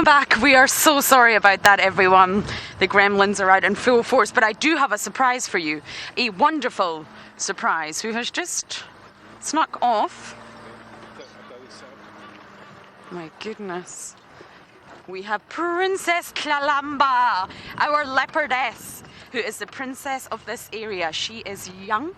Welcome back. We are so sorry about that, everyone. The gremlins are out in full force, but I do have a surprise for you. A wonderful surprise who has just snuck off. My goodness. We have Princess Columba, our leopardess, who is the princess of this area. She is young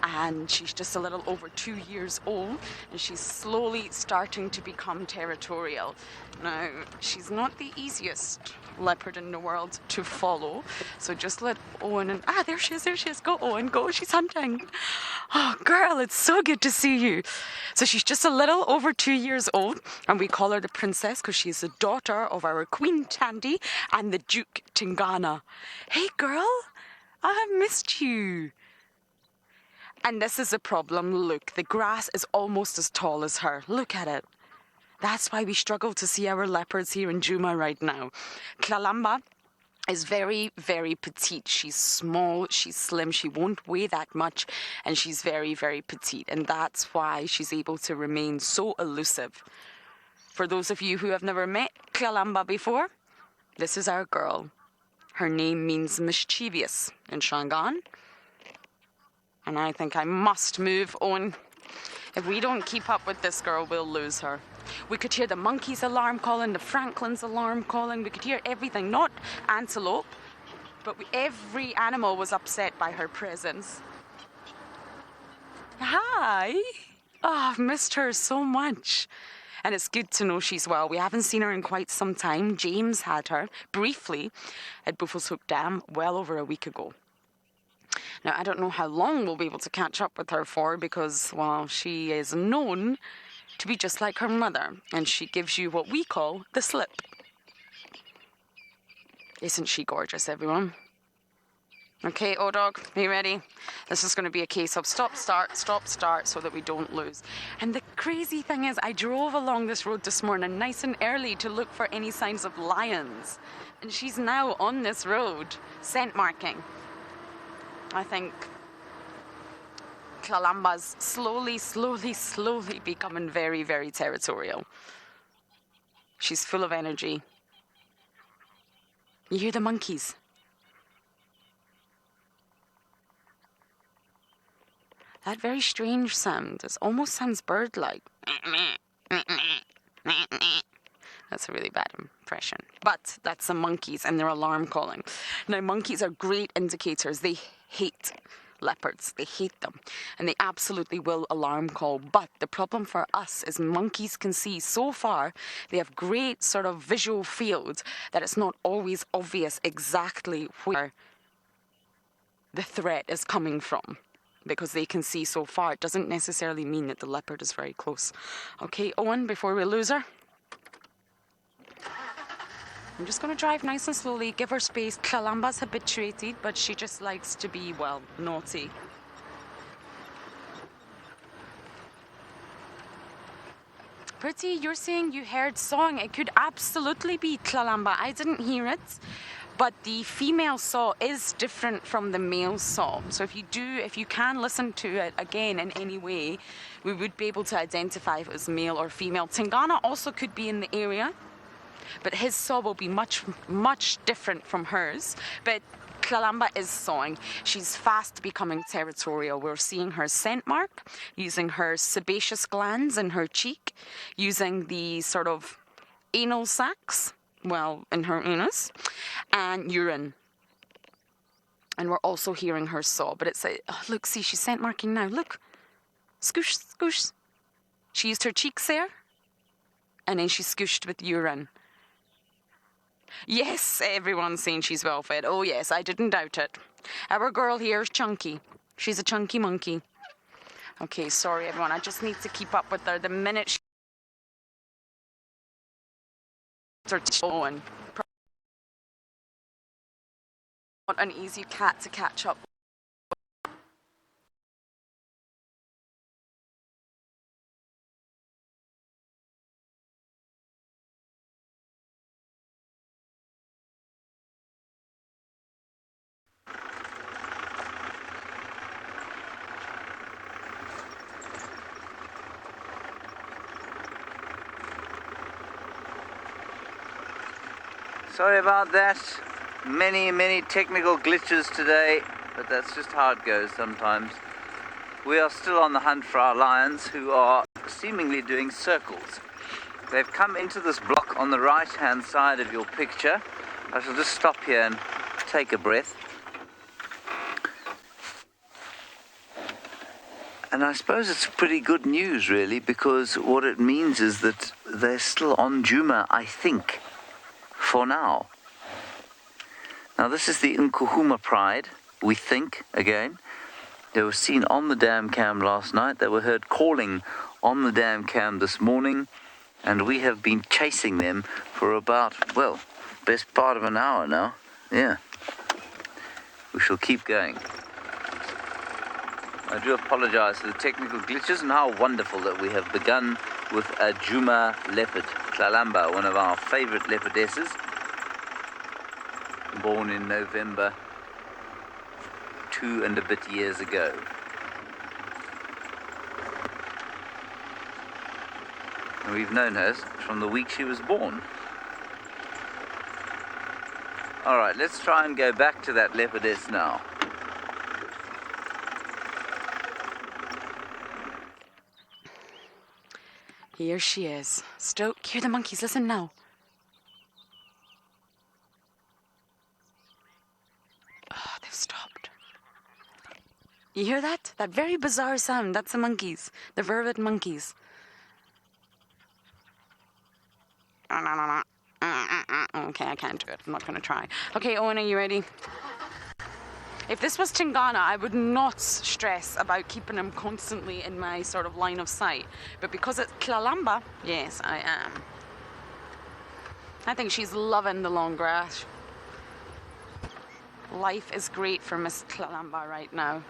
and she's just a little over 2 years old, and she's slowly starting to become territorial. Now, she's not the easiest leopard in the world to follow, so just let Owen and there she is, go Owen, go, she's hunting. Oh girl, it's so good to see you. So she's just a little over 2 years old, and we call her the princess because she's the daughter of our Queen Tandy and the Duke Tingana. Hey girl, I have missed you. And this is the problem. Look, the grass is almost as tall as her. Look at it. That's why we struggle to see our leopards here in Djuma right now. Columba is very, very petite. She's small, she's slim, she won't weigh that much, and she's very, very petite. And that's why she's able to remain so elusive. For those of you who have never met Columba before, this is our girl. Her name means mischievous in Shangaan. And I think I must move on. If we don't keep up with this girl, we'll lose her. We could hear the monkey's alarm calling, the Franklin's alarm calling. We could hear everything, not antelope, but every animal was upset by her presence. Hi. Oh, I've missed her so much. And it's good to know she's well. We haven't seen her in quite some time. James had her briefly at Buffalo's Hook Dam well over a week ago. Now, I don't know how long we'll be able to catch up with her for because, well, she is known to be just like her mother, and she gives you what we call the slip. Isn't she gorgeous, everyone? Okay, O-Dog, are you ready? This is going to be a case of stop, start, so that we don't lose. And the crazy thing is, I drove along this road this morning nice and early to look for any signs of lions. And she's now on this road, scent marking. I think Columba's slowly becoming very, very territorial. She's full of energy. You hear the monkeys? That very strange sound. It almost sounds bird-like. That's a really bad impression. But that's the monkeys and their alarm calling. Now, monkeys are great indicators. They hate leopards. They hate them. And they absolutely will alarm call. But the problem for us is monkeys can see so far. They have great sort of visual fields that it's not always obvious exactly where the threat is coming from. Because they can see so far. It doesn't necessarily mean that the leopard is very close. Okay, Owen, before we lose her. I'm just going to drive nice and slowly, give her space. Columba's habituated, but she just likes to be, well, naughty. Pretty, you're saying you heard song. It could absolutely be Columba. I didn't hear it. But the female saw is different from the male saw. So if you can listen to it again in any way, we would be able to identify if it was male or female. Tingana also could be in the area, but his saw will be much, much different from hers. But Columba is sawing. She's fast becoming territorial. We're seeing her scent mark, using her sebaceous glands in her cheek, using the sort of anal sacs, well, in her anus, and urine. And we're also hearing her saw, but it's look, see, she's scent marking now. Look, scoosh, scoosh. She used her cheeks there, and then she scooshed with urine. Yes, everyone's saying she's well fed. Oh yes, I didn't doubt it. Our girl here is chunky. She's a chunky monkey. Okay, sorry everyone, I just need to keep up with her. The minute she going. Not an easy cat to catch up. Sorry about that. Many technical glitches today, but that's just how it goes sometimes. We are still on the hunt for our lions, who are seemingly doing circles. They've come into this block on the right-hand side of your picture. I shall just stop here and take a breath. And I suppose it's pretty good news, really, because what it means is that they're still on Djuma, I think, for now. Now, this is the Djuma Pride, we think, again. They were seen on the dam cam last night. They were heard calling on the dam cam this morning, and we have been chasing them for about, well, best part of an hour now. Yeah. We shall keep going. I do apologize for the technical glitches, and how wonderful that we have begun with a Djuma leopard, Columba, one of our favorite leopardesses, born in November 2 and a bit years ago. And we've known her from the week she was born. All right, let's try and go back to that leopardess now. Here she is. Stoke, hear the monkeys, listen now. Oh, they've stopped. You hear that? That very bizarre sound. That's the monkeys. The vervet monkeys. Okay, I can't do it. I'm not going to try. Okay, Owen, are you ready? If this was Tingana, I would not stress about keeping him constantly in my sort of line of sight. But because it's Columba, yes, I am. I think she's loving the long grass. Life is great for Miss Columba right now.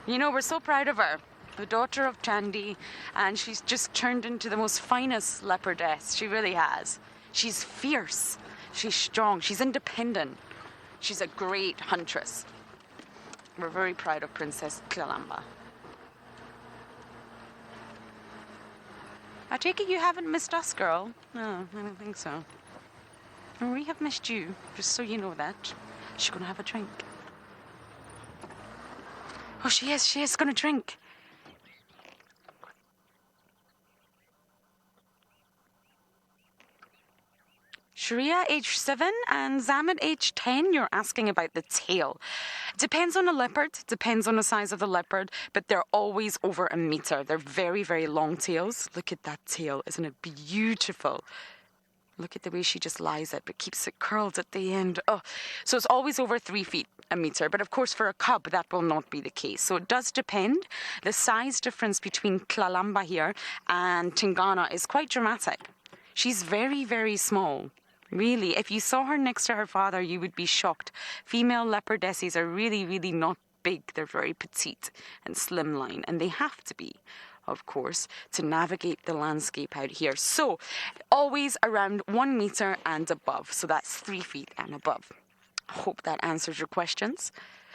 You know, we're so proud of her. The daughter of Chandy, and she's just turned into the most finest leopardess. She really has. She's fierce. She's strong. She's independent. She's a great huntress. We're very proud of Princess Columba. I take it you haven't missed us, girl? No, I don't think so. And we have missed you, just so you know that. She's going to have a drink. Oh, she is going to drink. Sharia age 7 and Zamid age 10, you're asking about the tail. Depends on the leopard, depends on the size of the leopard, but they're always over a meter. They're very, very long tails. Look at that tail, isn't it beautiful? Look at the way she just lies it, but keeps it curled at the end. Oh, so it's always over 3 feet a meter. But of course, for a cub, that will not be the case. So it does depend. The size difference between Columba here and Tingana is quite dramatic. She's very, very small. Really, if you saw her next to her father, you would be shocked. Female leopardesses are really, really not big. They're very petite and slimline, and they have to be. of course, to navigate the landscape out here. So always around 1 meter and above. So that's 3 feet and above. I hope that answers your questions.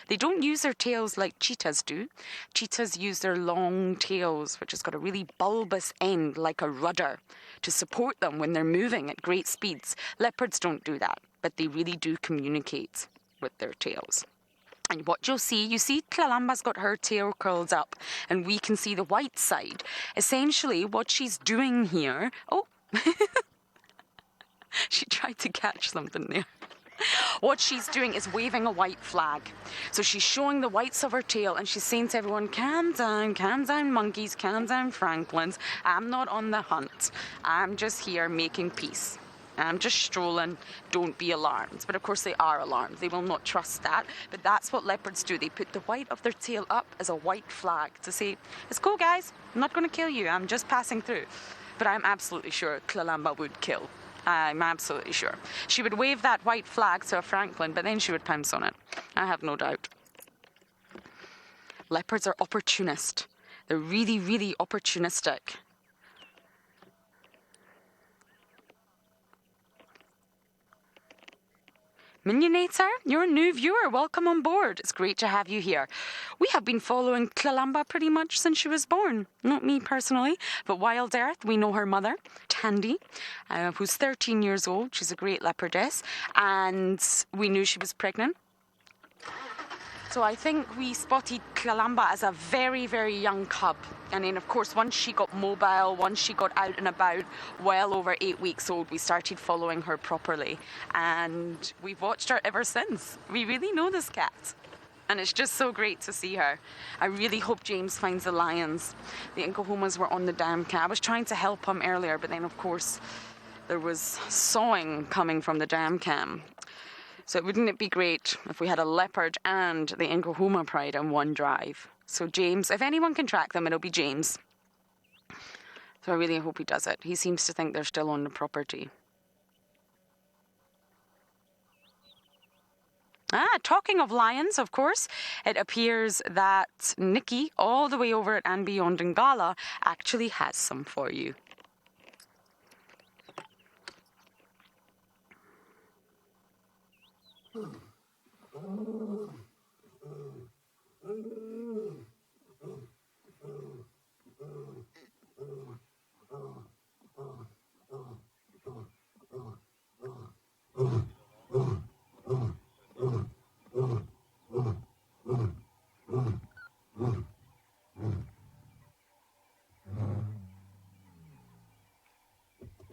They don't use their tails like cheetahs do. Cheetahs use their long tails, which has got a really bulbous end like a rudder, to support them when they're moving at great speeds. Leopards don't do that, but they really do communicate with their tails. And what you see Columba's got her tail curled up, and we can see the white side. Essentially, what she's doing here... Oh, she tried to catch something there. What she's doing is waving a white flag. So she's showing the whites of her tail, and she's saying to everyone, calm down monkeys, calm down francolins. I'm not on the hunt. I'm just here making peace. I'm just strolling, don't be alarmed. But of course they are alarmed. They will not trust that. But that's what leopards do. They put the white of their tail up as a white flag to say, it's cool guys, I'm not going to kill you, I'm just passing through. But I'm absolutely sure Columba would kill. I'm absolutely sure. She would wave that white flag to a francolin, but then she would pounce on it. I have no doubt. Leopards are opportunist. They're really, really opportunistic. Minionator, you're a new viewer. Welcome on board. It's great to have you here. We have been following Columba pretty much since she was born. Not me personally, but WildEarth, we know her mother, Tandy, who's 13 years old. She's a great leopardess, and we knew she was pregnant. So I think we spotted Columba as a very, very young cub. And then, of course, once she got mobile, once she got out and about, well over 8 weeks old, we started following her properly. And we've watched her ever since. We really know this cat. And it's just so great to see her. I really hope James finds the lions. The Nkuhumas were on the dam cam. I was trying to help him earlier, but then, of course, there was sawing coming from the dam cam. So wouldn't it be great if we had a leopard and the Nkuhuma pride in one drive? So James, if anyone can track them, it'll be James. So I really hope he does it. He seems to think they're still on the property. Talking of lions, of course, it appears that Nikki, all the way over at andBeyond Ngala, actually has some for you.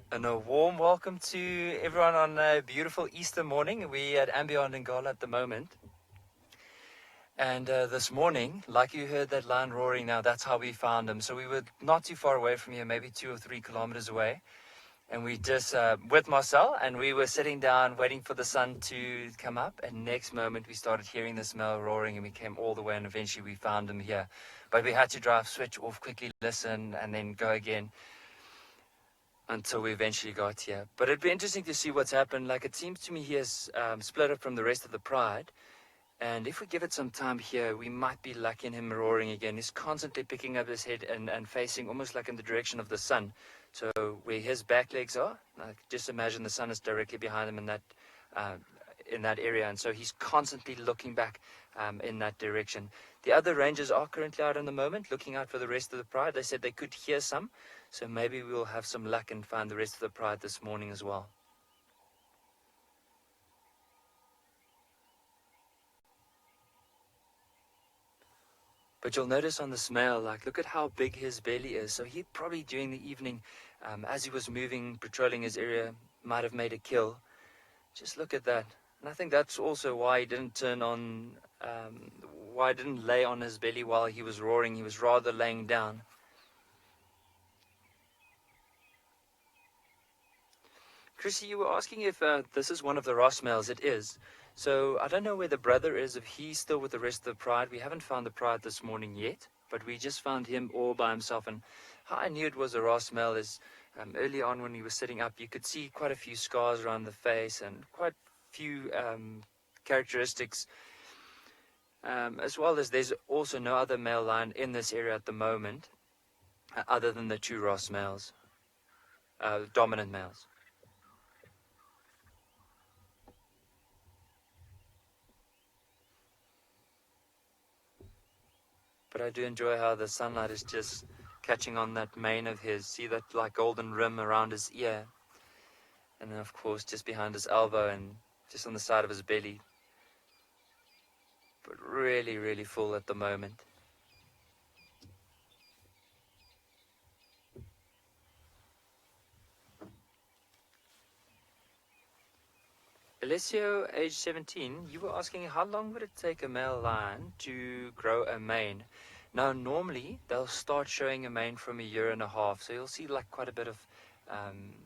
And a warm welcome to everyone on a beautiful Easter morning. We're at andBeyond Ngala at the moment. And this morning, like you heard that lion roaring now, that's how we found him. So we were not too far away from here, maybe 2 or 3 kilometers away. And we just, with Marcel, and we were sitting down waiting for the sun to come up. And next moment we started hearing this male roaring, and we came all the way, and eventually we found him here. But we had to drive, switch off, quickly listen, and then go again until we eventually got here. But it'd be interesting to see what's happened. Like, it seems to me he has split up from the rest of the pride. And if we give it some time here, we might be lucky in him roaring again. He's constantly picking up his head and facing almost like in the direction of the sun. So where his back legs are, like, just imagine the sun is directly behind him in that area. And so he's constantly looking back in that direction. The other rangers are currently out in the moment, looking out for the rest of the pride. They said they could hear some. So maybe we'll have some luck and find the rest of the pride this morning as well. But you'll notice on this male, like, look at how big his belly is. So he probably during the evening, as he was moving, patrolling his area, might have made a kill. Just look at that. And I think that's also why he didn't turn on, why he didn't lay on his belly while he was roaring. He was rather laying down. Chrissy, you were asking if this is one of the Ross males. It is. So I don't know where the brother is, if he's still with the rest of the pride. We haven't found the pride this morning yet, but we just found him all by himself. And how I knew it was a Ross male is early on when he was sitting up, you could see quite a few scars around the face and quite a few characteristics, as well as there's also no other male lion in this area at the moment. other than the two Ross males, dominant males. But I do enjoy how the sunlight is just catching on that mane of his. See that like golden rim around his ear? And then of course just behind his elbow and just on the side of his belly. But really, really full at the moment. Alessio, age 17, you were asking how long would it take a male lion to grow a mane? Now, normally, they'll start showing a mane from 1.5 years, so you'll see like quite a bit of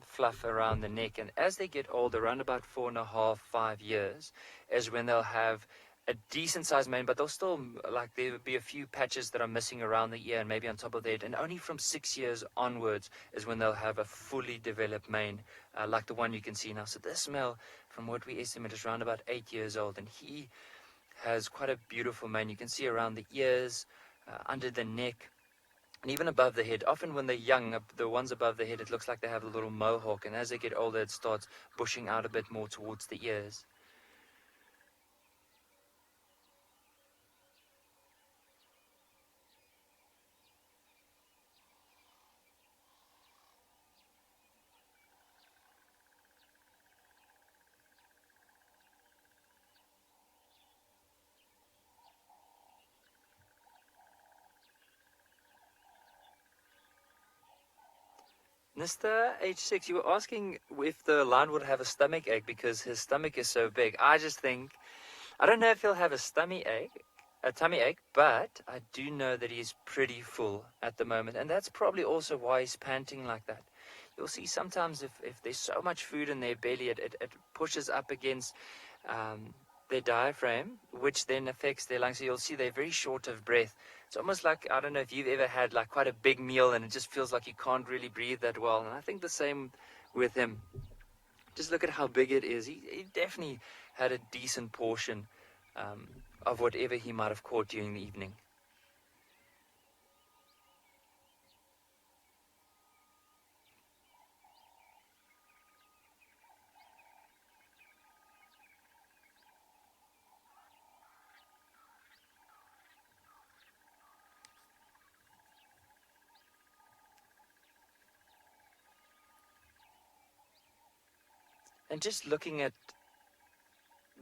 fluff around the neck. And as they get older, around about 4.5, 5 years, is when they'll have a decent sized mane, but they'll still, like, there would be a few patches that are missing around the ear and maybe on top of the head. And only from 6 years onwards is when they'll have a fully developed mane, like the one you can see now. So this male, from what we estimate, is around about 8 years old, and he has quite a beautiful mane. You can see around the ears, under the neck, and even above the head. Often when they're young, the ones above the head, it looks like they have a little mohawk, and as they get older, it starts bushing out a bit more towards the ears. Mr. H6, you were asking if the lion would have a stomach ache because his stomach is so big. I don't know if he'll have a tummy ache, but I do know that he's pretty full at the moment, and that's probably also why he's panting like that. You'll see sometimes if there's so much food in their belly, it pushes up against their diaphragm, which then affects their lungs. So you'll see they're very short of breath. It's almost like, I don't know if you've ever had like quite a big meal and it just feels like you can't really breathe that well. And I think the same with him. Just look at how big it is. He definitely had a decent portion of whatever he might have caught during the evening. And just looking at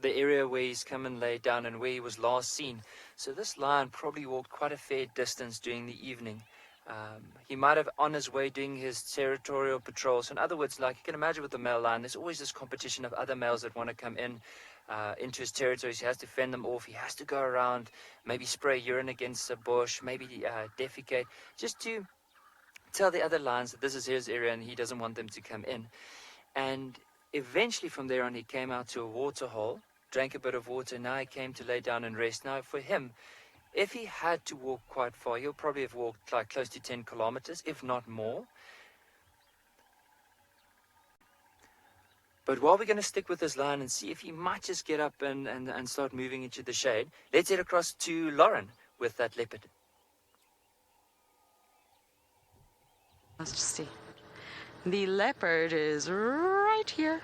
the area where he's come and laid down and where he was last seen. So this lion probably walked quite a fair distance during the evening. He might have on his way doing his territorial patrol. So in other words, like you can imagine with the male lion, there's always this competition of other males that want to come in into his territory. So he has to fend them off. He has to go around, maybe spray urine against a bush, maybe defecate, just to tell the other lions that this is his area and he doesn't want them to come in. And eventually from there on, he came out to a water hole, drank a bit of water. Now he came to lay down and rest. Now for him, if he had to walk quite far, he'll probably have walked like close to 10 kilometers, if not more. But while we're going to stick with this lion and see if he might just get up and start moving into the shade, let's head across to Lauren with that leopard. Let's just see. The leopard is right here.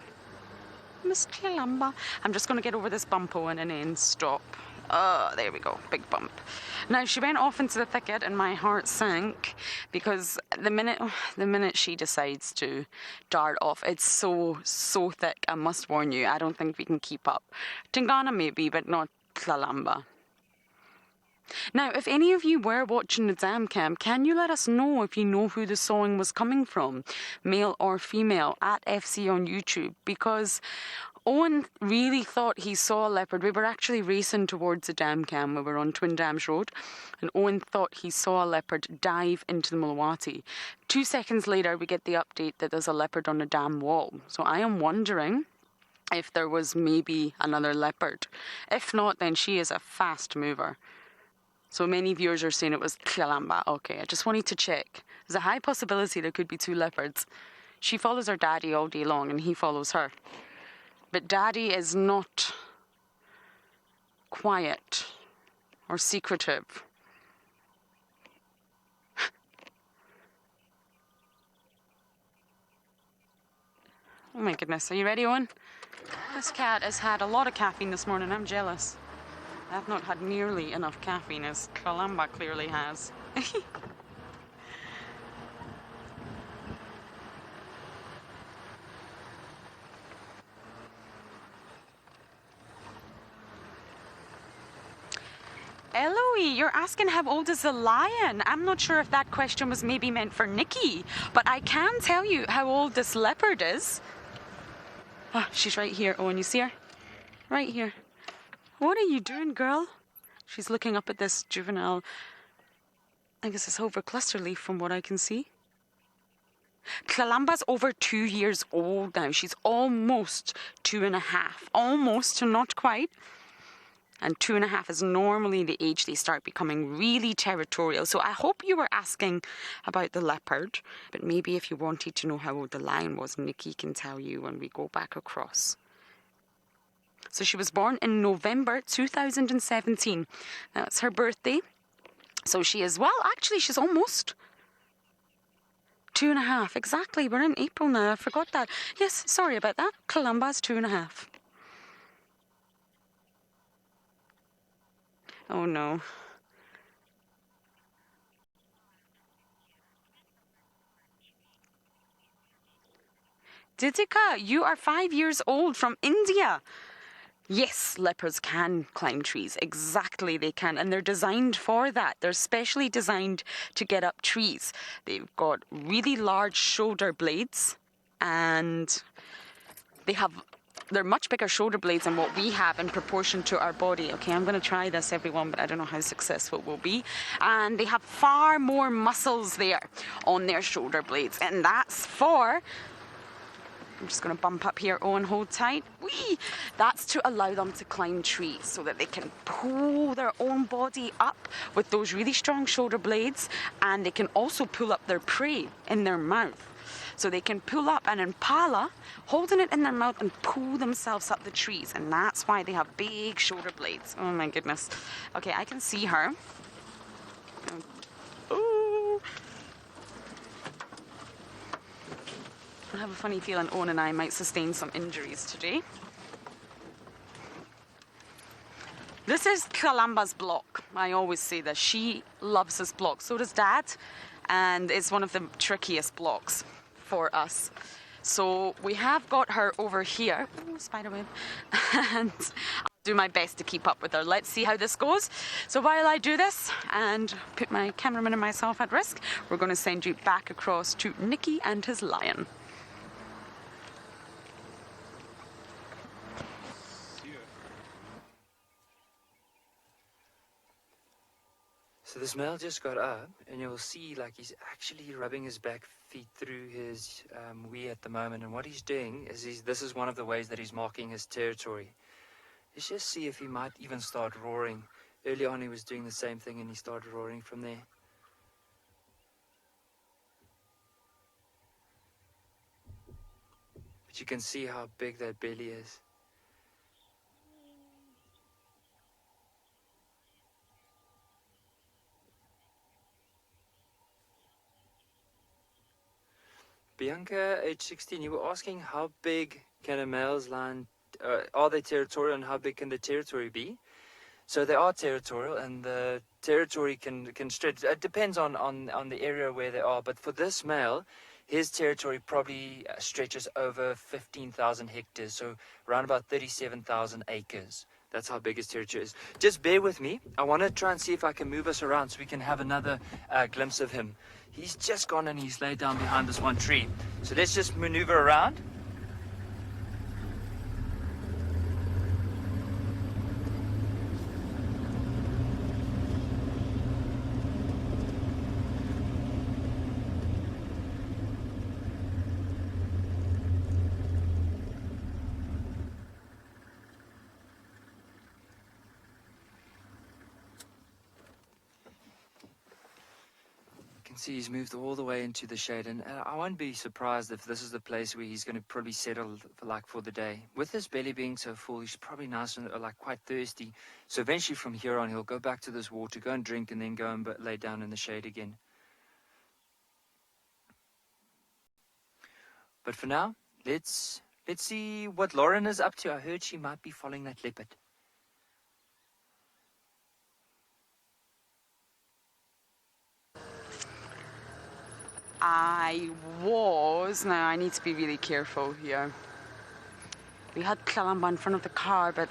Miss Columba. I'm just going to get over this bump and then stop. There we go. Big bump. Now, she went off into the thicket and my heart sank because the minute she decides to dart off, it's so thick. I must warn you, I don't think we can keep up. Tingana maybe, but not Columba. Now, if any of you were watching the dam cam, can you let us know if you know who the sawing was coming from, male or female, at FC on YouTube? Because Owen really thought he saw a leopard. We were actually racing towards the dam cam. We were on Twin Dams Road, and Owen thought he saw a leopard dive into the Mulawati. 2 seconds later, we get the update that there's a leopard on the dam wall. So I am wondering if there was maybe another leopard. If not, then she is a fast mover. So many viewers are saying it was Columba. Okay, I just wanted to check. There's a high possibility there could be two leopards. She follows her daddy all day long and he follows her. But daddy is not quiet or secretive. Oh my goodness, are you ready, Owen? This cat has had a lot of caffeine this morning. I'm jealous. I've not had nearly enough caffeine as Columba clearly has. Eloise, you're asking how old is the lion? I'm not sure if that question was maybe meant for Nikki, but I can tell you how old this leopard is. Ah, she's right here, Owen, you see her? Right here. What are you doing, girl? She's looking up at this juvenile, I guess it's over cluster leaf from what I can see. Columba's over 2 years old now. She's almost 2.5. Almost, not quite. And 2.5 is normally the age they start becoming really territorial. So I hope you were asking about the leopard, but maybe if you wanted to know how old the lion was, Nikki can tell you when we go back across. So she was born in November 2017. That's her birthday. So she is, well, actually, she's almost 2.5. Exactly. We're in April now. I forgot that. Yes, sorry about that. Columba's 2.5. Oh no. Ditika, you are 5 years old from India. Yes, leopards can climb trees. Exactly, they can. And they're designed for that. They're specially designed to get up trees. They've got really large shoulder blades and they're much bigger shoulder blades than what we have in proportion to our body. Okay, I'm going to try this, everyone, but I don't know how successful it will be. And they have far more muscles there on their shoulder blades. And that's for... I'm just going to bump up here, Owen, hold tight. Whee! That's to allow them to climb trees so that they can pull their own body up with those really strong shoulder blades, and they can also pull up their prey in their mouth. So they can pull up an impala, holding it in their mouth and pull themselves up the trees. And that's why they have big shoulder blades. Oh my goodness. Okay, I can see her. Ooh. I have a funny feeling Owen and I might sustain some injuries today. This is Columba's block. I always say that. She loves this block. So does Dad. And it's one of the trickiest blocks for us. So we have got her over here. Ooh, spiderweb. And I'll do my best to keep up with her. Let's see how this goes. So while I do this and put my cameraman and myself at risk, we're going to send you back across to Nicky and his lion. So this male just got up, and you'll see like he's actually rubbing his back feet through his wee at the moment. And what he's doing is this is one of the ways that he's marking his territory. Let's just see if he might even start roaring. Early on he was doing the same thing and he started roaring from there. But you can see how big that belly is. Bianca, age 16, you were asking how big can a male's lion, are they territorial and how big can the territory be? So they are territorial and the territory can stretch. It depends on the area where they are. But for this male, his territory probably stretches over 15,000 hectares. So around about 37,000 acres. That's how big his territory is. Just bear with me. I want to try and see if I can move us around so we can have another glimpse of him. He's just gone and he's laid down behind this one tree. So let's just maneuver around. See, he's moved all the way into the shade, and I won't be surprised if this is the place where he's going to probably settle for the day. With his belly being so full, he's probably nice and quite thirsty. So eventually from here on, he'll go back to this water, go and drink, and then go and lay down in the shade again. But for now, let's Let's see what Lauren is up to. I heard she might be following that leopard. Now I need to be really careful here. We had Columba in front of the car, but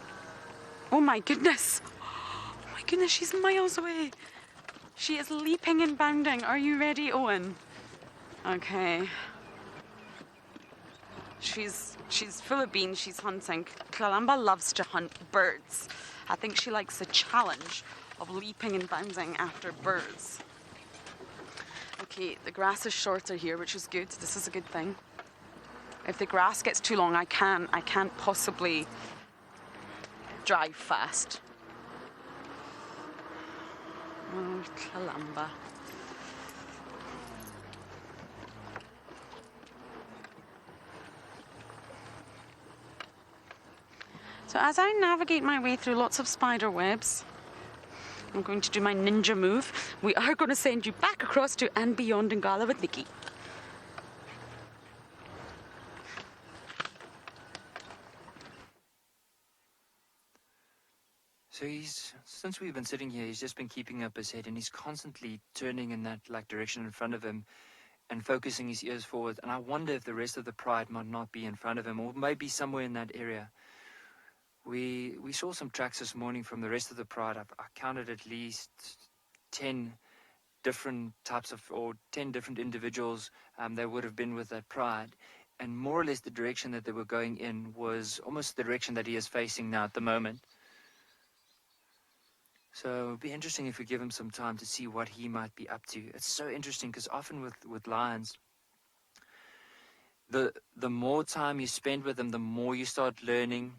oh my goodness. Oh my goodness, she's miles away. She is leaping and bounding. Are you ready, Owen? Okay. She's full of beans. She's hunting. Columba loves to hunt birds. I think she likes the challenge of leaping and bounding after birds. Okay, the grass is shorter here, which is good. This is a good thing. If the grass gets too long, I can't possibly drive fast. Oh, Columba. So as I navigate my way through lots of spider webs, I'm going to do my ninja move. We are going to send you back across to andBeyond in Ngala with Nikki. So since we've been sitting here, he's just been keeping up his head, and he's constantly turning in that direction in front of him and focusing his ears forward. And I wonder if the rest of the pride might not be in front of him, or maybe somewhere in that area. We saw some tracks this morning from the rest of the pride. I counted at least 10 different types of, or 10 different individuals that would have been with that pride. And more or less the direction that they were going in was almost the direction that he is facing now at the moment. So it would be interesting if we give him some time to see what he might be up to. It's so interesting because often with lions, the more time you spend with them, the more you start learning.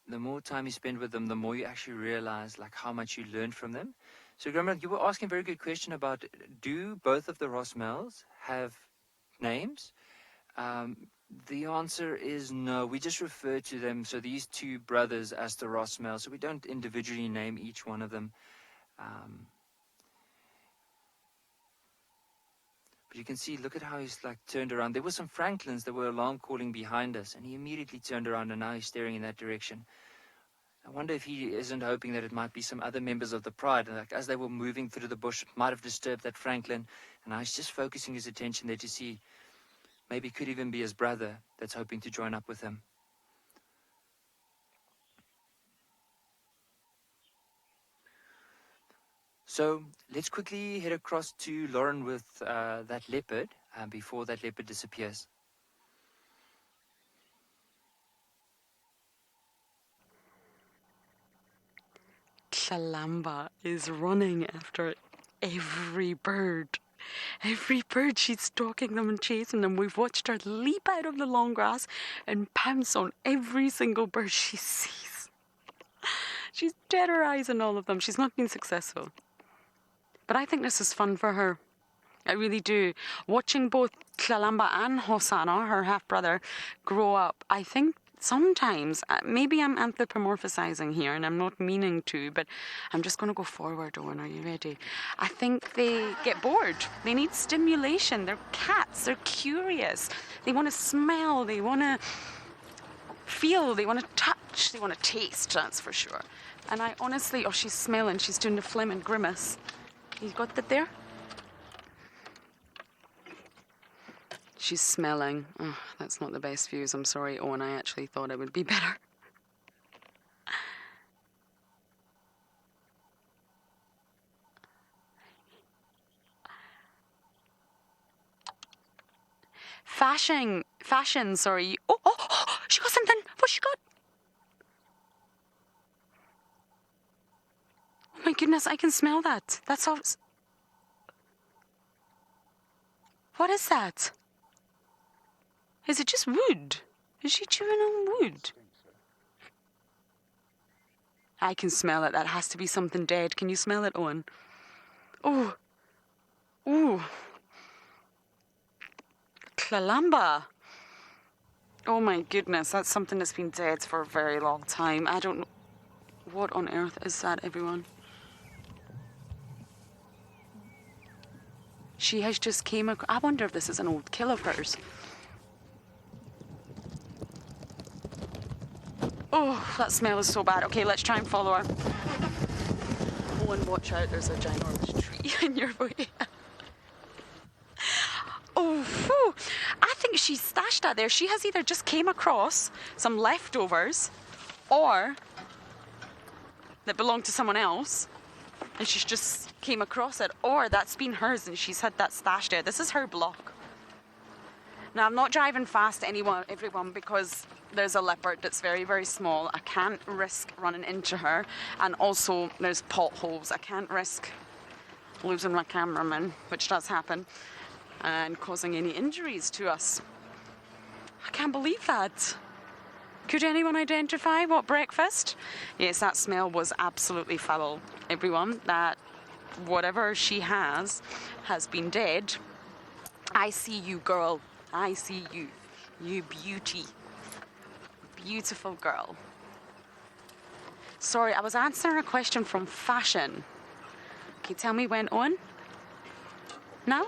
The more time you spend with them, the more you actually realize like how much you learn from them. So Grandma, you were asking a very good question about, do both of the Ross males have names? The answer is no. We just refer to them, so these two brothers, as the Ross males. So we don't individually name each one of them. But you can see, look at how he's like turned around. There were some Franklins that were alarm calling behind us, and he immediately turned around, and now he's staring in that direction. I wonder if he isn't hoping that it might be some other members of the pride, and like as they were moving through the bush, it might have disturbed that Franklin, and now he's just focusing his attention there to see maybe it could even be his brother that's hoping to join up with him. So let's quickly head across to Lauren with that leopard before that leopard disappears. Columba is running after every bird. Every bird, she's stalking them and chasing them. We've watched her leap out of the long grass and pounce on every single bird she sees. She's terrorizing all of them. She's not been successful. But I think this is fun for her. I really do. Watching both Columba and Hosanna, her half-brother, grow up, I think sometimes, maybe I'm anthropomorphizing here and I'm not meaning to, but I'm just going to go forward, Owen. Are you ready? I think they get bored. They need stimulation. They're cats. They're curious. They want to smell. They want to feel. They want to touch. They want to taste, that's for sure. And I honestly, she's smelling. She's doing the flaming grimace. You got that there? She's smelling. Oh, that's not the best views. I'm sorry, Owen. I actually thought it would be better. Fashion, sorry. Oh, she got something. What's she got? Oh my goodness, I can smell that. That's all. What is that? Is it just wood? Is she chewing on wood? I can smell it. That has to be something dead. Can you smell it, Owen? Oh. Ooh. Columba. Oh my goodness, that's something that's been dead for a very long time. I don't know. What on earth is that, everyone? She has just came across. I wonder if this is an old kill of hers. Oh, that smell is so bad. Okay, let's try and follow her. Oh, and watch out, there's a ginormous tree in your way. Oh, whew. I think she's stashed that there. She has either just came across some leftovers or that belonged to someone else and she's just came across it, or that's been hers and she's had that stashed there. This is her block. Now, I'm not driving fast everyone, because there's a leopard that's very, very small. I can't risk running into her. And also, there's potholes. I can't risk losing my cameraman, which does happen, and causing any injuries to us. I can't believe that. Could anyone identify what breakfast? Yes, that smell was absolutely foul, everyone. That whatever she has been dead. I see you, girl. I see you. You beauty. Beautiful girl. Sorry, I was answering a question from Fashion. Can you tell me when on? No?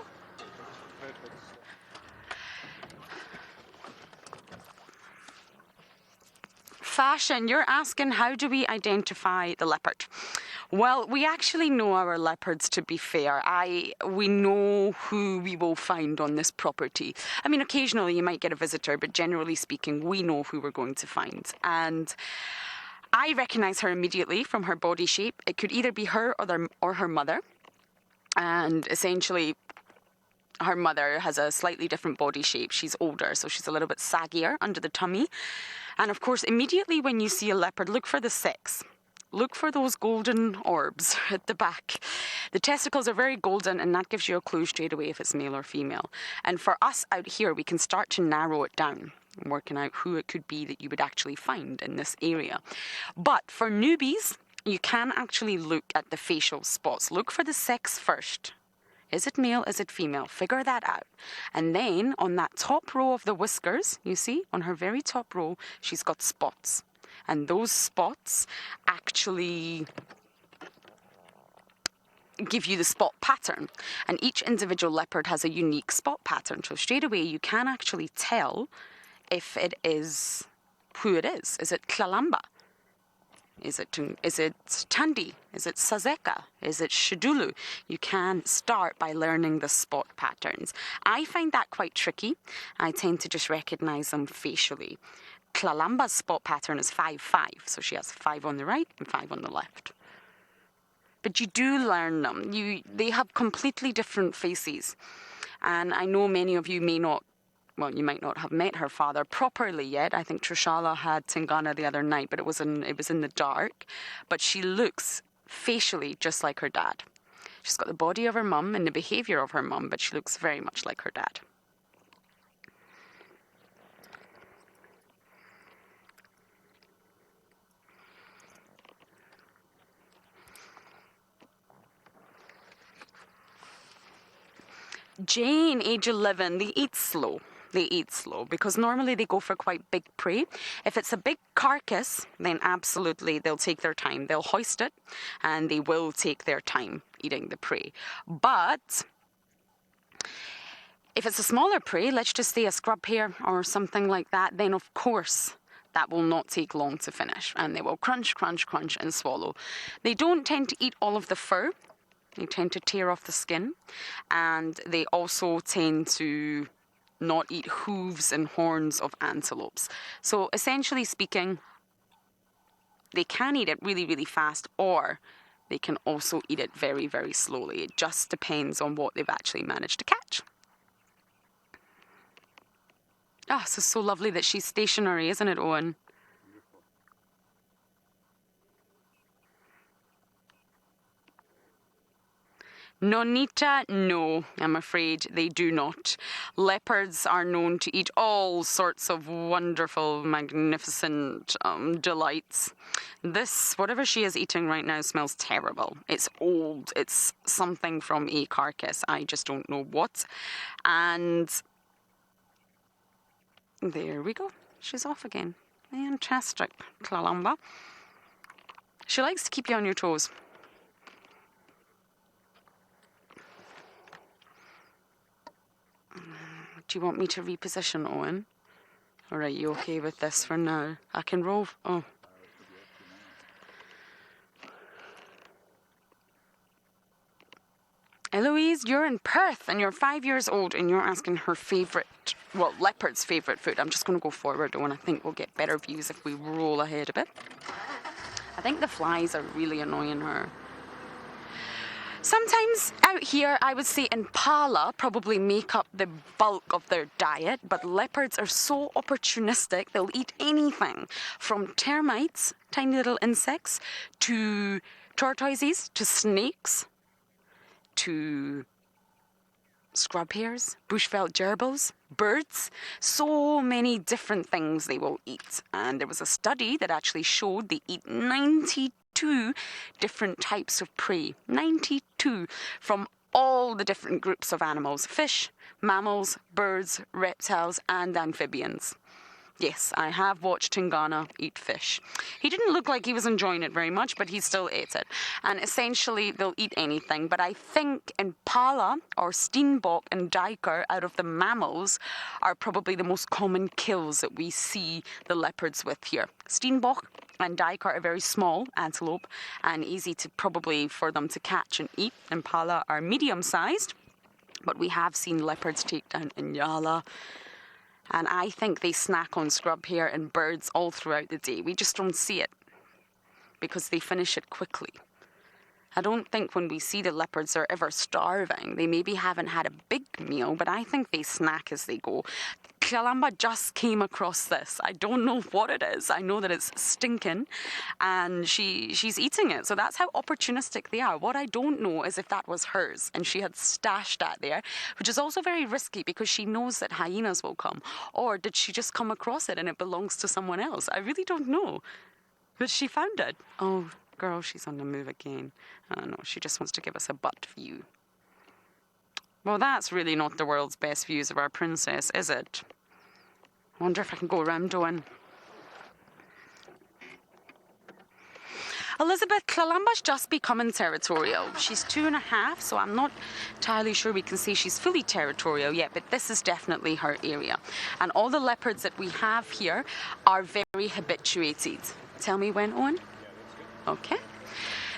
Fashion, you're asking how do we identify the leopard? Well, we actually know our leopards, to be fair. We know who we will find on this property. I mean, occasionally you might get a visitor, but generally speaking, we know who we're going to find. And I recognise her immediately from her body shape. It could either be her or her mother. And essentially, her mother has a slightly different body shape. She's older, so she's a little bit saggier under the tummy. And of course, immediately when you see a leopard, look for the sex. Look for those golden orbs at the back. The testicles are very golden, and that gives you a clue straight away if it's male or female. And for us out here, we can start to narrow it down, working out who it could be that you would actually find in this area. But for newbies, you can actually look at the facial spots. Look for the sex first. Is it male? Is it female? Figure that out. And then on that top row of the whiskers, you see, on her very top row, she's got spots. And those spots actually give you the spot pattern. And each individual leopard has a unique spot pattern. So straight away, you can actually tell if it is who it is. Is it Columba? Is it Tandi? Is it Sazeka? Is it Shidulu? You can start by learning the spot patterns. I find that quite tricky. I tend to just recognize them facially. Columba's spot pattern is 5-5, so she has 5 on the right and 5 on the left. But you do learn them. They have completely different faces. And I know many of you may not, well, you might not have met her father properly yet. I think Trishala had Tingana the other night, but it was in the dark. But she looks facially just like her dad. She's got the body of her mum and the behaviour of her mum, but she looks very much like her dad. Jane, age 11, they eat slow. They eat slow because normally they go for quite big prey. If it's a big carcass, then absolutely they'll take their time. They'll hoist it and they will take their time eating the prey. But if it's a smaller prey, let's just say a scrub hare or something like that, then of course that will not take long to finish and they will crunch, crunch, crunch and swallow. They don't tend to eat all of the fur. They tend to tear off the skin, and they also tend to not eat hooves and horns of antelopes. So essentially speaking, they can eat it really, really fast, or they can also eat it very, very slowly. It just depends on what they've actually managed to catch. Ah, so it's so lovely that she's stationary, isn't it, Owen? Nonita, no, I'm afraid they do not. Leopards are known to eat all sorts of wonderful, magnificent delights. This, whatever she is eating right now, smells terrible. It's old. It's something from a carcass. I just don't know what. And there we go. She's off again. Fantastic, Columba. She likes to keep you on your toes. Do you want me to reposition, Owen? All right, you okay with this for now? I can roll. Oh. Eloise, you're in Perth and you're 5 years old and you're asking her favourite, well, Leopard's favourite food. I'm just going to go forward, Owen. I think we'll get better views if we roll ahead a bit. I think the flies are really annoying her. Sometimes out here, I would say impala probably make up the bulk of their diet, but leopards are so opportunistic, they'll eat anything from termites, tiny little insects, to tortoises, to snakes, to scrub hares, bushveld gerbils, birds, so many different things they will eat. And there was a study that actually showed they eat 92 different types of prey, 92 from all the different groups of animals, fish, mammals, birds, reptiles and amphibians. Yes, I have watched Ngana eat fish. He didn't look like he was enjoying it very much, but he still ate it. And essentially, they'll eat anything. But I think impala or steenbok and duiker out of the mammals are probably the most common kills that we see the leopards with here. Steenbok and duiker are very small antelope and easy to probably for them to catch and eat. Impala are medium-sized, but we have seen leopards take down Ngala. And I think they snack on scrub hare and birds all throughout the day. We just don't see it because they finish it quickly. I don't think when we see the leopards are ever starving. They maybe haven't had a big meal, but I think they snack as they go. Columba just came across this. I don't know what it is. I know that it's stinking and she's eating it. So that's how opportunistic they are. What I don't know is if that was hers and she had stashed that there, which is also very risky because she knows that hyenas will come. Or did she just come across it and it belongs to someone else? I really don't know. But she found it. Oh, girl, she's on the move again. I don't know. She just wants to give us a butt view. Well, that's really not the world's best views of our princess, is it? I wonder if I can go around Owen. Elizabeth, Columba's just becoming territorial. She's 2.5, so I'm not entirely sure we can say she's fully territorial yet, but this is definitely her area. And all the leopards that we have here are very habituated. Tell me when, Owen? Okay.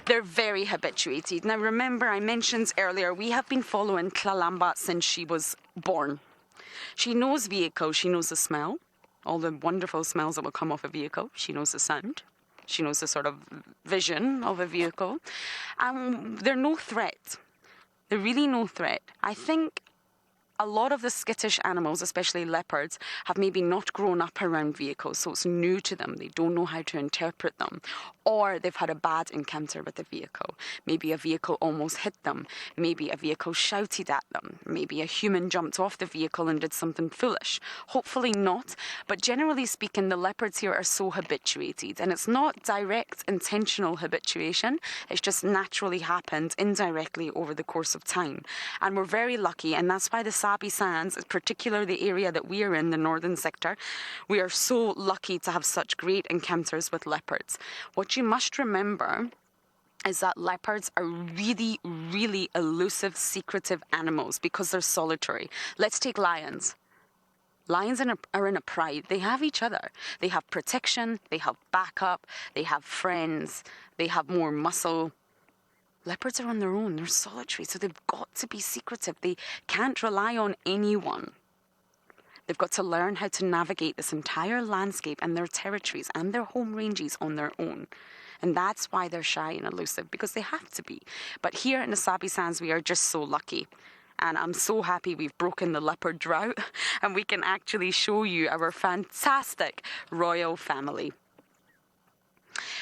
They're very habituated. Now, remember, I mentioned earlier, we have been following Columba since she was born. She knows vehicles. She knows the smell, all the wonderful smells that will come off a vehicle. She knows the sound. She knows the sort of vision of a vehicle. They're no threat. They're really no threat. I think a lot of the skittish animals, especially leopards, have maybe not grown up around vehicles, so it's new to them. They don't know how to interpret them. Or they've had a bad encounter with a vehicle. Maybe a vehicle almost hit them. Maybe a vehicle shouted at them. Maybe a human jumped off the vehicle and did something foolish. Hopefully not, but generally speaking, the leopards here are so habituated. And it's not direct, intentional habituation. It's just naturally happened indirectly over the course of time. And we're very lucky, and that's why the Sabi Sands, particularly the area that we are in, the northern sector, we are so lucky to have such great encounters with leopards. What you must remember is that leopards are really, really elusive, secretive animals because they're solitary. Let's take lions. Lions are in a pride. They have each other. They have protection, they have backup, they have friends, they have more muscle. Leopards are on their own. They're solitary, so they've got to be secretive. They can't rely on anyone. They've got to learn how to navigate this entire landscape and their territories and their home ranges on their own. And that's why they're shy and elusive, because they have to be. But here in the Sabi Sands, we are just so lucky. And I'm so happy we've broken the leopard drought and we can actually show you our fantastic royal family.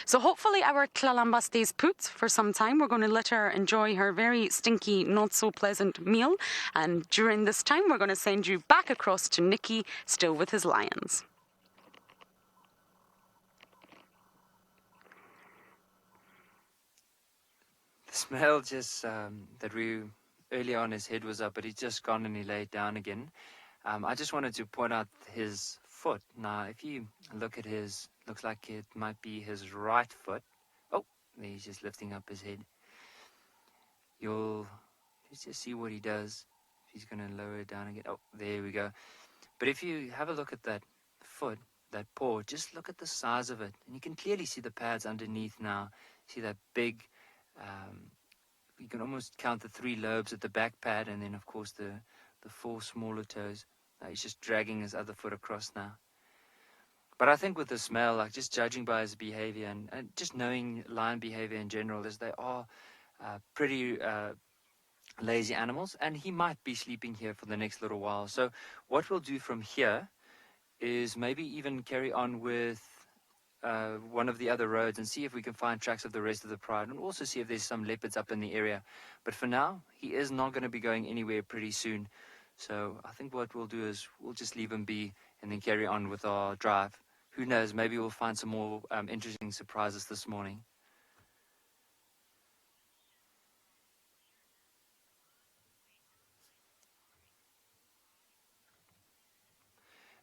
So hopefully our Columba stays put for some time. We're going to let her enjoy her very stinky, not so pleasant meal. And during this time, we're going to send you back across to Nicky, still with his lions. The smell just, that we, early on his head was up, but he's just gone and he laid down again. I just wanted to point out his foot. Now, if you look at his, looks like it might be his right foot. Oh, he's just lifting up his head. Let's just see what he does. If he's going to lower it down again. Oh, there we go. But if you have a look at that foot, that paw, just look at the size of it. And you can clearly see the pads underneath now. See that big, you can almost count the 3 lobes at the back pad, and then of course the 4 smaller toes. He's just dragging his other foot across now. But I think with this male, like just judging by his behavior and just knowing lion behavior in general, is they are pretty lazy animals, and he might be sleeping here for the next little while. So what we'll do from here is maybe even carry on with one of the other roads and see if we can find tracks of the rest of the pride, and also see if there's some leopards up in the area. But for now, he is not going to be going anywhere pretty soon. So I think what we'll do is we'll just leave him be and then carry on with our drive. Who knows, maybe we'll find some more interesting surprises this morning.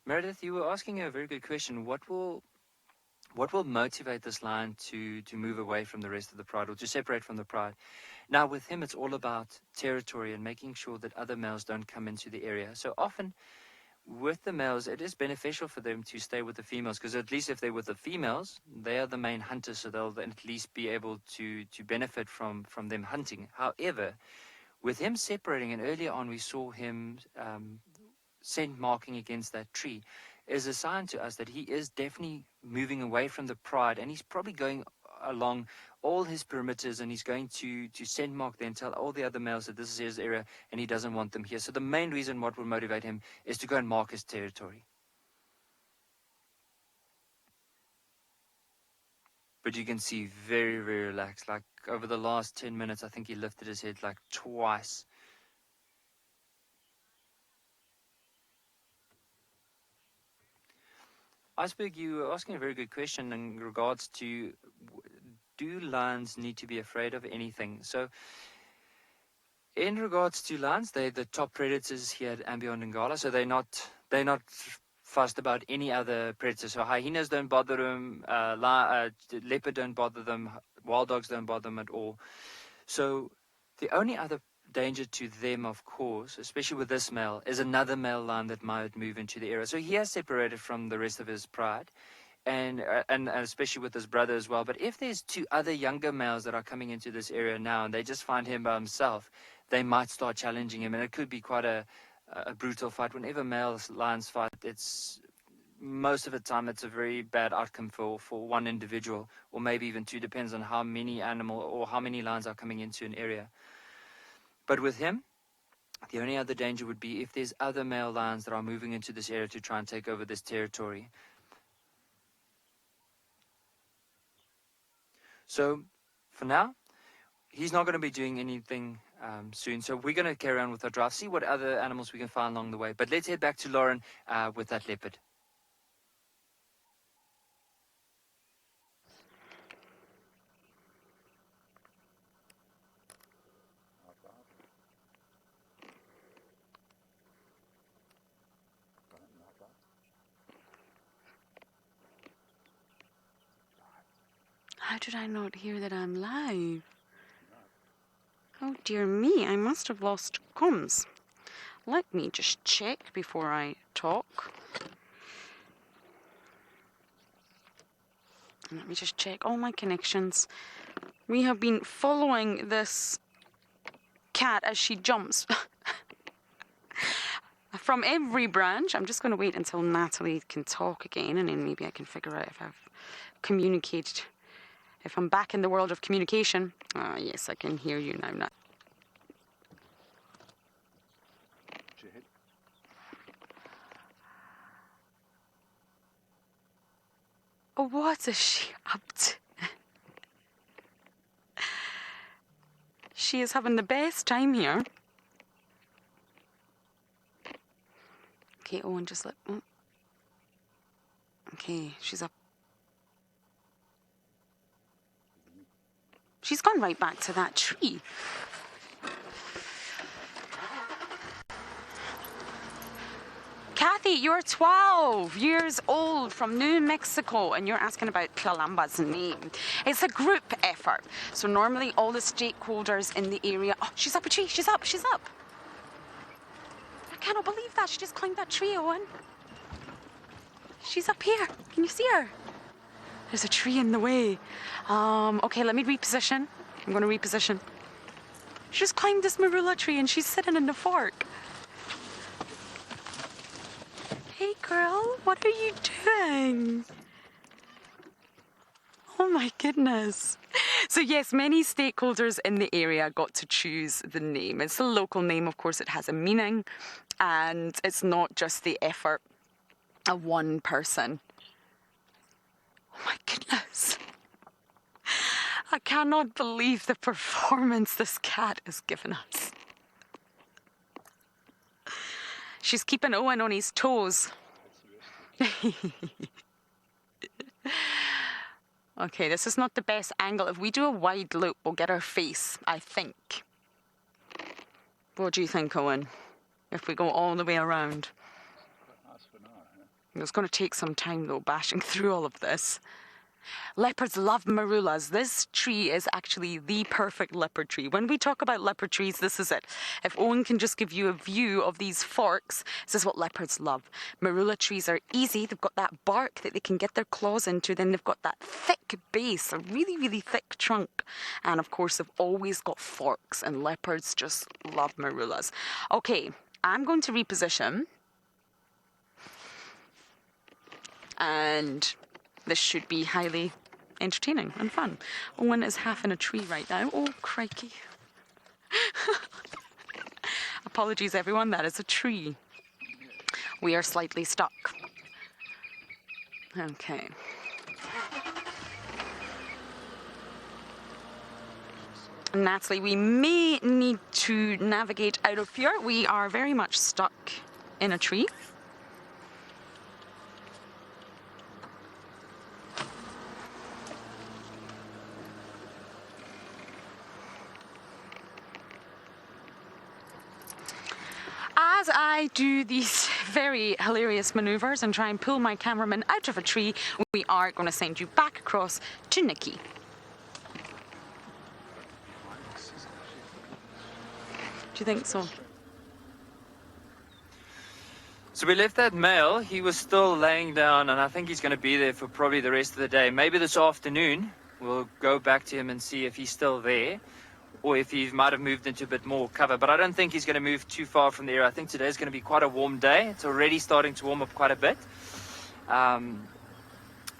Meredith, you were asking a very good question. What will motivate this lion to move away from the rest of the pride, or to separate from the pride? Now, with him, it's all about territory and making sure that other males don't come into the area. So often, with the males, it is beneficial for them to stay with the females, because at least if they're with the females, they are the main hunters, so they'll then at least be able to benefit from them hunting. However, with him separating, and earlier on we saw him scent marking against that tree, is a sign to us that he is definitely moving away from the pride, and he's probably going along all his perimeters, and he's going to scent mark then tell all the other males that this is his area and he doesn't want them here. So the main reason what will motivate him is to go and mark his territory. But you can see very, very relaxed. Like over the last 10 minutes, I think he lifted his head like twice. Iceberg, you were asking a very good question in regards to, do lions need to be afraid of anything? So in regards to lions, they're the top predators here at andBeyond and Ngala, so they're not fussed about any other predators. So hyenas don't bother them, leopard don't bother them, wild dogs don't bother them at all. So the only other danger to them, of course, especially with this male, is another male lion that might move into the area. So he has separated from the rest of his pride, and especially with his brother as well. But if there's 2 other younger males that are coming into this area now, and they just find him by himself, they might start challenging him, and it could be quite a brutal fight. Whenever male lions fight, it's most of the time it's a very bad outcome for one individual, or maybe even 2, depends on how many lions are coming into an area. But with him, the only other danger would be if there's other male lions that are moving into this area to try and take over this territory. So for now, he's not going to be doing anything soon. So we're going to carry on with our drive, see what other animals we can find along the way. But let's head back to Lauren with that leopard. How did I not hear that I'm live? Oh dear me, I must have lost comms. Let me just check before I talk. Let me just check all my connections. We have been following this cat as she jumps from every branch. I'm just going to wait until Natalie can talk again, and then maybe I can figure out if I've communicated. If I'm back in the world of communication. Yes, I can hear you now. Oh, what is she up to? She is having the best time here. Okay, Owen, just let... Oh. Okay, she's up. She's gone right back to that tree. Kathy, you're 12 years old from New Mexico, and you're asking about Columba's name. It's a group effort. So normally all the stakeholders in the area... Oh, she's up a tree. She's up. cannot believe that. She just climbed that tree, Owen. She's up here. Can you see her? There's a tree in the way. Okay, let me reposition. I'm going to reposition. She just climbed this marula tree and she's sitting in the fork. Hey girl, what are you doing? Oh my goodness. So yes, many stakeholders in the area got to choose the name. It's a local name, of course, it has a meaning, and it's not just the effort of one person. Oh my goodness. I cannot believe the performance this cat has given us. She's keeping Owen on his toes. Okay, this is not the best angle. If we do a wide loop, we'll get her face, I think. What do you think, Owen? If we go all the way around? It's going to take some time, though, bashing through all of this. Leopards love marulas. This tree is actually the perfect leopard tree. When we talk about leopard trees, this is it. If Owen can just give you a view of these forks, this is what leopards love. Marula trees are easy. They've got that bark that they can get their claws into. Then they've got that thick base, a really, really thick trunk. And of course, they've always got forks. And leopards just love marulas. Okay, I'm going to reposition. And this should be highly entertaining and fun. Owen is half in a tree right now. Oh, crikey. Apologies, everyone. That is a tree. We are slightly stuck. Okay. Natalie, we may need to navigate out of here. We are very much stuck in a tree. As I do these very hilarious maneuvers and try and pull my cameraman out of a tree, we are going to send you back across to Nikki. Do you think so? So we left that male. He was still laying down, and I think he's going to be there for probably the rest of the day. Maybe this afternoon we'll go back to him and see if he's still there, or if he might have moved into a bit more cover. But I don't think he's going to move too far from the area. I think today's going to be quite a warm day. It's already starting to warm up quite a bit.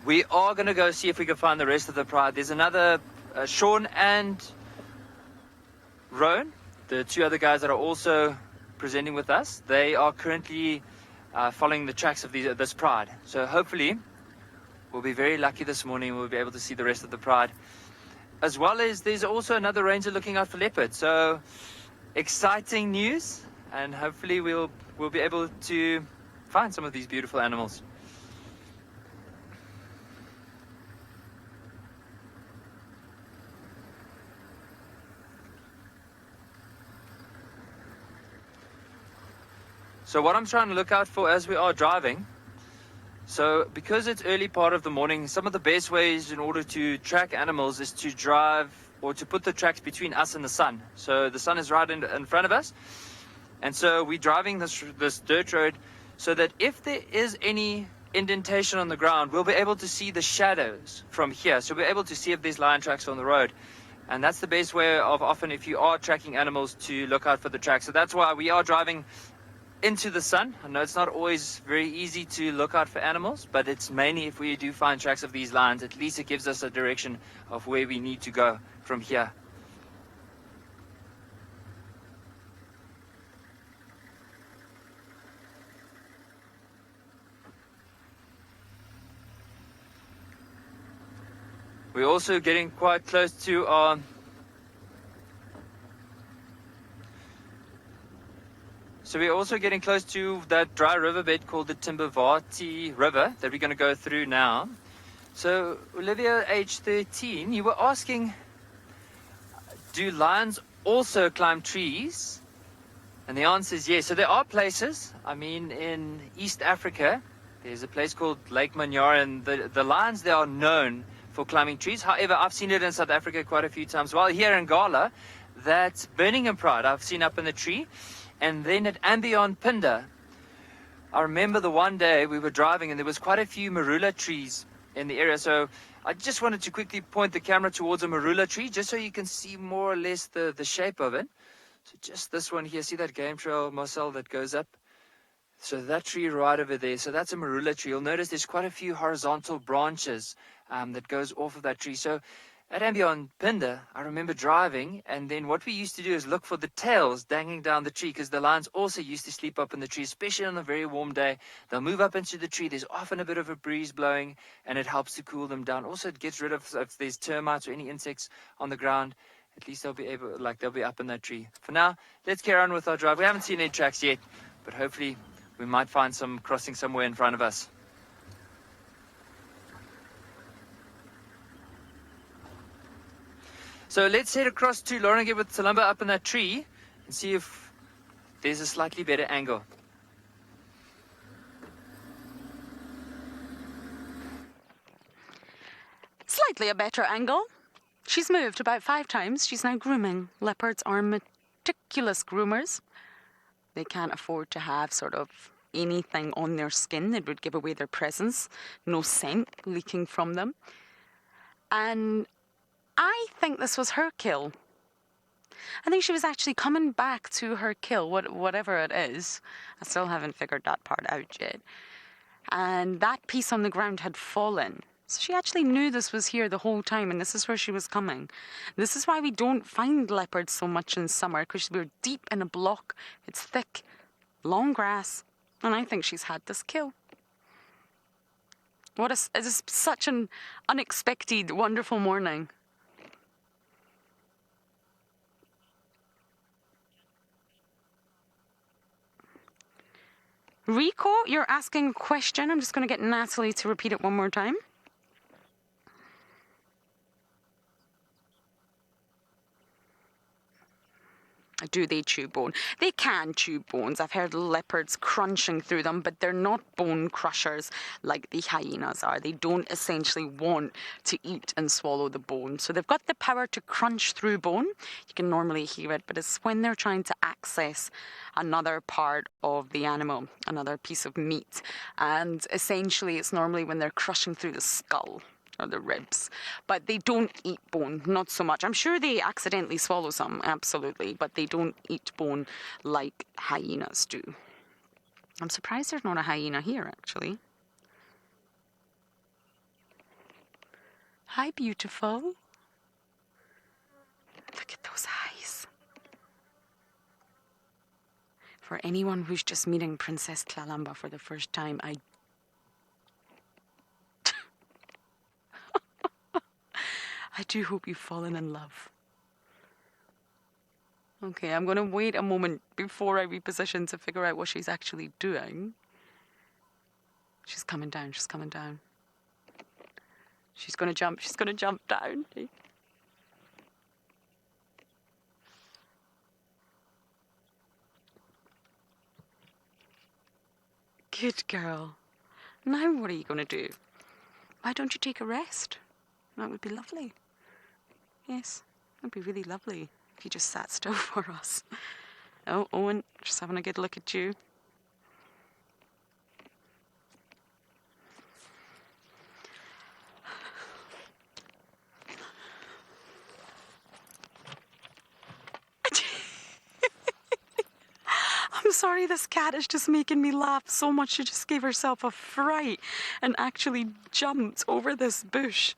We are going to go see if we can find the rest of the pride. There's another Sean and Roan, the two other guys that are also presenting with us. They are currently following the tracks of this pride. So hopefully we'll be very lucky this morning. We'll be able to see the rest of the pride. As well as there's also another ranger looking out for leopard. So exciting news, and hopefully we'll be able to find some of these beautiful animals. So what I'm trying to look out for as we are driving, so because it's early part of the morning, some of the best ways in order to track animals is to drive or to put the tracks between us and the sun. So the sun is right in front of us, and so we're driving this dirt road so that if there is any indentation on the ground, we'll be able to see the shadows from here. So we're able to see if there's lion tracks on the road. And that's the best way of often, if you are tracking animals, to look out for the tracks. So that's why we are driving into the sun. I know it's not always very easy to look out for animals, but it's mainly if we do find tracks of these lions, at least it gives us a direction of where we need to go from here. We're also getting quite close to our So we're also getting close to that dry riverbed called the Timbavati River that we're going to go through now. So Olivia, age 13, you were asking, do lions also climb trees? And the answer is yes. So there are places, I mean, in East Africa, there's a place called Lake Manyara, and the lions there are known for climbing trees. However, I've seen it in South Africa quite a few times. While here in Ngala, that Birmingham pride I've seen up in the tree. And then at andBeyond Pinda, I remember the one day we were driving and there was quite a few marula trees in the area. So I just wanted to quickly point the camera towards a marula tree just so you can see more or less the shape of it. So just this one here, see that game trail, Marcel, that goes up? So that tree right over there, so that's a marula tree. You'll notice there's quite a few horizontal branches that goes off of that tree. So at andBeyond Pinda, I remember driving, and then what we used to do is look for the tails dangling down the tree, because the lions also used to sleep up in the tree, especially on a very warm day. They'll move up into the tree. There's often a bit of a breeze blowing, and it helps to cool them down. Also, it gets rid of, if there's termites or any insects on the ground, at least they'll be up in that tree. For now, let's carry on with our drive. We haven't seen any tracks yet, but hopefully we might find some crossing somewhere in front of us. So let's head across to Lauren with Columba up in that tree and see if there's a slightly better angle. Slightly a better angle. She's moved about 5 times. She's now grooming. Leopards are meticulous groomers. They can't afford to have sort of anything on their skin that would give away their presence. No scent leaking from them. And I think this was her kill. I think she was actually coming back to her kill, whatever it is. I still haven't figured that part out yet. And that piece on the ground had fallen. So she actually knew this was here the whole time, and this is where she was coming. This is why we don't find leopards so much in summer, because we're deep in a block. It's thick, long grass, and I think she's had this kill. It is such an unexpected, wonderful morning. Rico, you're asking a question. I'm just going to get Natalie to repeat it one more time. Do they chew bone? They can chew bones. I've heard leopards crunching through them, but they're not bone crushers like the hyenas are. They don't essentially want to eat and swallow the bone. So they've got the power to crunch through bone. You can normally hear it, but it's when they're trying to access another part of the animal, another piece of meat. And essentially, it's normally when they're crushing through the skull or the ribs, but they don't eat bone, not so much. I'm sure they accidentally swallow some, absolutely, but they don't eat bone like hyenas do. I'm surprised there's not a hyena here, actually. Hi, beautiful. Look at those eyes. For anyone who's just meeting Princess Columba for the first time, I do hope you've fallen in love. Okay, I'm going to wait a moment before I reposition to figure out what she's actually doing. She's coming down, she's coming down. She's going to jump down. Good girl. Now what are you going to do? Why don't you take a rest? That would be lovely. Yes, that'd be really lovely if you just sat still for us. Oh, Owen, just having a good look at you. I'm sorry, this cat is just making me laugh so much. She just gave herself a fright and actually jumped over this bush.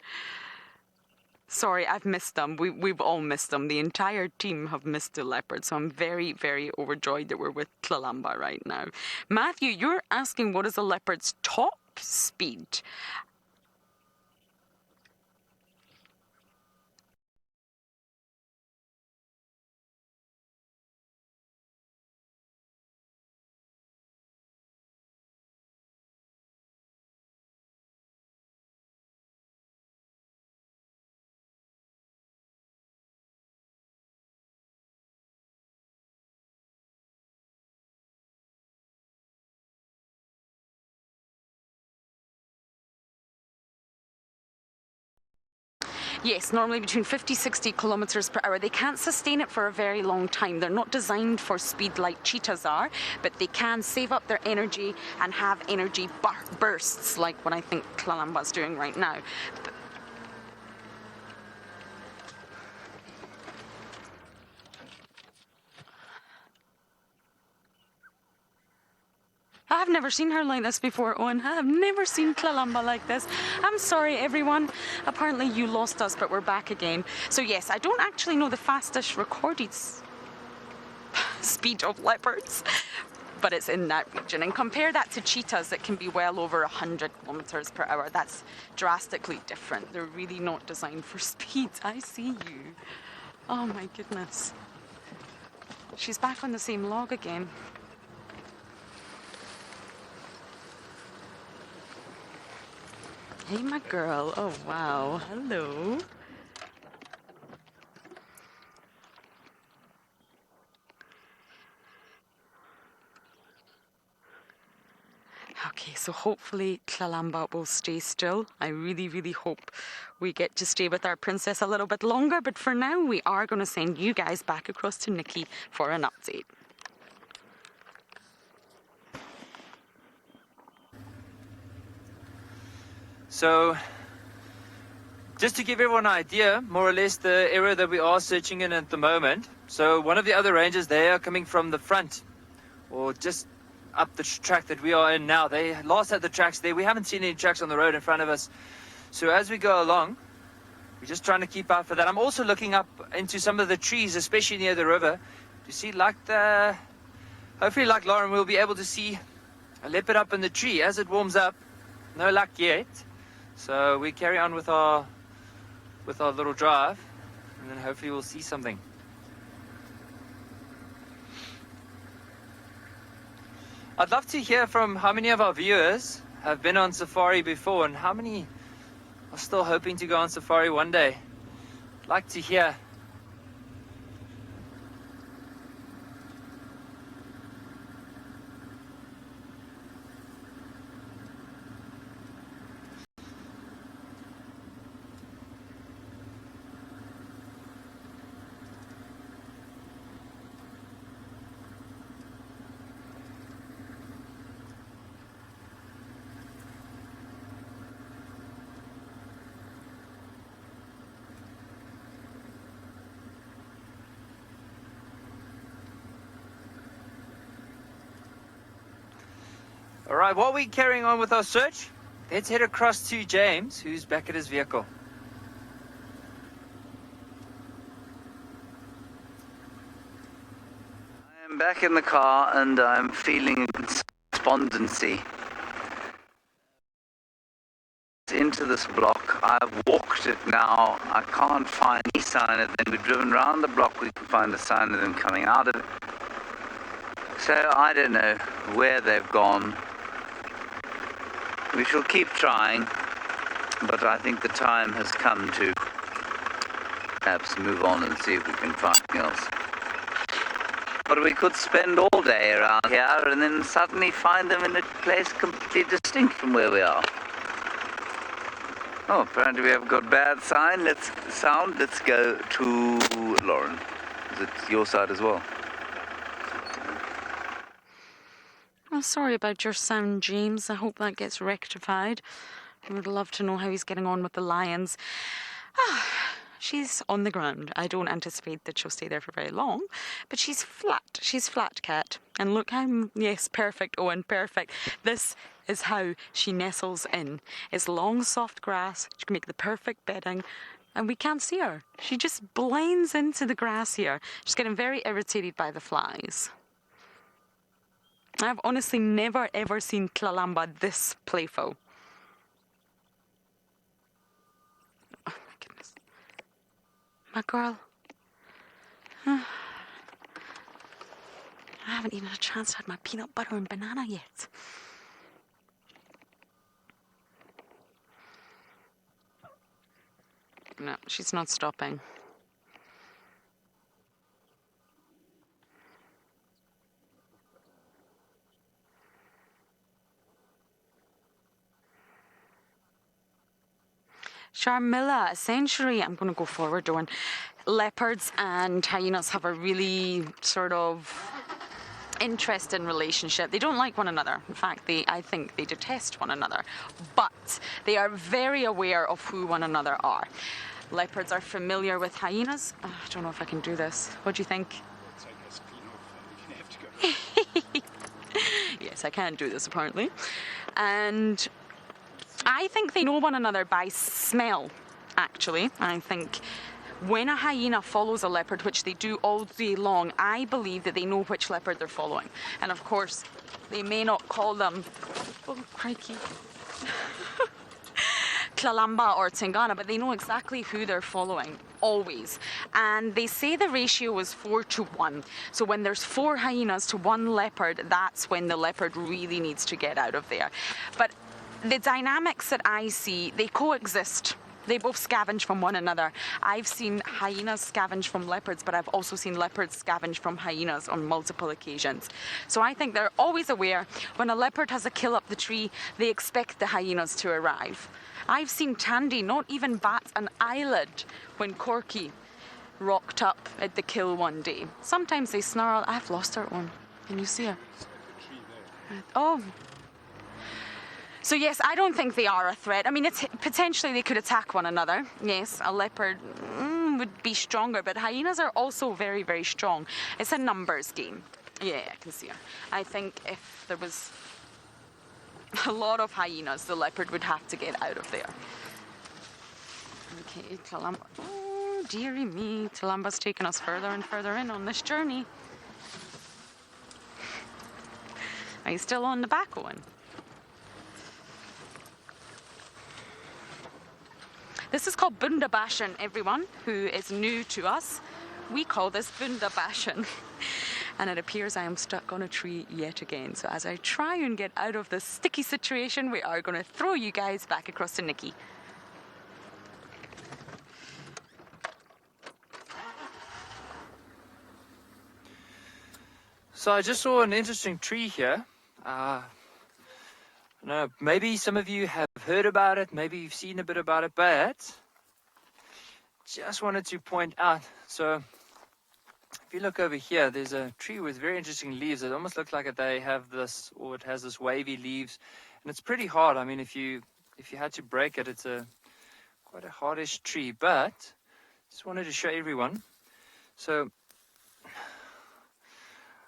Sorry, I've missed them. We've all missed them. The entire team have missed the leopard, so I'm very, very overjoyed that we're with Columba right now. Matthew, you're asking what is a leopard's top speed? Yes, normally between 50-60 kilometers per hour. They can't sustain it for a very long time. They're not designed for speed like cheetahs are, but they can save up their energy and have energy bursts like what I think Columba's doing right now. I've never seen her like this before, Owen. I have never seen Columba like this. I'm sorry, everyone. Apparently you lost us, but we're back again. So yes, I don't actually know the fastest recorded speed of leopards, but it's in that region. And compare that to cheetahs that can be well over 100 kilometers per hour. That's drastically different. They're really not designed for speed. I see you. Oh my goodness. She's back on the same log again. Hey, my girl. Oh, wow. Hello. Okay, so hopefully Columba will stay still. I really, really hope we get to stay with our princess a little bit longer. But for now, we are going to send you guys back across to Nikki for an update. So, just to give everyone an idea, more or less the area that we are searching in at the moment. So one of the other ranges, they are coming from the front, or just up the track that we are in now. They last had the tracks there. We haven't seen any tracks on the road in front of us. So as we go along, we're just trying to keep out for that. I'm also looking up into some of the trees, especially near the river, to see hopefully like Lauren, we'll be able to see a leopard up in the tree as it warms up. No luck yet. So we carry on with our little drive, and then hopefully we'll see something. I'd love to hear from how many of our viewers have been on safari before and how many are still hoping to go on safari one day. I'd like to hear. All right, while we're carrying on with our search, let's head across to James, who's back at his vehicle. I'm back in the car and I'm feeling despondency. Into this block, I've walked it now. I can't find any sign of them. We've driven around the block, we can find a sign of them coming out of it. So I don't know where they've gone. We shall keep trying, but I think the time has come to perhaps move on and see if we can find something else. But we could spend all day around here and then suddenly find them in a place completely distinct from where we are. Oh, apparently we have got bad sound. Let's go to Lauren. Is it your side as well? Oh, sorry about your sound, James. I hope that gets rectified. I would love to know how he's getting on with the lions. She's on the ground. I don't anticipate that she'll stay there for very long, but she's flat. She's flat cat. And look how, yes, perfect, Owen, perfect. This is how she nestles in. It's long, soft grass. She can make the perfect bedding, and we can't see her. She just blends into the grass here. She's getting very irritated by the flies. I've honestly never ever seen Columba this playful. Oh my goodness. My girl. I haven't even had a chance to have my peanut butter and banana yet. No, she's not stopping. Sharmilla, essentially, I'm going to go forward one. Leopards and hyenas have a really sort of interesting relationship. They don't like one another. In fact, I think they detest one another. But they are very aware of who one another are. Leopards are familiar with hyenas. I don't know if I can do this. What do you think? Yes, I can't do this apparently. And I think they know one another by smell, actually. I think when a hyena follows a leopard, which they do all day long, I believe that they know which leopard they're following. And of course, they may not call them, oh crikey, Columba or Tingana, but they know exactly who they're following, always. And they say the ratio is 4-1. So when there's 4 hyenas to 1 leopard, that's when the leopard really needs to get out of there. But the dynamics that I see, they coexist. They both scavenge from one another. I've seen hyenas scavenge from leopards, but I've also seen leopards scavenge from hyenas on multiple occasions. So I think they're always aware. When a leopard has a kill up the tree, they expect the hyenas to arrive. I've seen Tandy not even bat an eyelid when Corky rocked up at the kill one day. Sometimes they snarl. I've lost her one. Can you see her? Oh. So yes, I don't think they are a threat. I mean, potentially they could attack one another. Yes, a leopard would be stronger, but hyenas are also very, very strong. It's a numbers game. Yeah, I can see her. I think if there was a lot of hyenas, the leopard would have to get out of there. Okay, Columba. Oh, dearie me. Columba's taking us further and further in on this journey. Are you still on the back one? This is called Bundabashen, everyone who is new to us. We call this Bundabashen. And it appears I am stuck on a tree yet again. So as I try and get out of this sticky situation, we are going to throw you guys back across to Nikki. So I just saw an interesting tree here. No, maybe some of you have heard about it, maybe you've seen a bit about it, but just wanted to point out. So if you look over here, there's a tree with very interesting leaves. It almost looks like they have this, or it has this wavy leaves, and it's pretty hard. I mean, if you had to break it, it's quite a hardish tree. But just wanted to show everyone. So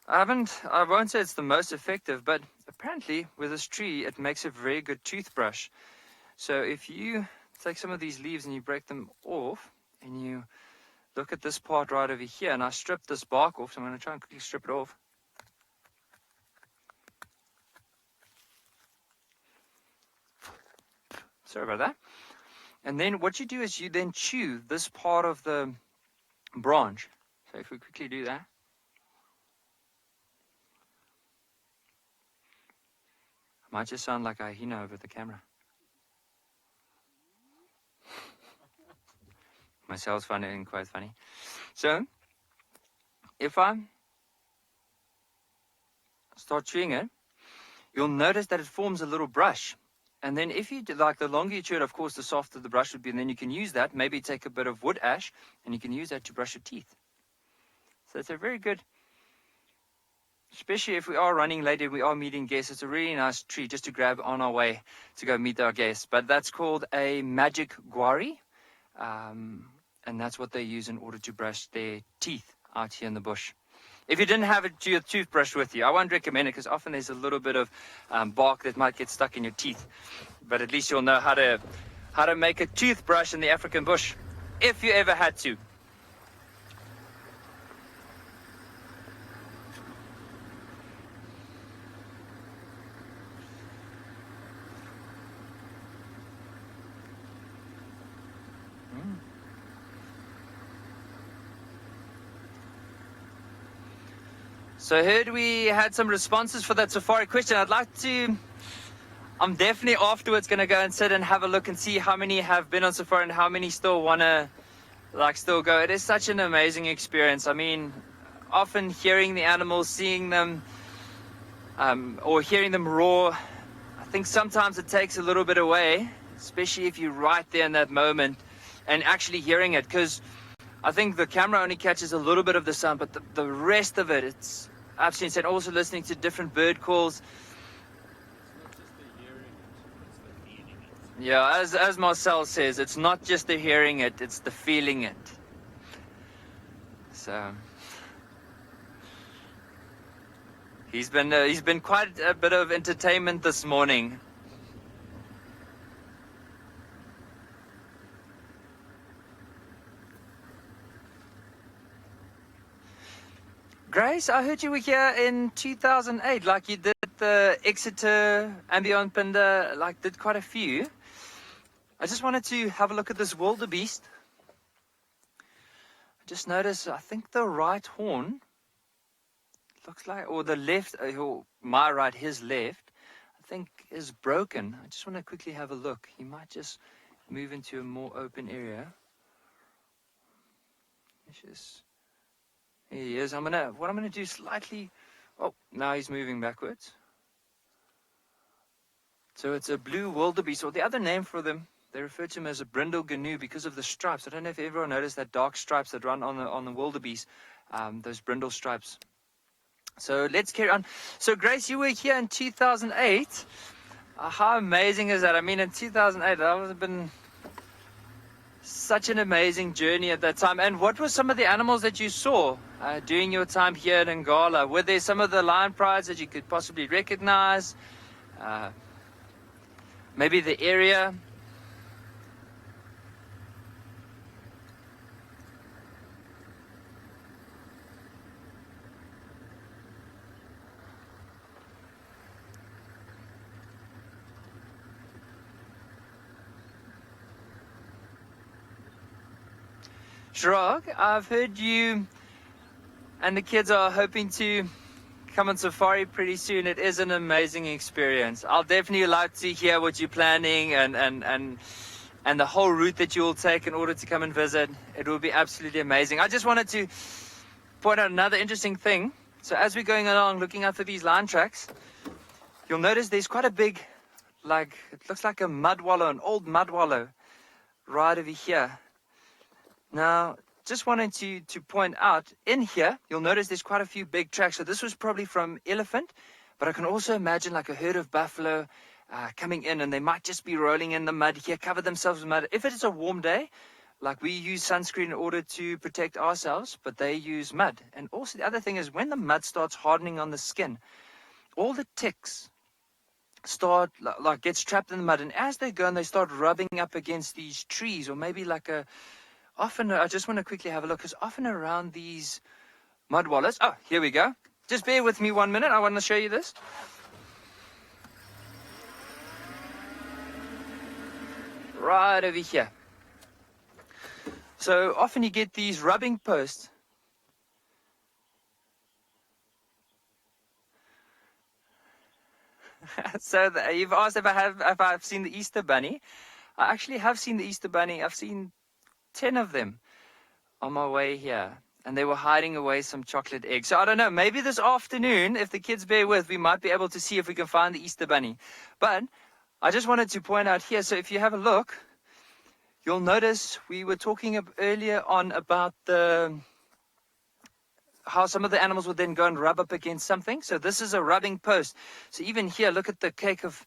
I won't say it's the most effective, but apparently with this tree, it makes a very good toothbrush. So if you take some of these leaves and you break them off, and you look at this part right over here, and I strip this bark off, so I'm going to try and quickly strip it off. Sorry about that. And then what you do is you then chew this part of the branch. So if we quickly do that. Might just sound like a hyena over the camera. Myself's finding it quite funny. So, if I start chewing it, you'll notice that it forms a little brush. And then if you do, like, the longer you chew it, of course, the softer the brush would be. And then you can use that, maybe take a bit of wood ash, and you can use that to brush your teeth. So it's a very good, especially if we are running late and we are meeting guests, it's a really nice tree just to grab on our way to go meet our guests. But that's called a magic guari. And that's what they use in order to brush their teeth out here in the bush. If you didn't have a toothbrush with you, I won't recommend it because often there's a little bit of bark that might get stuck in your teeth. But at least you'll know how to make a toothbrush in the African bush, if you ever had to. So I heard we had some responses for that safari question. I'm definitely afterwards going to go and sit and have a look and see how many have been on safari and how many still want to still go. It is such an amazing experience. I mean, often hearing the animals, seeing them, or hearing them roar, I think sometimes it takes a little bit away. especially if you're right there in that moment and actually hearing it, because I think the camera only catches a little bit of the sound, but the rest of it, it's absolutely insane. Also listening to different bird calls. Yeah, as Marcel says, it's not just the hearing it, it's the feeling it. So he's been quite a bit of entertainment this morning. Grace, I heard you were here in 2008, like you did the Exeter, andBeyond, Pinder, like did quite a few. I just wanted to have a look at this wildebeest. I just noticed, I think the right horn looks like, or the left, or my right, his left, I think is broken. I just want to quickly have a look. He might just move into a more open area. Here he is. What I'm gonna do slightly. Oh, now he's moving backwards. So it's a blue wildebeest, or the other name for them, they refer to him as a brindle gnu because of the stripes. I don't know if everyone noticed that dark stripes that run on the wildebeest, those brindle stripes. So let's carry on. So Grace, you were here in 2008. How amazing is that? I mean, in 2008, that would have been such an amazing journey at that time. And what were some of the animals that you saw during your time here in Ngala? Were there some of the lion prides that you could possibly recognize? Maybe the area? Shrog, I've heard you and the kids are hoping to come on safari pretty soon. It is an amazing experience. I'll definitely like to hear what you're planning and the whole route that you will take in order to come and visit. It will be absolutely amazing. I just wanted to point out another interesting thing. So as we're going along looking out for these line tracks, you'll notice there's quite a big, like, it looks like a mud wallow, an old mud wallow right over here. Now, just wanted to point out, in here, you'll notice there's quite a few big tracks. So this was probably from elephant, but I can also imagine like a herd of buffalo coming in, and they might just be rolling in the mud here, cover themselves with mud. If it is a warm day, like we use sunscreen in order to protect ourselves, but they use mud. And also the other thing is when the mud starts hardening on the skin, all the ticks start, like gets trapped in the mud. And as they go and they start rubbing up against these trees, or maybe like often, I just want to quickly have a look, because often around these mud wallows, oh, here we go. Just bear with me 1 minute. I want to show you this. Right over here. So often you get these rubbing posts. So you've asked if I've seen the Easter bunny. I actually have seen the Easter bunny. I've seen 10 of them on my way here, and they were hiding away some chocolate eggs. So I don't know, maybe this afternoon, if the kids bear with, we might be able to see if we can find the Easter bunny. But I just wanted to point out here, so if you have a look, you'll notice we were talking earlier on about how some of the animals would then go and rub up against something. So this is a rubbing post. So even here, look at the cake of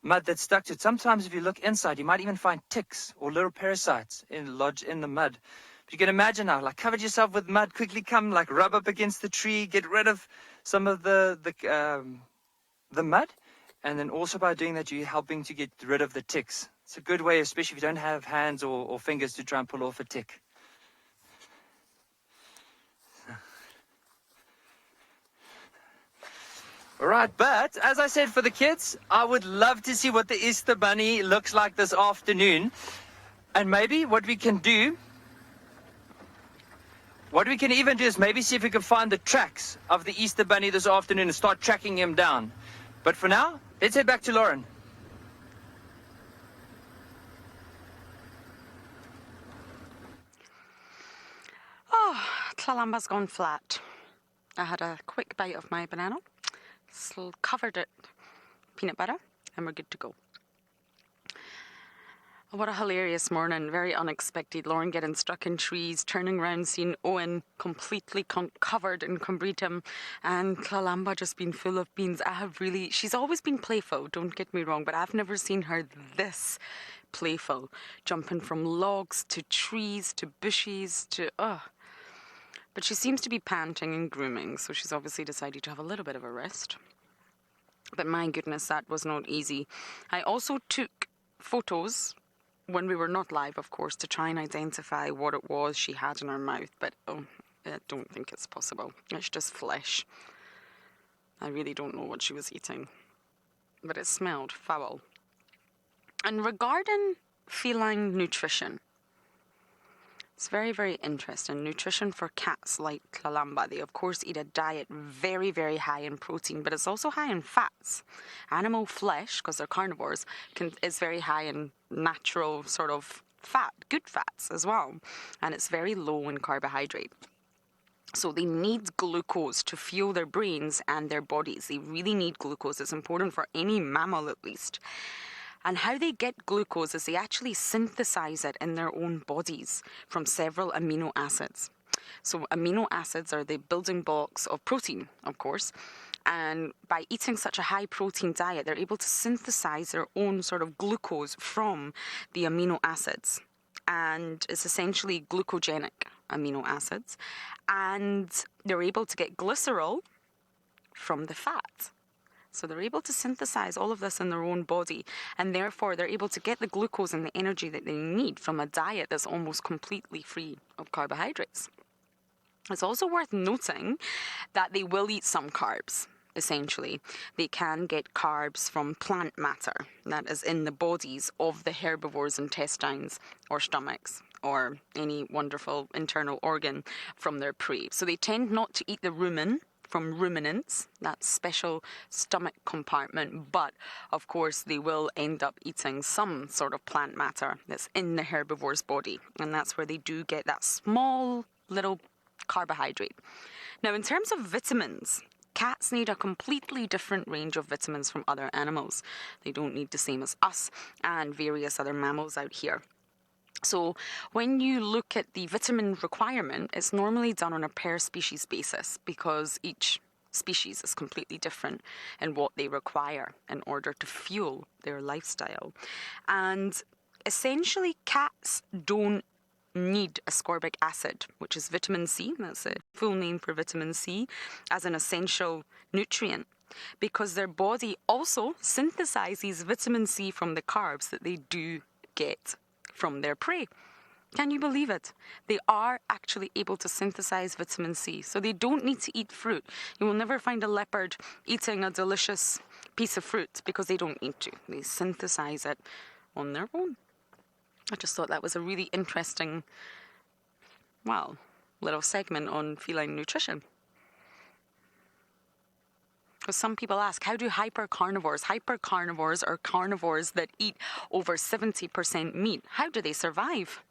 mud that's stuck to it. Sometimes if you look inside, you might even find ticks or little parasites lodged in the mud. But you can imagine now, like, cover yourself with mud, quickly come, like, rub up against the tree, get rid of some of the mud, and then also by doing that, you're helping to get rid of the ticks. It's a good way, especially if you don't have hands or fingers to try and pull off a tick. All right, but as I said, for the kids, I would love to see what the Easter bunny looks like this afternoon. And maybe what we can even do is maybe see if we can find the tracks of the Easter bunny this afternoon and start tracking him down. But for now, let's head back to Lauren. Oh, Columba's gone flat. I had a quick bite of my banana, covered it peanut butter, and we're good to go. What a hilarious morning, very unexpected. Lauren getting stuck in trees, turning around, seeing Owen completely covered in combritum, and Columba just being full of beans. She's always been playful, don't get me wrong, but I've never seen her this playful, jumping from logs to trees to bushes to, But she seems to be panting and grooming, so she's obviously decided to have a little bit of a rest. But my goodness, that was not easy. I also took photos when we were not live, of course, to try and identify what it was she had in her mouth, but I don't think it's possible. It's just flesh. I really don't know what she was eating, but it smelled foul. And regarding feline nutrition, it's very, very interesting. Nutrition for cats like Columba. They, of course, eat a diet very, very high in protein, but it's also high in fats. Animal flesh, because they're carnivores, is very high in natural sort of fat, good fats as well. And it's very low in carbohydrate. So they need glucose to fuel their brains and their bodies. They really need glucose. It's important for any mammal, at least. And how they get glucose is they actually synthesize it in their own bodies from several amino acids. So amino acids are the building blocks of protein, of course. And by eating such a high protein diet, they're able to synthesize their own sort of glucose from the amino acids. And it's essentially glucogenic amino acids. And they're able to get glycerol from the fat. So they're able to synthesize all of this in their own body, and therefore they're able to get the glucose and the energy that they need from a diet that's almost completely free of carbohydrates. It's also worth noting that they will eat some carbs, essentially. They can get carbs from plant matter that is in the bodies of the herbivores' intestines or stomachs, or any wonderful internal organ from their prey. So they tend not to eat the rumen from ruminants, that special stomach compartment, but of course they will end up eating some sort of plant matter that's in the herbivore's body, and that's where they do get that small little carbohydrate. Now, in terms of vitamins, cats need a completely different range of vitamins from other animals. They don't need the same as us and various other mammals out here. So when you look at the vitamin requirement, it's normally done on a per species basis because each species is completely different in what they require in order to fuel their lifestyle. And essentially, cats don't need ascorbic acid, which is vitamin C, that's a full name for vitamin C, as an essential nutrient, because their body also synthesizes vitamin C from the carbs that they do get from their prey. Can you believe it? They are actually able to synthesize vitamin C, so they don't need to eat fruit. You will never find a leopard eating a delicious piece of fruit because they don't need to. They synthesize it on their own. I just thought that was a really interesting, little segment on feline nutrition. Because some people ask, how do hypercarnivores? Hypercarnivores are carnivores that eat over 70% meat. How do they survive?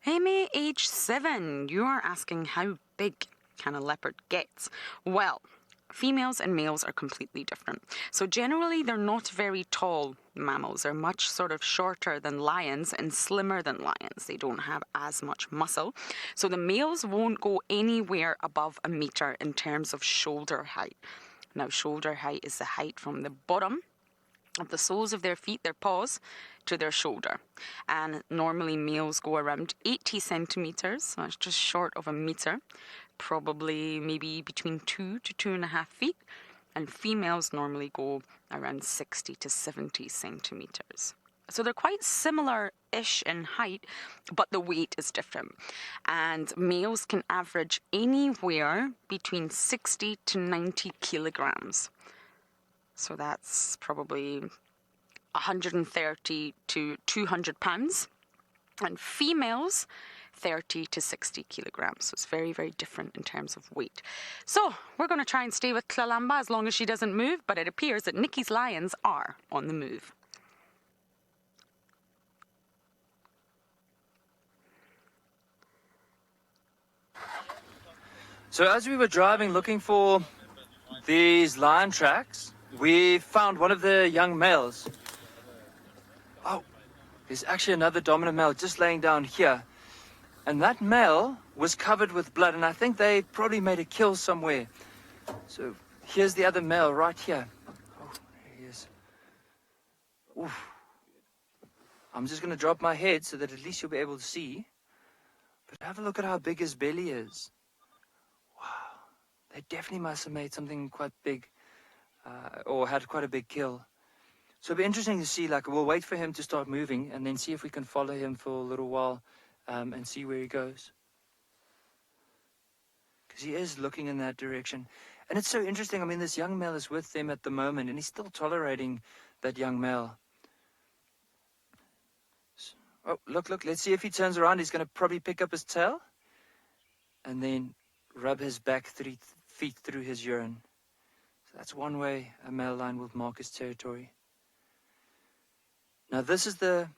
age 7, you are asking how big can a leopard get? Well, females and males are completely different. So generally, they're not very tall mammals. They're much sort of shorter than lions and slimmer than lions. They don't have as much muscle. So the males won't go anywhere above a meter in terms of shoulder height. Now, shoulder height is the height from the bottom of the soles of their feet, their paws, to their shoulder. And normally males go around 80 centimeters, so that's just short of a meter, probably maybe between 2 to 2.5 feet. And females normally go around 60 to 70 centimeters. So they're quite similar-ish in height, but the weight is different. And males can average anywhere between 60 to 90 kilograms. So that's probably 130 to 200 pounds. And females, 30 to 60 kilograms. So it's very, very different in terms of weight. So we're going to try and stay with Columba as long as she doesn't move, but it appears that Nikki's lions are on the move. So as we were driving looking for these lion tracks, We found one of the young males. Oh, there's actually another dominant male just laying down here. And that male was covered with blood, and I think they probably made a kill somewhere. So here's the other male right here. Oh, there he is. Oof. I'm just going to drop my head so that at least you'll be able to see. But have a look at how big his belly is. Wow. They definitely must have made something quite big, or had quite a big kill. So it'll be interesting to see, like, we'll wait for him to start moving and then see if we can follow him for a little while and see where he goes. Because he is looking in that direction. And it's so interesting. I mean, this young male is with them at the moment, and he's still tolerating that young male. So, oh, look, let's see if he turns around. He's going to probably pick up his tail and then rub his back 3 feet through his urine. So that's one way a male lion will mark his territory. Now, this is the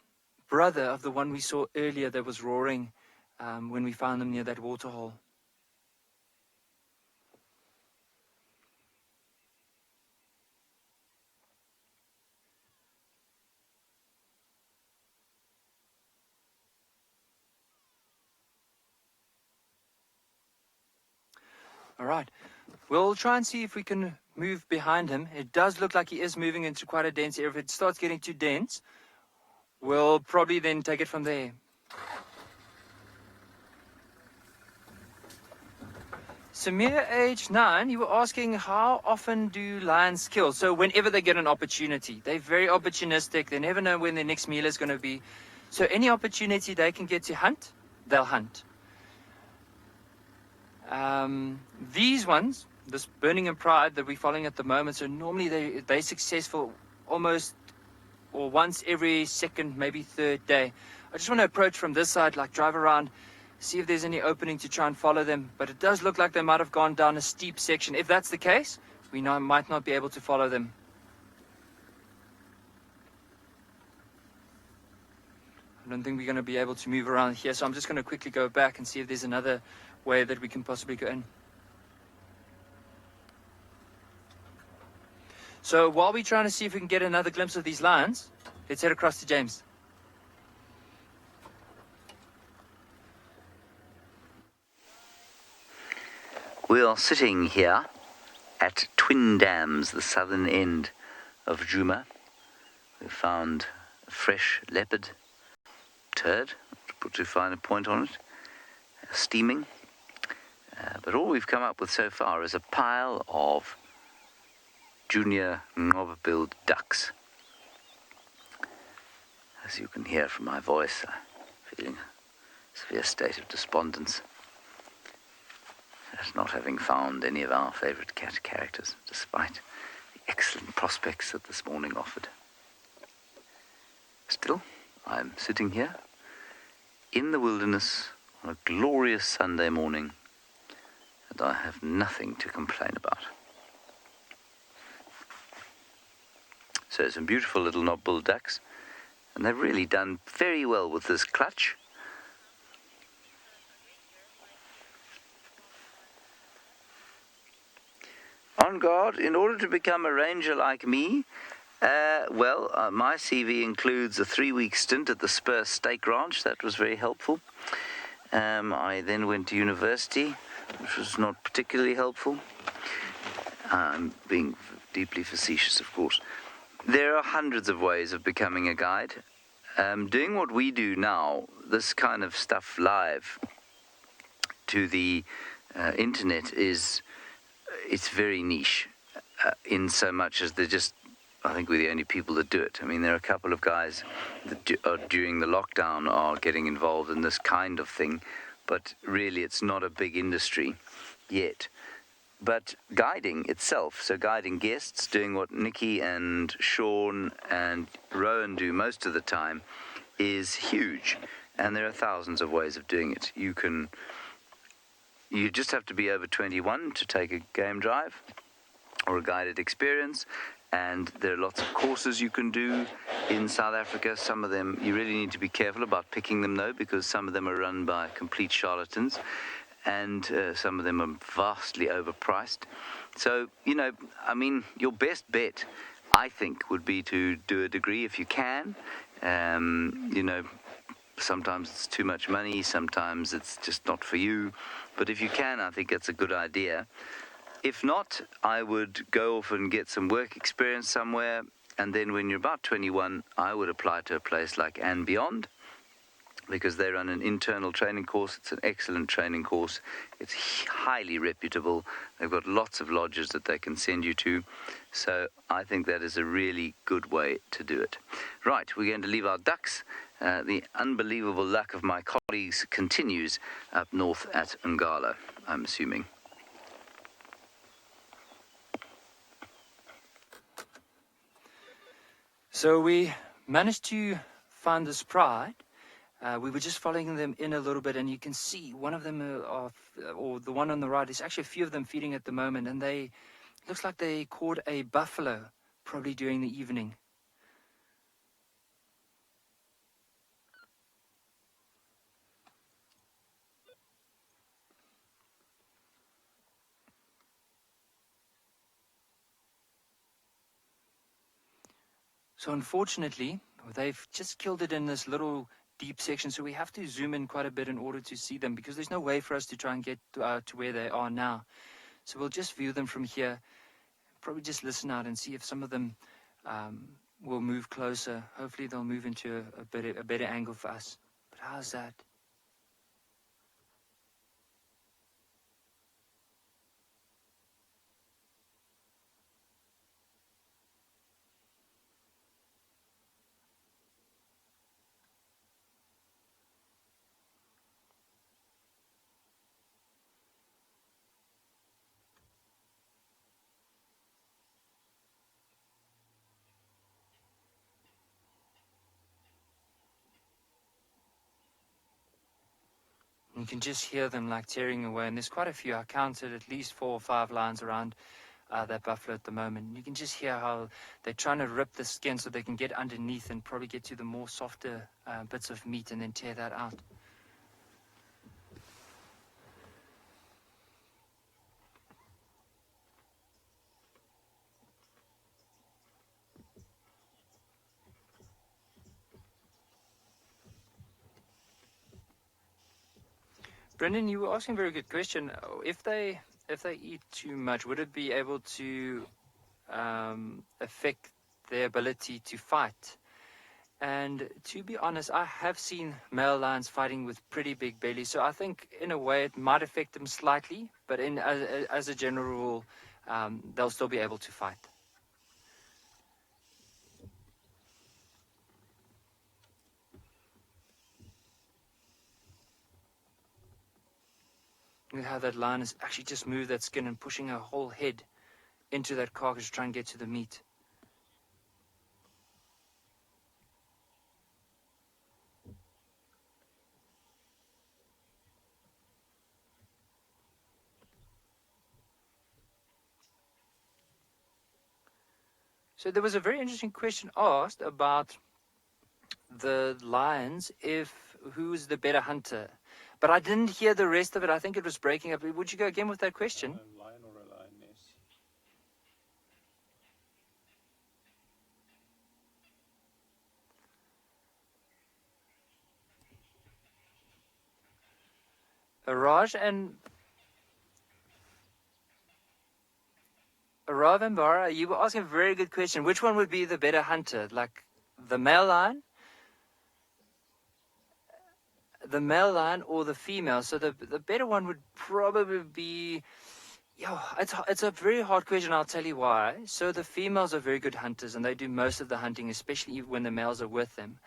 brother of the one we saw earlier that was roaring when we found them near that waterhole. All right, we'll try and see if we can move behind him. It does look like he is moving into quite a dense area. If it starts getting too dense, we'll probably then take it from there. Samir, age 9, you were asking how often do lions kill? So whenever they get an opportunity. They're very opportunistic. They never know when their next meal is going to be. So any opportunity they can get to hunt, they'll hunt. These ones, this Burning in Pride that we're following at the moment, so normally they're successful almost or once every second, maybe third day. I just want to approach from this side, like drive around, see if there's any opening to try and follow them. But it does look like they might have gone down a steep section. If that's the case, we might not be able to follow them. I don't think we're going to be able to move around here, so I'm just going to quickly go back and see if there's another way that we can possibly go in. So while we're trying to see if we can get another glimpse of these lions, let's head across to James. We are sitting here at Twin Dams, the southern end of Djuma. We found a fresh leopard turd, to put too fine a point on it, steaming. But all we've come up with so far is a pile of junior knob-billed ducks. As you can hear from my voice, I'm feeling a severe state of despondence at not having found any of our favourite cat characters, despite the excellent prospects that this morning offered. Still, I'm sitting here in the wilderness on a glorious Sunday morning, and I have nothing to complain about. So some beautiful little knob-billed ducks, and they've really done very well with this clutch. On guard, in order to become a ranger like me, my CV includes a 3-week stint at the Spur Steak Ranch. That was very helpful. I then went to university, which was not particularly helpful. I'm being deeply facetious, of course. There are hundreds of ways of becoming a guide. Doing what we do now, this kind of stuff live to the internet it's very niche in so much as I think we're the only people that do it. I mean, there are a couple of guys that during the lockdown are getting involved in this kind of thing, but really it's not a big industry yet. But guiding itself, so guiding guests, doing what Nikki and Sean and Rowan do most of the time, is huge. And there are thousands of ways of doing it. You just have to be over 21 to take a game drive or a guided experience. And there are lots of courses you can do in South Africa. Some of them, you really need to be careful about picking them, though, because some of them are run by complete charlatans. and some of them are vastly overpriced. So, I mean, your best bet, I think, would be to do a degree if you can. Sometimes it's too much money, sometimes it's just not for you. But if you can, I think it's a good idea. If not, I would go off and get some work experience somewhere. And then when you're about 21, I would apply to a place like andBeyond, because they run an internal training course. It's an excellent training course. It's highly reputable. They've got lots of lodges that they can send you to. So I think that is a really good way to do it. Right, we're going to leave our ducks. The unbelievable luck of my colleagues continues up north at Ngala, I'm assuming. So we managed to find this pride. We were just following them in a little bit, and you can see one of them, or the one on the right, is actually a few of them feeding at the moment, and looks like they caught a buffalo, probably during the evening. So unfortunately, they've just killed it in this little deep section, so we have to zoom in quite a bit in order to see them, because there's no way for us to try and get to where they are now. So we'll just view them from here, probably just listen out and see if some of them will move closer. Hopefully they'll move into a better angle for us. But how's that? You can just hear them like tearing away, and there's quite a few. I counted at least 4 or 5 lines around that buffalo at the moment. You can just hear how they're trying to rip the skin so they can get underneath and probably get to the more softer bits of meat and then tear that out. Brendan, you were asking a very good question. If they eat too much, would it be able to affect their ability to fight? And to be honest, I have seen male lions fighting with pretty big bellies, so I think in a way it might affect them slightly, but as a general rule, they'll still be able to fight. Look how that lion has actually just moved that skin and pushing her whole head into that carcass to try and get to the meat. So there was a very interesting question asked about the lions, who's the better hunter. But I didn't hear the rest of it. I think it was breaking up. Would you go again with that question? A lion or a lioness? Raj and Rav and Bara, you were asking a very good question. Which one would be the better hunter? Like the male lion? The male lion or the female? So the better one would probably be... it's a very hard question. I'll tell you why. So the females are very good hunters, and they do most of the hunting, especially when the males are with them.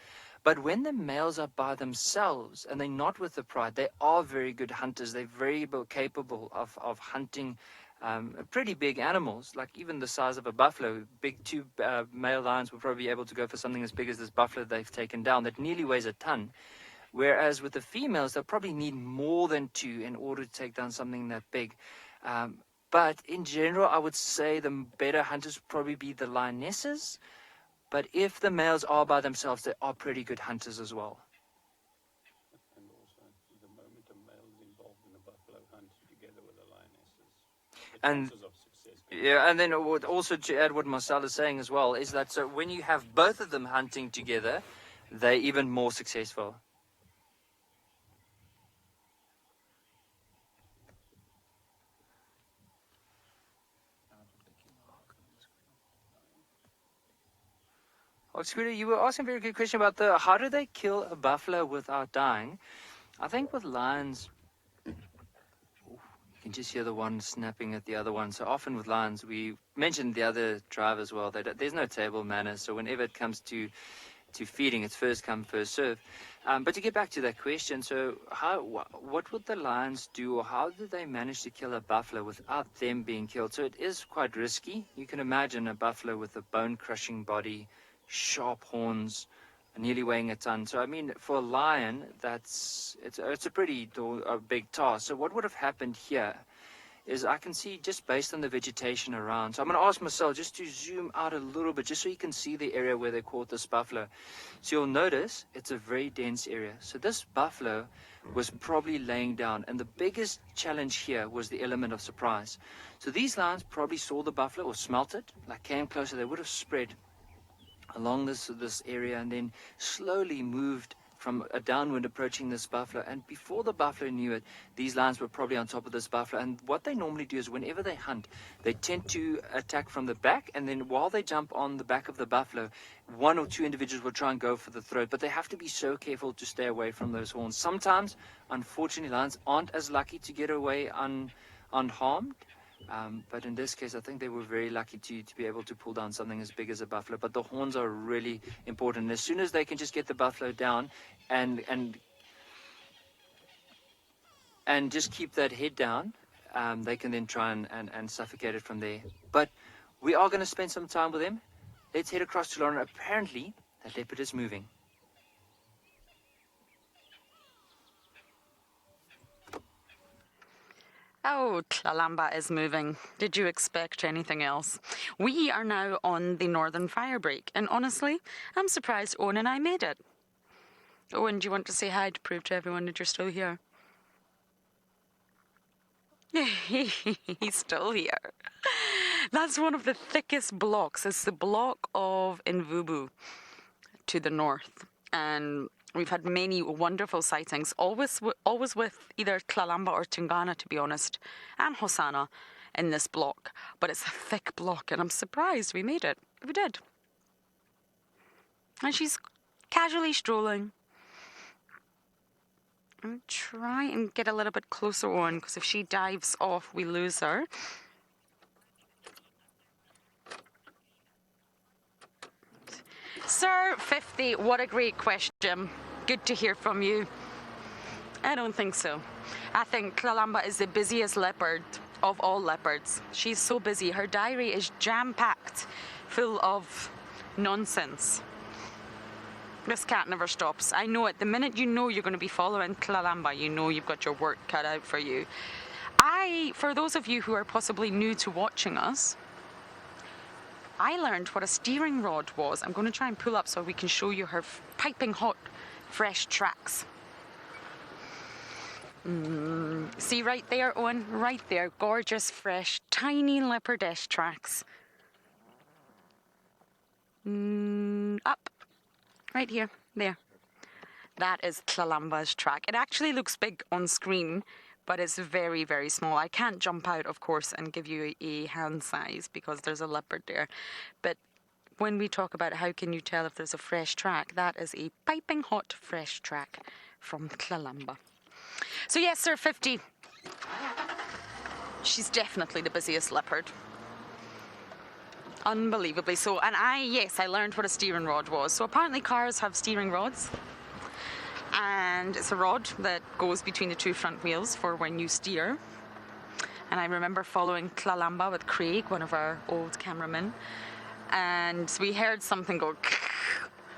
But when the males are by themselves and they're not with the pride, they are very good hunters. They're very capable of hunting pretty big animals, like even the size of a buffalo. Two male lions will probably be able to go for something as big as this buffalo they've taken down that nearly weighs a ton. Whereas with the females, they'll probably need more than 2 in order to take down something that big. But in general, I would say the better hunters would probably be the lionesses. But if the males are by themselves, they are pretty good hunters as well. And also, the moment a male is involved in a buffalo And yeah, and then also to add what Marcel is saying as well, is that so when you have both of them hunting together, they're even more successful. Oh, Scooter, you were asking a very good question about how do they kill a buffalo without dying? I think with lions, you can just hear the one snapping at the other one. So often with lions, we mentioned the other drive as well, there's no table manners. So whenever it comes to feeding, it's first come, first serve. But to get back to that question, so what would the lions do, or how did they manage to kill a buffalo without them being killed? So it is quite risky. You can imagine a buffalo with a bone-crushing body, sharp horns, nearly weighing a ton. So I mean, for a lion, it's a pretty big task. So what would have happened here is I can see just based on the vegetation around. So I'm going to ask Marcel just to zoom out a little bit, just so you can see the area where they caught this buffalo. So you'll notice it's a very dense area. So this buffalo was probably laying down, and the biggest challenge here was the element of surprise. So these lions probably saw the buffalo or smelt it, like came closer. They would have spread along this area and then slowly moved from a downwind approaching this buffalo. And before the buffalo knew it, these lions were probably on top of this buffalo. And what they normally do is whenever they hunt, they tend to attack from the back, and then while they jump on the back of the buffalo, one or two individuals will try and go for the throat. But they have to be so careful to stay away from those horns. Sometimes, unfortunately, lions aren't as lucky to get away unharmed. But in this case, I think they were very lucky to be able to pull down something as big as a buffalo. But the horns are really important. And as soon as they can just get the buffalo down and just keep that head down, they can then try and suffocate it from there. But we are going to spend some time with them. Let's head across to Lauren. Apparently, that leopard is moving. Oh, Columba is moving. Did you expect anything else? We are now on the northern firebreak, and honestly, I'm surprised Owen and I made it. Owen, do you want to say hi to prove to everyone that you're still here? He's still here. That's one of the thickest blocks. It's the block of Mvubu to the north, and we've had many wonderful sightings, always with either Columba or Tingana, to be honest, and Hosanna in this block. But it's a thick block, and I'm surprised we made it. We did. And she's casually strolling. I'm trying and get a little bit closer on, because if she dives off, we lose her. Sir 50, what a great question. Good to hear from you. I don't think so. I think Columba is the busiest leopard of all leopards. She's so busy. Her diary is jam-packed, full of nonsense. This cat never stops. I know it. The minute you know you're going to be following Columba, you know you've got your work cut out for you. For those of you who are possibly new to watching us, I learned what a steering rod was. I'm going to try and pull up so we can show you her piping hot, fresh tracks. See right there, Owen? Right there. Gorgeous, fresh, tiny leopardess tracks. Up. Right here. There. That is Columba's track. It actually looks big on screen, but it's very, very small. I can't jump out, of course, and give you a hand size because there's a leopard there. But when we talk about how can you tell if there's a fresh track, that is a piping hot fresh track from Columba. So yes, Sir 50. She's definitely the busiest leopard. Unbelievably so. And I learned what a steering rod was. So apparently cars have steering rods. And it's a rod that goes between the two front wheels for when you steer. And I remember following Columba with Craig, one of our old cameramen, and we heard something go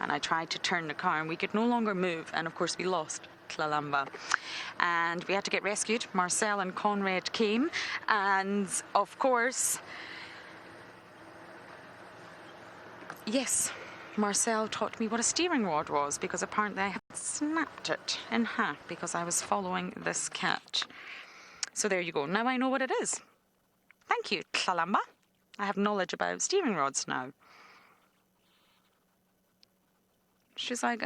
and I tried to turn the car and we could no longer move, and of course we lost Columba and we had to get rescued. Marcel and Conrad came, and of course, yes, Marcel taught me what a steering rod was, because apparently I had snapped it in half because I was following this cat. So there you go. Now I know what it is. Thank you, Columba. I have knowledge about steering rods now. She's like,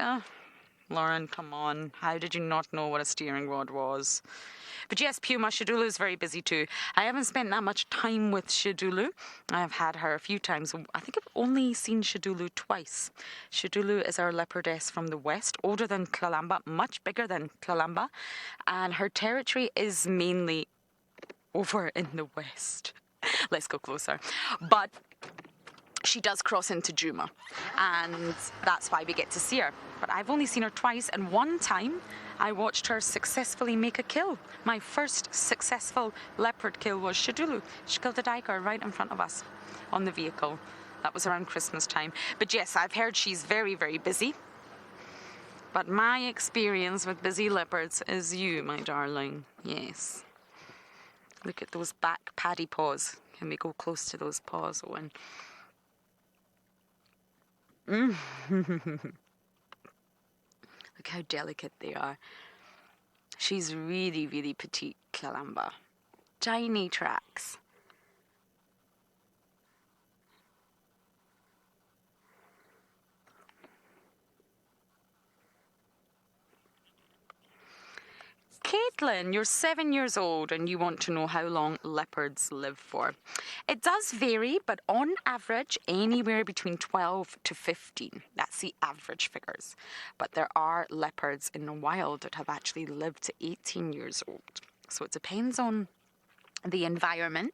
Lauren, come on. How did you not know what a steering rod was? But yes, Puma, Shadulu is very busy too. I haven't spent that much time with Shadulu. I've had her a few times. I think I've only seen Shadulu twice. Shadulu is our leopardess from the west, older than Columba, much bigger than Columba. And her territory is mainly over in the west. Let's go closer. But she does cross into Djuma, and that's why we get to see her. But I've only seen her twice, and one time I watched her successfully make a kill. My first successful leopard kill was Shadulu. She killed a tiger right in front of us on the vehicle. That was around Christmas time. But yes, I've heard she's very, very busy. But my experience with busy leopards is you, my darling. Yes. Look at those back paddy paws. Can we go close to those paws, Owen? Look how delicate they are. She's really, really petite, Columba. Tiny tracks. Caitlin, you're 7 years old and you want to know how long leopards live for. It does vary, but on average, anywhere between 12 to 15. That's the average figures. But there are leopards in the wild that have actually lived to 18 years old. So it depends on the environment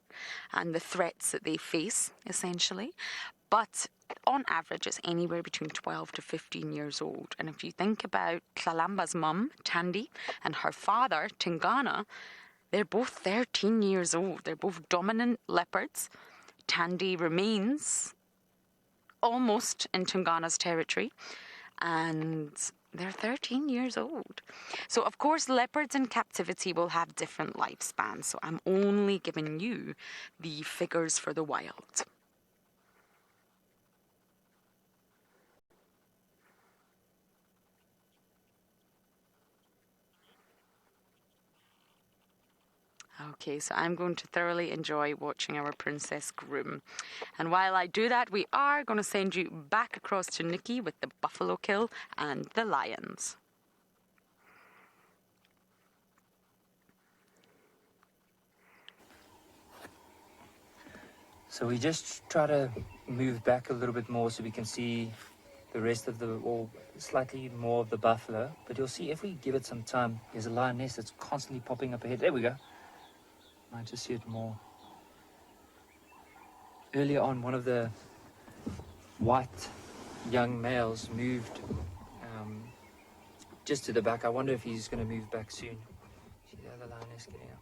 and the threats that they face, essentially. But on average, it's anywhere between 12 to 15 years old. And if you think about Columba's mum, Tandy, and her father, Tingana, they're both 13 years old. They're both dominant leopards. Tandy remains almost in Tingana's territory, and they're 13 years old. So, of course, leopards in captivity will have different lifespans. So I'm only giving you the figures for the wild. Okay, so I'm going to thoroughly enjoy watching our princess groom. And while I do that, we are going to send you back across to Nikki with the buffalo kill and the lions. So we just try to move back a little bit more so we can see the rest of the, or slightly more of the buffalo. But you'll see if we give it some time, there's a lioness that's constantly popping up ahead. There we go. Might just see it more. Earlier on, one of the white young males moved just to the back. I wonder if he's going to move back soon. See the other lioness getting up.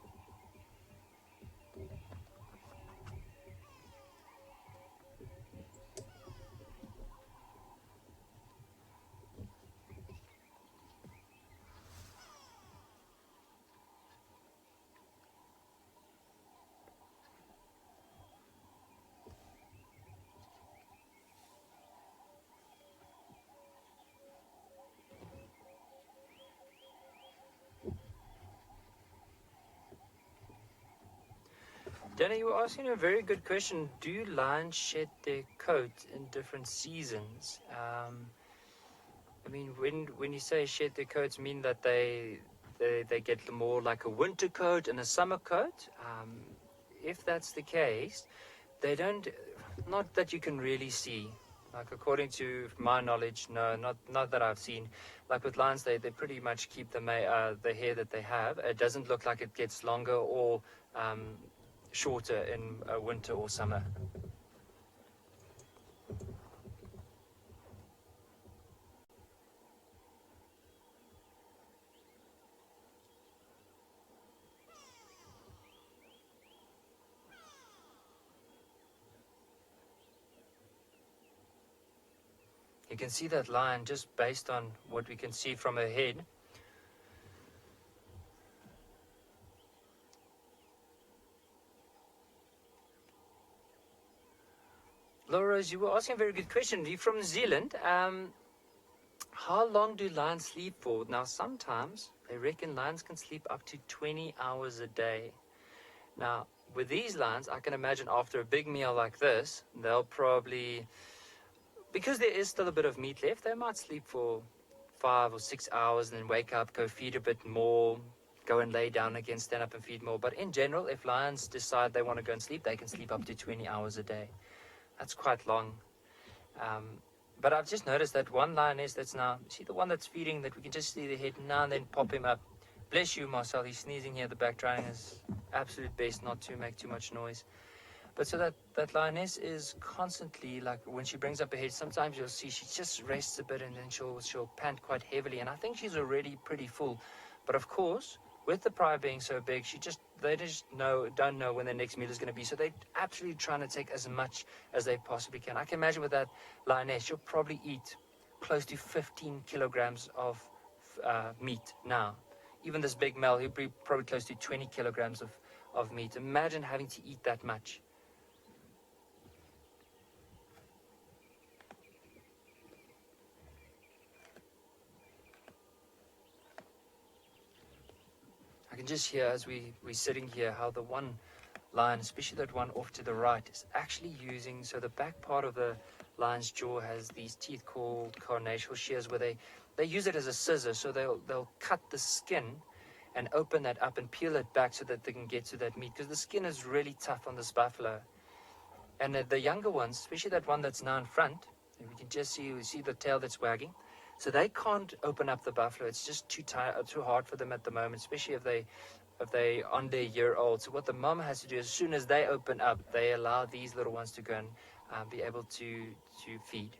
Dana, you were asking a very good question. Do lions shed their coat in different seasons? I mean, when you say shed their coats, mean that they get more like a winter coat and a summer coat? If that's the case, they don't, not that you can really see. Like according to my knowledge, no, not that I've seen. Like with lions, they pretty much keep the hair that they have. It doesn't look like it gets longer or shorter in winter or summer. You can see that lion just based on what we can see from her head. Laura, you were asking a very good question. You're from New Zealand. How long do lions sleep for? Now, sometimes they reckon lions can sleep up to 20 hours a day. Now, with these lions, I can imagine after a big meal like this, they'll probably, because there is still a bit of meat left, they might sleep for 5 or 6 hours and then wake up, go feed a bit more, go and lay down again, stand up and feed more. But in general, if lions decide they want to go and sleep, they can sleep up to 20 hours a day. That's quite long. But I've just noticed that one lioness that's now, see the one that's feeding, that we can just see the head now and then pop him up. Bless you, Marcel, he's sneezing here at the back, trying his absolute best not to make too much noise. But so that lioness is constantly, like when she brings up her head, sometimes you'll see she just rests a bit and then she'll pant quite heavily. And I think she's already pretty full. But of course, with the pride being so big, they just don't know when their next meal is going to be. So they're absolutely trying to take as much as they possibly can. I can imagine with that lioness, she'll probably eat close to 15 kilograms of meat now. Even this big male, he'll be probably close to 20 kilograms of meat. Imagine having to eat that much. I can just hear as we're sitting here how the one lion, especially that one off to the right, is actually using, so the back part of the lion's jaw has these teeth called carnassial shears where they use it as a scissor, so they'll cut the skin and open that up and peel it back so that they can get to that meat, because the skin is really tough on this buffalo. And the younger ones, especially that one that's now in front, and we can just see the tail that's wagging, so they can't open up the buffalo. It's just too hard for them at the moment, especially if they under a year old. So what the mom has to do, as soon as they open up, they allow these little ones to go and be able to feed.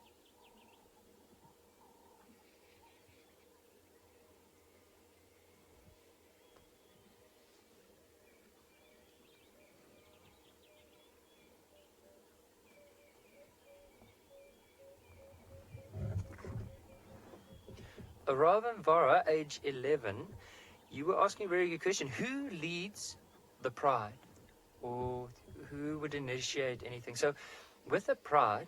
Raven Vara, age 11, you were asking a very good question. Who leads the pride? Or who would initiate anything? So with the pride,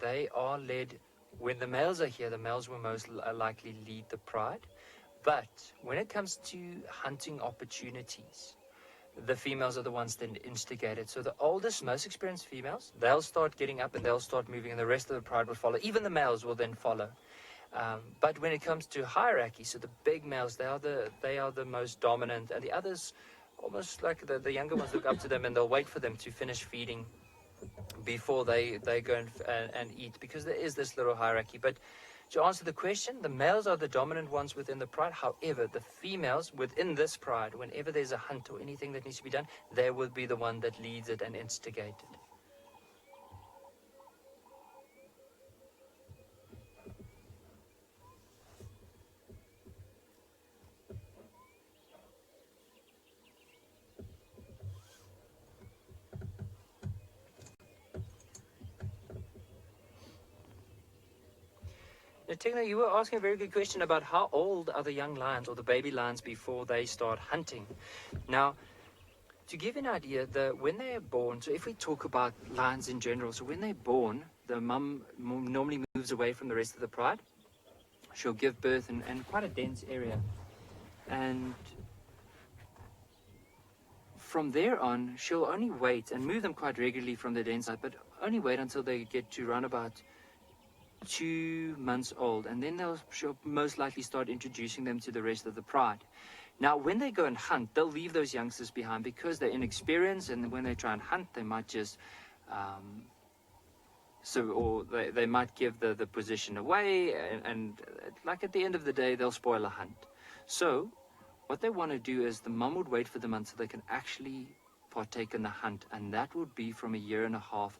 they are led, when the males are here, the males will most likely lead the pride. But when it comes to hunting opportunities, the females are the ones that instigate it. So the oldest, most experienced females, they'll start getting up and they'll start moving, and the rest of the pride will follow. Even the males will then follow. But when it comes to hierarchy, so the big males, they are the most dominant, and the others, almost like the younger ones, look up to them and they'll wait for them to finish feeding before they go and eat, because there is this little hierarchy. But to answer the question, the males are the dominant ones within the pride. However, the females within this pride, whenever there's a hunt or anything that needs to be done, they will be the one that leads it and instigates it. Tigna, you were asking a very good question about how old are the young lions or the baby lions before they start hunting. Now, to give you an idea, when they are born, so if we talk about lions in general, so when they're born, the mum normally moves away from the rest of the pride. She'll give birth in quite a dense area. And from there on, she'll only wait and move them quite regularly from the dense side, but only wait until they get to around about 2 months old, and then she'll most likely start introducing them to the rest of the pride. Now, when they go and hunt, they'll leave those youngsters behind because they're inexperienced, and when they try and hunt, they might just they might give the position away, and like at the end of the day, they'll spoil a hunt. So what they want to do is the mum would wait for them until they can actually partake in the hunt, and that would be from 1.5 years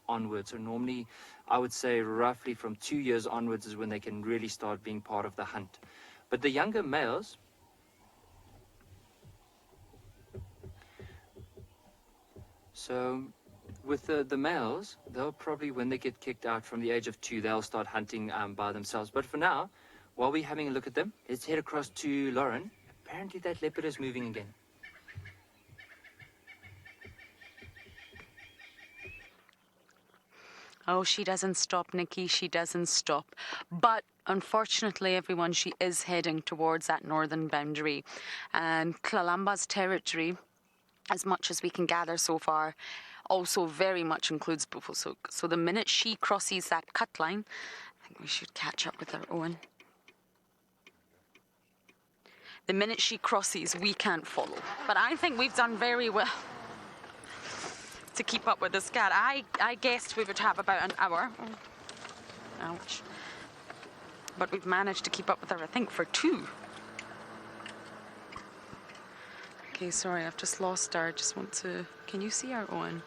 onwards. So normally I would say roughly from 2 years onwards is when they can really start being part of the hunt. But the younger males, so with the males, they'll probably, when they get kicked out from the age of 2, they'll start hunting by themselves. But for now, while we're having a look at them, let's head across to Lauren. Apparently that leopard is moving again. Oh, she doesn't stop, Nikki. She doesn't stop. But unfortunately, everyone, she is heading towards that northern boundary. And Columba's territory as much as we can gather so far, also very much includes Buffelshoek. So the minute she crosses that cut line, I think we should catch up with her, Owen. The minute she crosses, we can't follow. But I think we've done very well to keep up with this cat. I guessed we would have about an hour. Oh, ouch. But we've managed to keep up with her, I think, for 2. Okay, sorry, I've just lost her. I just want to... Can you see her, Owen?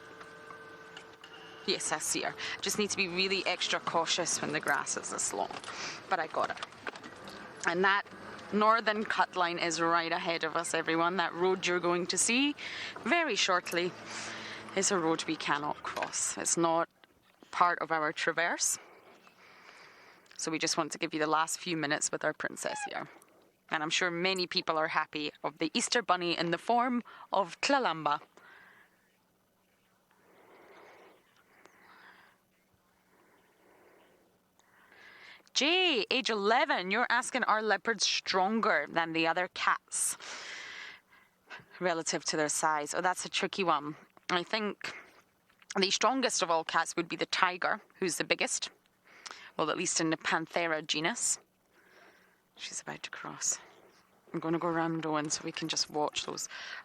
Yes, I see her. Just need to be really extra cautious when the grass is this long. But I got her. And that northern cut line is right ahead of us, everyone. That road you're going to see very shortly is a road we cannot cross. It's not part of our traverse. So we just want to give you the last few minutes with our princess here. And I'm sure many people are happy of the Easter bunny in the form of Columba. Jay, age 11, you're asking, are leopards stronger than the other cats relative to their size? Oh, that's a tricky one. I think the strongest of all cats would be the tiger, who's the biggest. Well, at least in the Panthera genus. She's about to cross. I'm going to go around Owen so we can just watch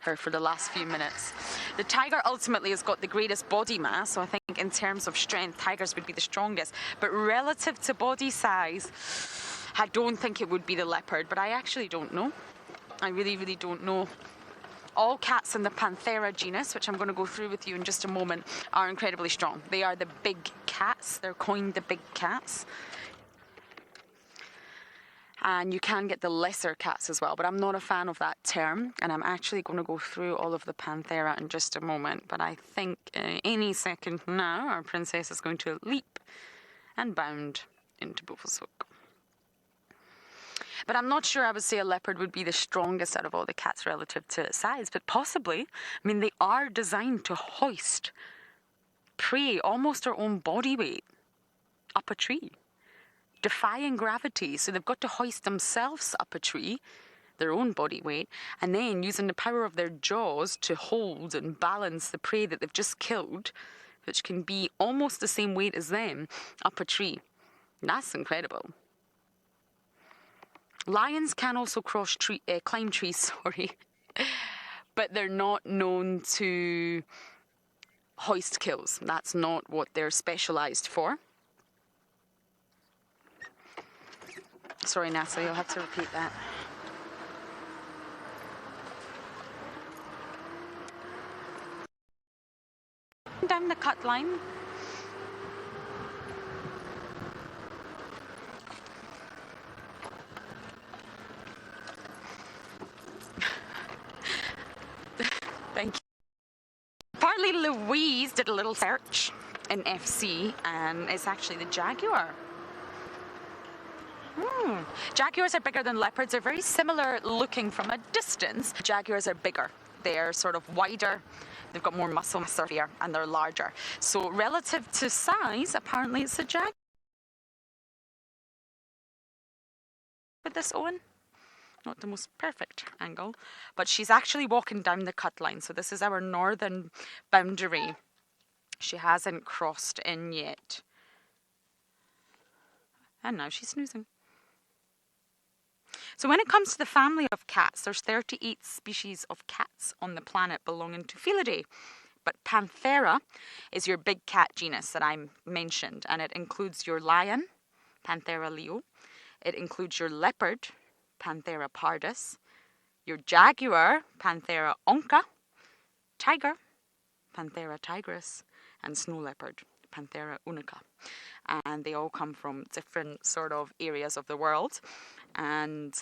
her for the last few minutes. The tiger ultimately has got the greatest body mass, so I think in terms of strength, tigers would be the strongest. But relative to body size, I don't think it would be the leopard, but I actually don't know. I really, really don't know. All cats in the Panthera genus, which I'm going to go through with you in just a moment, are incredibly strong. They are the big cats. They're coined the big cats. And you can get the lesser cats as well, but I'm not a fan of that term, and I'm actually going to go through all of the Panthera in just a moment. But I think any second now, our princess is going to leap and bound into Buffelshoek. But I'm not sure I would say a leopard would be the strongest out of all the cats relative to size, but possibly. I mean, they are designed to hoist prey, almost their own body weight, up a tree, defying gravity. So they've got to hoist themselves up a tree, their own body weight, and then using the power of their jaws to hold and balance the prey that they've just killed, which can be almost the same weight as them, up a tree. That's incredible. Lions can also climb trees, but they're not known to hoist kills. That's not what they're specialised for. Sorry, Natalie, you'll have to repeat that. Down the cut line. Thank you. Partly Louise did a little search in FC, and it's actually the jaguar. Jaguars are bigger than leopards. They're very similar looking from a distance. Jaguars are bigger. They're sort of wider. They've got more muscle mass here, and they're larger. So relative to size, apparently it's a jaguar. With this, Owen? Not the most perfect angle, but she's actually walking down the cut line. So this is our northern boundary. She hasn't crossed in yet. And now she's snoozing. So when it comes to the family of cats, there's 38 species of cats on the planet belonging to Felidae. But Panthera is your big cat genus that I mentioned, and it includes your lion, Panthera leo. It includes your leopard, Panthera pardus, your jaguar, Panthera onca, tiger, Panthera tigris, and snow leopard, Panthera unica. And they all come from different sort of areas of the world. And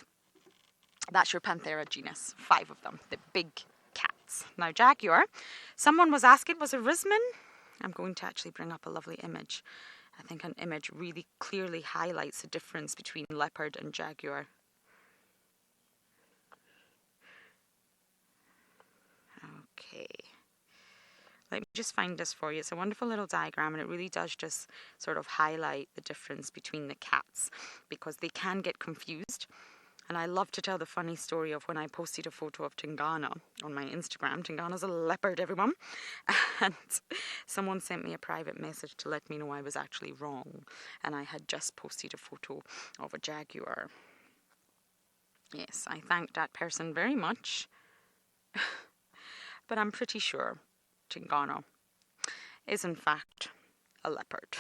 that's your Panthera genus, 5 of them, the big cats. Now jaguar, someone was asking, was it Risman? I'm going to actually bring up a lovely image. I think an image really clearly highlights the difference between leopard and jaguar. Okay. Let me just find this for you. It's a wonderful little diagram, and it really does just sort of highlight the difference between the cats, because they can get confused. And I love to tell the funny story of when I posted a photo of Tingana on my Instagram. Tingana's a leopard, everyone. And someone sent me a private message to let me know I was actually wrong. And I had just posted a photo of a jaguar. Yes, I thank that person very much. But I'm pretty sure Tingana is in fact a leopard.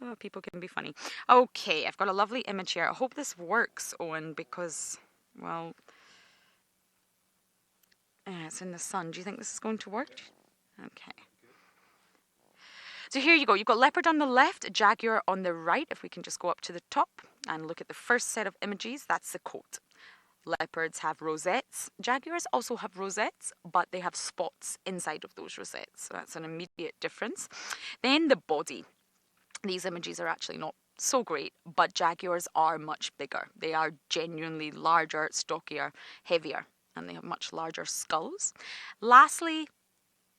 Oh, people can be funny. Okay, I've got a lovely image here. I hope this works, Owen, because, well, it's in the sun. Do you think this is going to work? Okay. So here you go. You've got leopard on the left, a jaguar on the right. If we can just go up to the top and look at the first set of images, that's the coat. Leopards have rosettes. Jaguars also have rosettes, but they have spots inside of those rosettes. So that's an immediate difference. Then the body. These images are actually not so great, but jaguars are much bigger. They are genuinely larger, stockier, heavier, and they have much larger skulls. Lastly,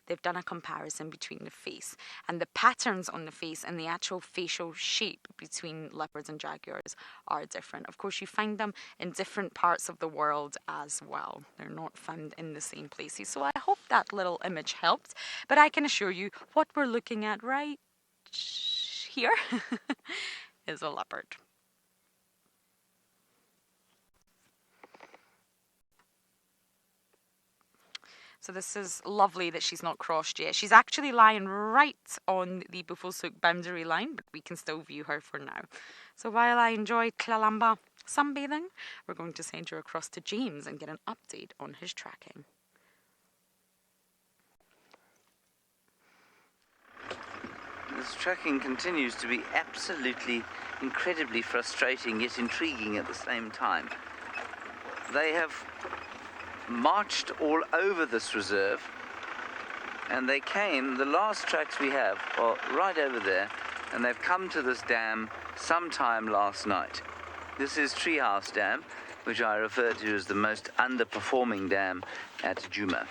they've done a comparison between the face, and the patterns on the face and the actual facial shape between leopards and jaguars are different. Of course, you find them in different parts of the world as well. They're not found in the same places. So I hope that little image helped, but I can assure you what we're looking at right here is a leopard. So this is lovely that she's not crossed yet. She's actually lying right on the Bufalsuk boundary line, but we can still view her for now. So while I enjoy Columba sunbathing, we're going to send her across to James and get an update on his tracking. This tracking continues to be absolutely incredibly frustrating yet intriguing at the same time. They have marched all over this reserve, and they came, the last tracks we have are right over there, and they've come to this dam sometime last night. This is Treehouse Dam, which I refer to as the most underperforming dam at Djuma.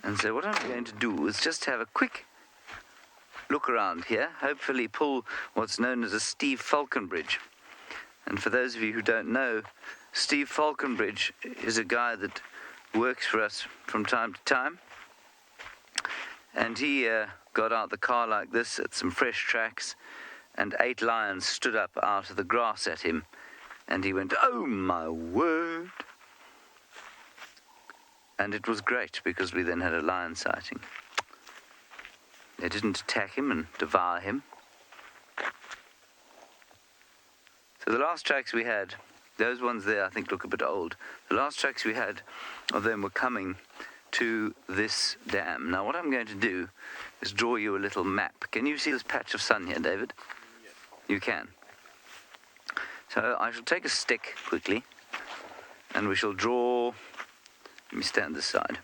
And so what I'm going to do is just have a quick look around here, hopefully pull what's known as a Steve Falconbridge. And for those of you who don't know, Steve Falconbridge is a guy that works for us from time to time. And he got out the car like this at some fresh tracks, and 8 lions stood up out of the grass at him. And he went, "Oh my word." And it was great, because we then had a lion sighting. They didn't attack him and devour him. So the last tracks we had, those ones there I think look a bit old. The last tracks we had of them were coming to this dam. Now what I'm going to do is draw you a little map. Can you see this patch of sun here, David? Yes. You can. So I shall take a stick quickly, and we shall draw... Let me stand this side.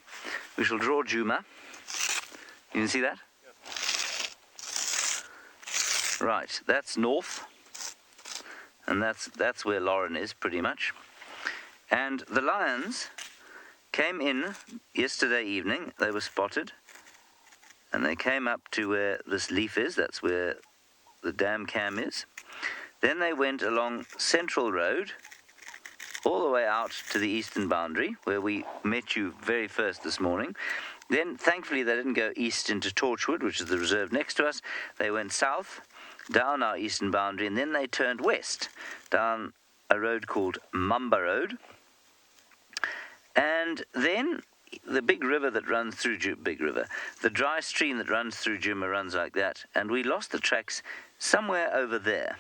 We shall draw Djuma. You can see that? Yep. Right, that's north. And that's where Lauren is, pretty much. And the lions came in yesterday evening. They were spotted. And they came up to where this leaf is. That's where the dam cam is. Then they went along Central Road, all the way out to the eastern boundary, where we met you very first this morning. Then, thankfully, they didn't go east into Torchwood, which is the reserve next to us. They went south, down our eastern boundary, and then they turned west, down a road called Mamba Road. And then the big river that runs through the dry stream that runs through Djuma runs like that, and we lost the tracks somewhere over there.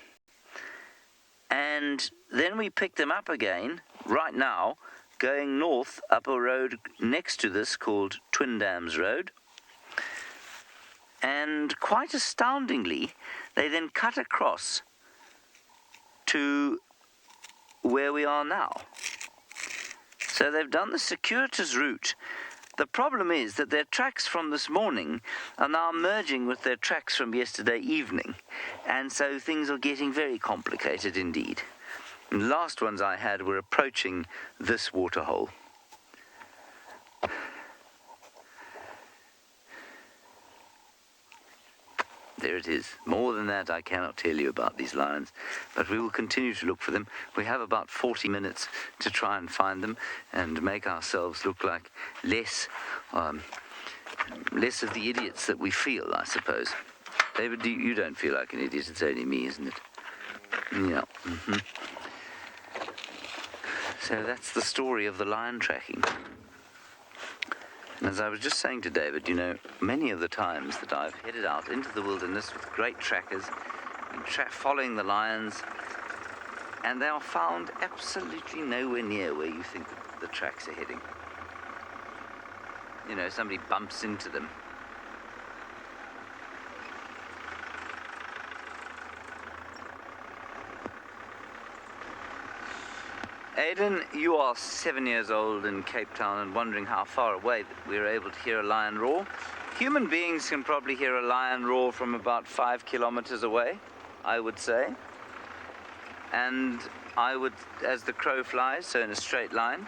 And then we picked them up again, right now, going north up a road next to this called Twin Dams Road. And quite astoundingly, they then cut across to where we are now. So they've done the circuitous route. The problem is that their tracks from this morning are now merging with their tracks from yesterday evening. And so things are getting very complicated indeed. And the last ones I had were approaching this waterhole. there it is. More than that I cannot tell you about these lions, but we will continue to look for them. We have about 40 minutes to try and find them and make ourselves look like less of the idiots that we feel, I suppose. David, you don't feel like an idiot. It's only me, isn't it? Yeah. So that's the story of the lion tracking. And as I was just saying to David, you know, many of the times that I've headed out into the wilderness with great trackers, and following the lions, and they are found absolutely nowhere near where you think the tracks are heading. You know, somebody bumps into them. Aidan, you are 7 years old in Cape Town and wondering how far away that we're able to hear a lion roar. Human beings can probably hear a lion roar from about 5 kilometers away, I would say. And I would, as the crow flies, so in a straight line.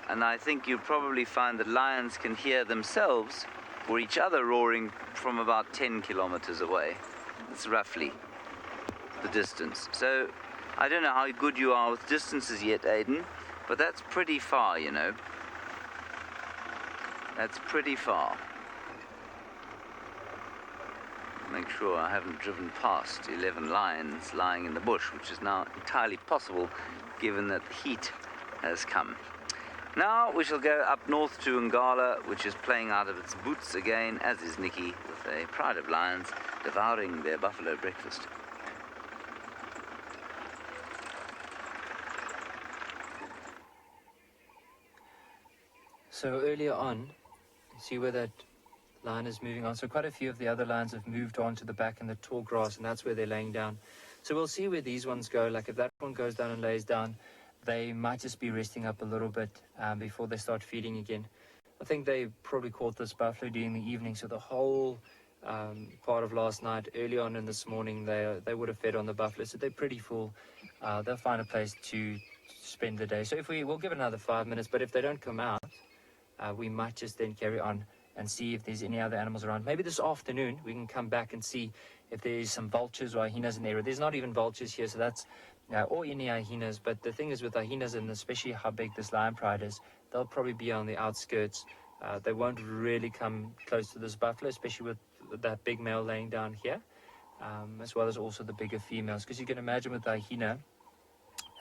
And I think you'll probably find that lions can hear themselves or each other roaring from about 10 kilometers away. That's roughly the distance. So I don't know how good you are with distances yet, Aidan, but that's pretty far, you know. That's pretty far. Make sure I haven't driven past 11 lions lying in the bush, which is now entirely possible given that the heat has come. Now we shall go up north to Ngala, which is playing out of its boots again, as is Nikki, with a pride of lions devouring their buffalo breakfast. So earlier on, you see where that lion is moving on. So quite a few of the other lions have moved on to the back in the tall grass, and that's where they're laying down. So we'll see where these ones go. Like if that one goes down and lays down, they might just be resting up a little bit before they start feeding again. I think they probably caught this buffalo during the evening, so the whole part of last night, early on in this morning, they would have fed on the buffalo, so they're pretty full. They'll find a place to spend the day. So if we'll give it another 5 minutes, but if they don't come out, we might just then carry on and see if there's any other animals around. Maybe this afternoon we can come back and see if there's some vultures or hyenas in the area. There's not even vultures here, so that's or any hyenas. But the thing is with hyenas, and especially how big this lion pride is, they'll probably be on the outskirts. They won't really come close to this buffalo, especially with that big male laying down here, as well as also the bigger females. Because you can imagine with the hyena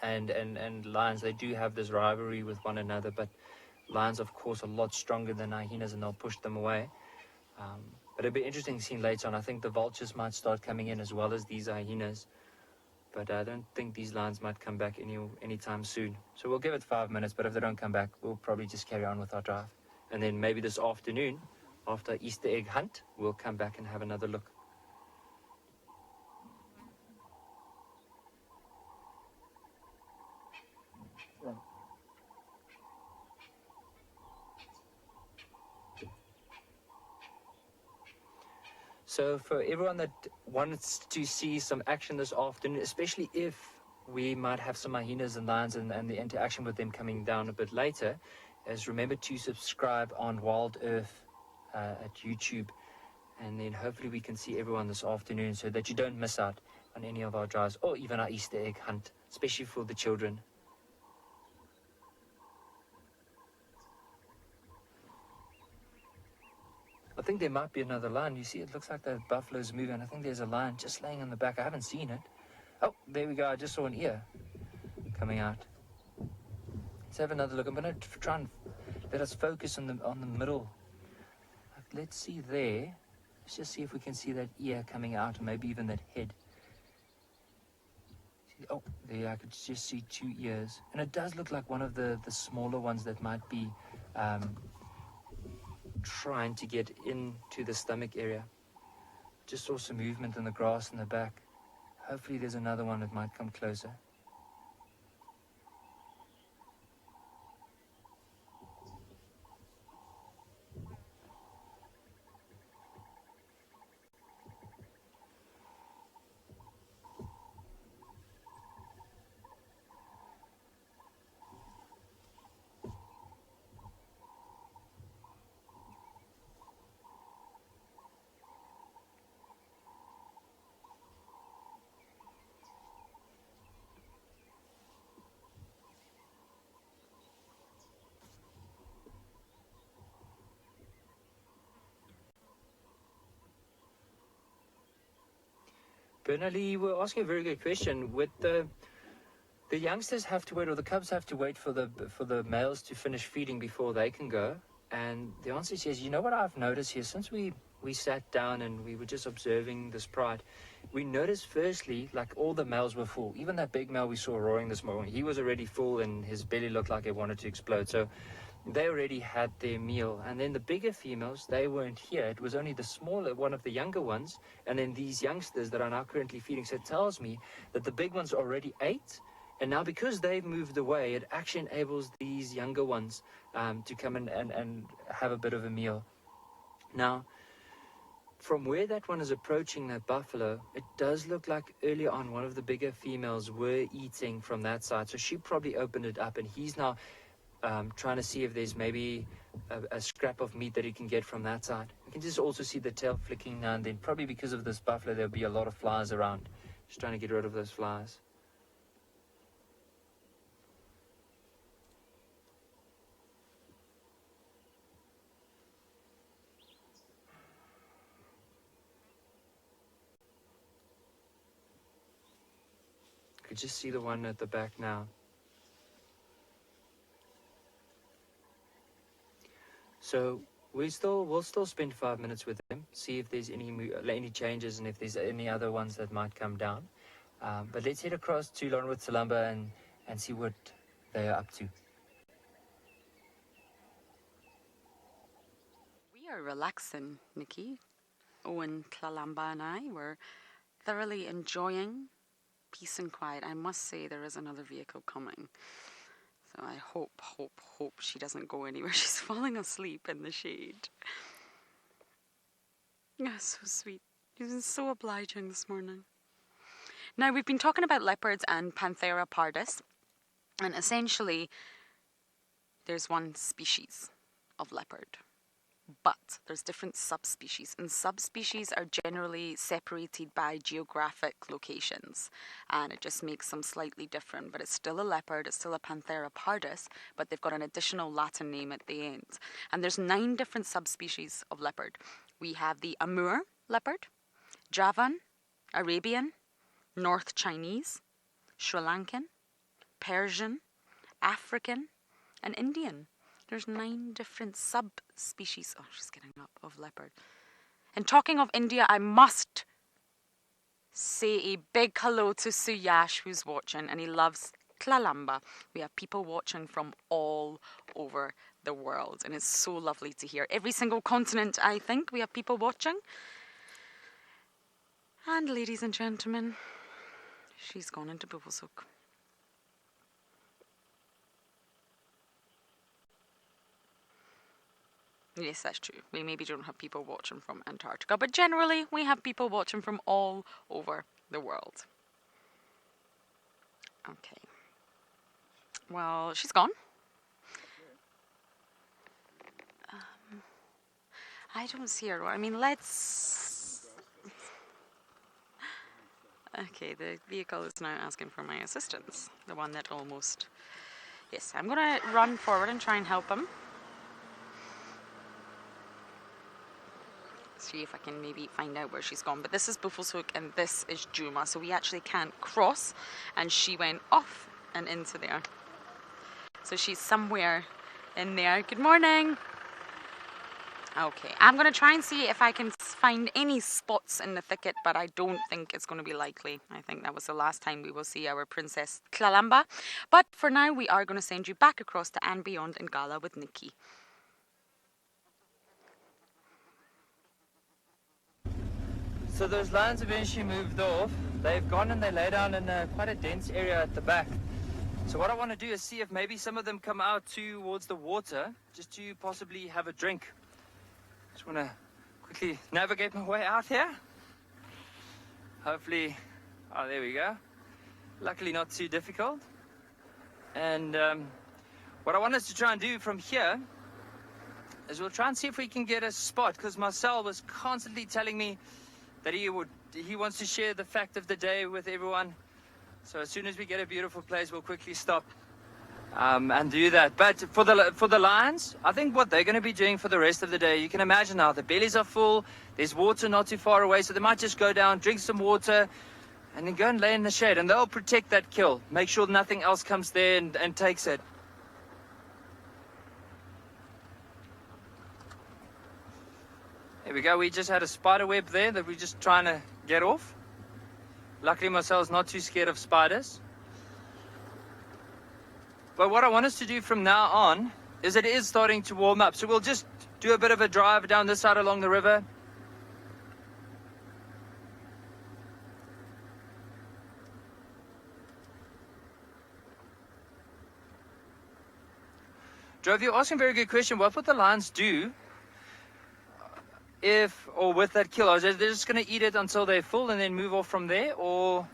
and lions, they do have this rivalry with one another, but lions, of course, are a lot stronger than hyenas, and they'll push them away. But it'll be interesting to see later on. I think the vultures might start coming in as well as these hyenas. But I don't think these lions might come back anytime soon. So we'll give it 5 minutes, but if they don't come back, we'll probably just carry on with our drive. And then maybe this afternoon, after Easter egg hunt, we'll come back and have another look. So for everyone that wants to see some action this afternoon, especially if we might have some hyenas and lions and the interaction with them coming down a bit later, is remember to subscribe on WildEarth at YouTube, and then hopefully we can see everyone this afternoon so that you don't miss out on any of our drives or even our Easter egg hunt, especially for the children. I think there might be another lion. You see, it looks like the buffalo's moving. I think there's a lion just laying on the back. I haven't seen it. Oh, there we go. I just saw an ear coming out. Let's have another look. I'm going to try and let us focus on the middle. Let's see there. Let's just see if we can see that ear coming out, and maybe even that head. Oh, there I could just see 2 ears. And it does look like one of the smaller ones that might be trying to get into the stomach area. Just saw some movement in the grass in the back. Hopefully there's another one that might come closer. Bernali, you were asking a very good question. With the youngsters have to wait, or the cubs have to wait for the males to finish feeding before they can go. And the answer is yes. You know what I've noticed here, since we sat down and we were just observing this pride, we noticed firstly, like, all the males were full. Even that big male we saw roaring this morning, he was already full and his belly looked like it wanted to explode. So they already had their meal. And then the bigger females, they weren't here. It was only the smaller, one of the younger ones, and then these youngsters that are now currently feeding. So it tells me that the big ones already ate, and now because they've moved away, it actually enables these younger ones to come in and have a bit of a meal. Now, from where that one is approaching that buffalo, it does look like earlier on one of the bigger females were eating from that side. So she probably opened it up, and he's now trying to see if there's maybe a scrap of meat that he can get from that side. You can just also see the tail flicking now and then. Probably because of this buffalo, there'll be a lot of flies around. Just trying to get rid of those flies. You can just see the one at the back now. So we'll still spend 5 minutes with them, see if there's any changes and if there's any other ones that might come down. But let's head across to Lonwood Columba and see what they are up to. We are relaxing, Nikki. Owen, Columba and I were thoroughly enjoying peace and quiet. I must say there is another vehicle coming. So I hope she doesn't go anywhere. She's falling asleep in the shade. Yeah, so sweet. She's been so obliging this morning. Now, we've been talking about leopards and Panthera pardus. And essentially, there's one species of leopard. But there's different subspecies, and subspecies are generally separated by geographic locations, and it just makes them slightly different. But it's still a leopard, it's still a Panthera pardus, but they've got an additional Latin name at the end. And there's 9 different subspecies of leopard. We have the Amur leopard, Javan, Arabian, North Chinese, Sri Lankan, Persian, African, and Indian. There's 9 different subspecies. Oh, she's getting up, of leopard. And talking of India, I must say a big hello to Suyash, who's watching, and he loves Columba. We have people watching from all over the world, and it's so lovely to hear. Every single continent, I think, we have people watching. And ladies and gentlemen, she's gone into Bubblesoak. Yes, that's true. We maybe don't have people watching from Antarctica, but generally we have people watching from all over the world. Okay. Well, she's gone. I don't see her. I mean, let's... Okay, the vehicle is now asking for my assistance. The one that almost... Yes, I'm going to run forward and try and help him. See if I can maybe find out where she's gone. But this is Buffelshoek and this is Djuma, so we actually can't cross, and she went off and into there. So she's somewhere in there. Good morning. Okay, I'm going to try and see if I can find any spots in the thicket, but I don't think it's going to be likely. I think that was the last time we will see our Princess Columba. But for now, we are going to send you back across to andBeyond in Ngala with Nikki. So those lions eventually moved off. They've gone and they lay down in quite a dense area at the back. So what I want to do is see if maybe some of them come out towards the water, just to possibly have a drink. Just want to quickly navigate my way out here. Hopefully, oh, there we go. Luckily not too difficult. And what I want us to try and do from here is we'll try and see if we can get a spot, because Marcel was constantly telling me that he wants to share the fact of the day with everyone. So as soon as we get a beautiful place, we'll quickly stop and do that. But for the lions, I think what they're going to be doing for the rest of the day, you can imagine now, the bellies are full, there's water not too far away, so they might just go down, drink some water, and then go and lay in the shade, and they'll protect that kill. Make sure nothing else comes there and takes it. There we go. We just had a spider web there that we're just trying to get off. Luckily, Marcel's not too scared of spiders. But what I want us to do from now on is it is starting to warm up. So we'll just do a bit of a drive down this side along the river. Drove, you're asking a very good question. What would the lions do if, or with that kill? Are they just going to eat it until they're full and then move off from there? Or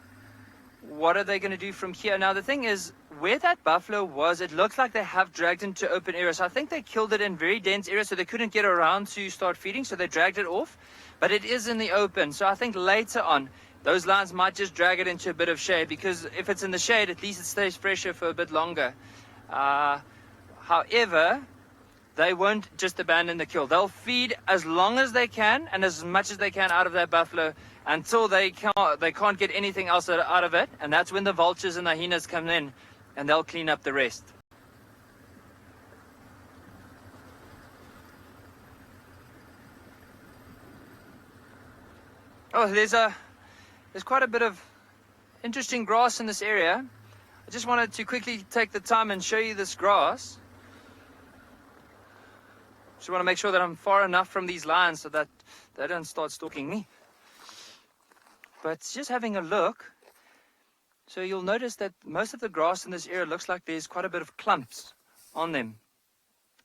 what are they going to do from here? Now, the thing is, where that buffalo was, it looks like they have dragged into open areas. So I think they killed it in very dense areas, so they couldn't get around to start feeding, so they dragged it off. But it is in the open. So I think later on, those lions might just drag it into a bit of shade, because if it's in the shade, at least it stays fresher for a bit longer. However, they won't just abandon the kill. They'll feed as long as they can and as much as they can out of that buffalo until they can't get anything else out of it. And that's when the vultures and the hyenas come in and they'll clean up the rest. Oh, there's quite a bit of interesting grass in this area. I just wanted to quickly take the time and show you this grass. Just want to make sure that I'm far enough from these lions so that they don't start stalking me. But just having a look, so you'll notice that most of the grass in this area looks like there's quite a bit of clumps on them.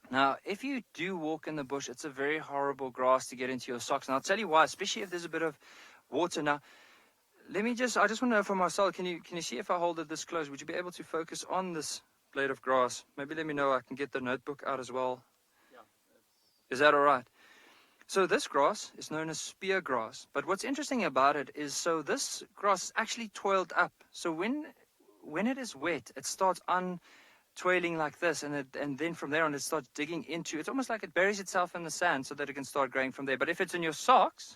Now, if you do walk in the bush, it's a very horrible grass to get into your socks. And I'll tell you why, especially if there's a bit of water. Now, I just want to know for myself, can you see if I hold it this close? Would you be able to focus on this blade of grass? Maybe let me know. I can get the notebook out as well. Is that all right? So this grass is known as spear grass. But what's interesting about it is, so this grass is actually toiled up. So when it is wet, it starts untwiling like this, and then from there on it starts digging into. It's almost like it buries itself in the sand so that it can start growing from there. But if it's in your socks,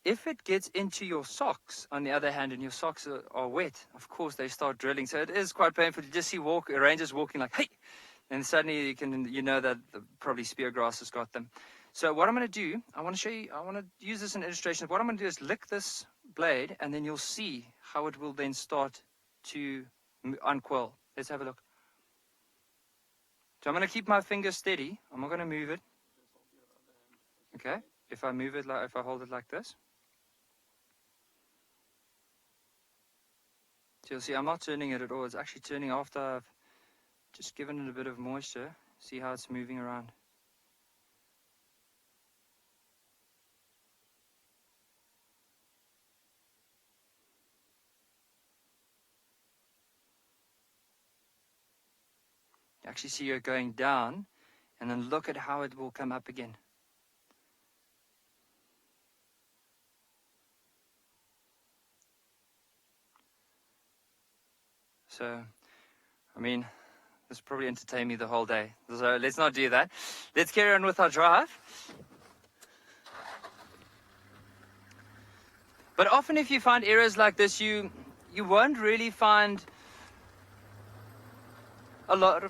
if it gets into your socks, on the other hand, and your socks are wet, of course they start drilling. So it is quite painful to just see rangers walking like, hey. And suddenly you know that probably spear grass has got them. So what I'm going to do, I want to show you, I want to use this in illustration. What I'm going to do is lick this blade, and then you'll see how it will then start to uncoil. Let's have a look. So I'm going to keep my finger steady. I'm not going to move it. Okay. If I move it, if I hold it like this. So you'll see I'm not turning it at all. It's actually turning after I've just given it a bit of moisture. See how it's moving around. You actually see it going down, and then look at how it will come up again. So, I mean, this will probably entertain me the whole day. So let's not do that. Let's carry on with our drive. But often if you find areas like this, you won't really find a lot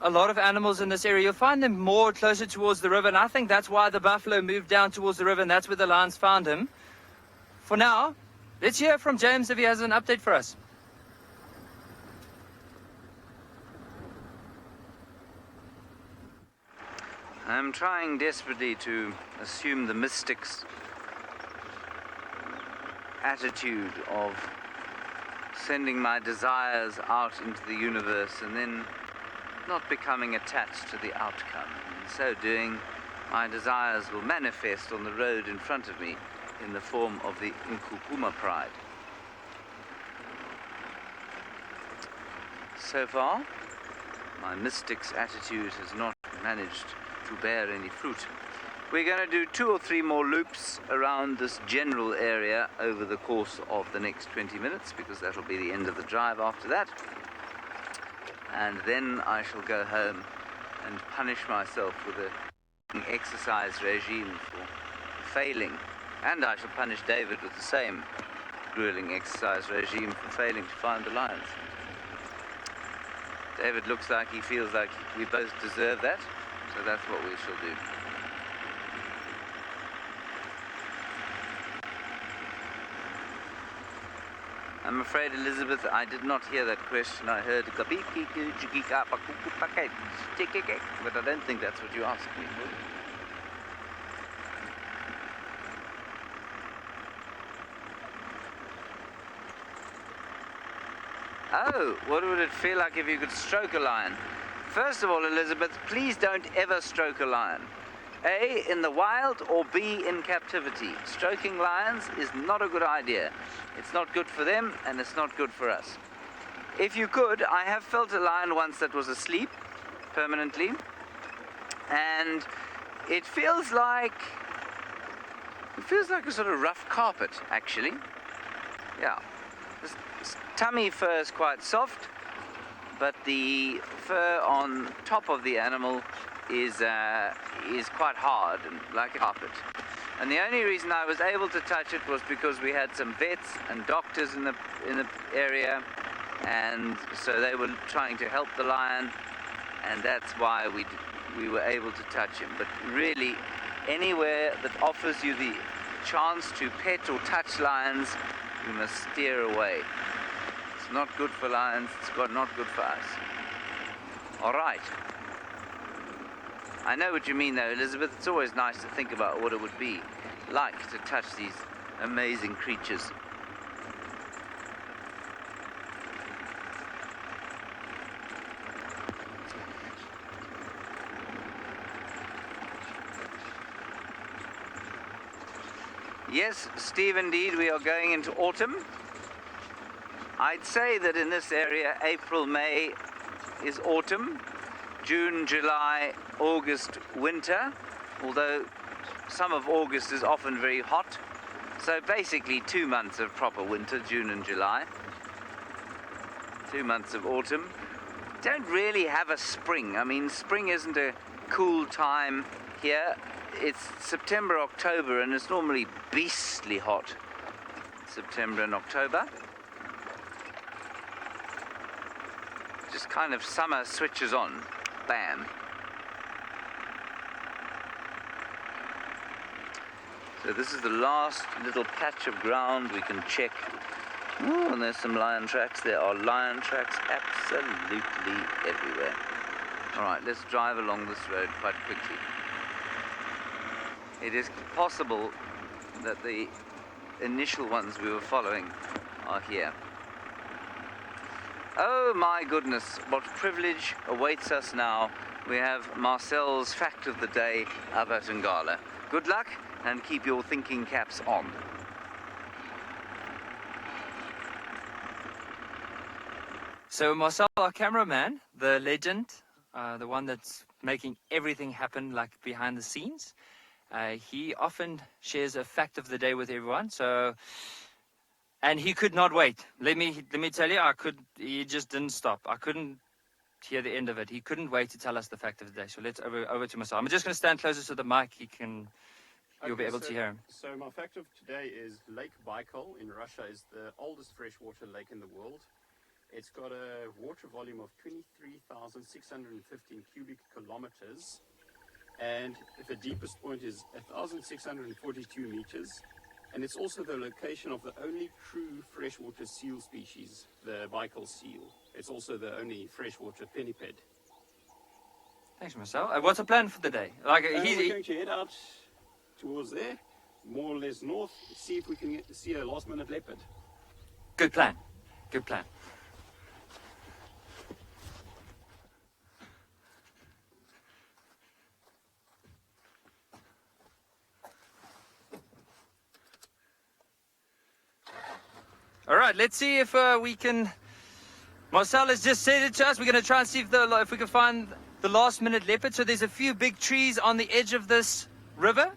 of animals in this area. You'll find them more closer towards the river, and I think that's why the buffalo moved down towards the river, and that's where the lions found him. For now, let's hear from James if he has an update for us. I'm trying desperately to assume the mystic's attitude of sending my desires out into the universe and then not becoming attached to the outcome. In so doing, my desires will manifest on the road in front of me in the form of the Djuma Pride. So far, my mystic's attitude has not managed to bear any fruit. We're going to do 2 or 3 more loops around this general area over the course of the next 20 minutes, because that'll be the end of the drive after that. And then I shall go home and punish myself with an exercise regime for failing And I shall punish David with the same grueling exercise regime for failing to find the lions. David looks like he feels like we both deserve that, so that's what we shall do. I'm afraid, Elizabeth, I did not hear that question. I heard but I don't think that's what you asked me. Oh, what would it feel like if you could stroke a lion? First of all, Elizabeth, please don't ever stroke a lion. A, in the wild, or B, in captivity. Stroking lions is not a good idea. It's not good for them, and it's not good for us. If you could, I have felt a lion once that was asleep, permanently, and it feels like a sort of rough carpet, actually. Yeah. The tummy fur is quite soft, but the fur on top of the animal is quite hard and like a carpet. And the only reason I was able to touch it was because we had some vets and doctors in the area, and so they were trying to help the lion, and that's why we were able to touch him. But really, anywhere that offers you the chance to pet or touch lions, you must steer away. It's not good for lions, it's not good for us. All right. I know what you mean though, Elizabeth. It's always nice to think about what it would be like to touch these amazing creatures. Yes, Steve, indeed, we are going into autumn. I'd say that in this area, April, May is autumn. June, July, August, winter, although some of August is often very hot. So basically 2 months of proper winter, June and July. 2 months of autumn. Don't really have a spring. I mean, spring isn't a cool time here. It's September, October, and it's normally beastly hot. September and October. Just kind of summer switches on. Bam. So this is the last little patch of ground we can check. Oh, and there's some lion tracks. There are lion tracks absolutely everywhere. All right, let's drive along this road quite quickly. It is possible that the initial ones we were following are here. Oh my goodness, what privilege awaits us now. We have Marcel's fact of the day about Ngala. Good luck and keep your thinking caps on. So Marcel, our cameraman, the legend, the one that's making everything happen like behind the scenes, he often shares a fact of the day with everyone. And he could not wait. Let me tell you, he just didn't stop. I couldn't hear the end of it. He couldn't wait to tell us the fact of the day. So let's over to Marcel. I'm just going to stand closer to the mic. You'll be able to hear him. So my fact of today is Lake Baikal in Russia is the oldest freshwater lake in the world. It's got a water volume of 23,615 cubic kilometers, and the deepest point is 1,642 meters. And it's also the location of the only true freshwater seal species, the Baikal seal. It's also the only freshwater pinniped. Thanks, Marcel. What's the plan for the day? We're going to head out towards there, more or less north, see if we can see a last-minute leopard. Good plan. Good plan. All right, let's see if we can. Marcel has just said it to us. We're going to try and see if we can find the last-minute leopard. So there's a few big trees on the edge of this river,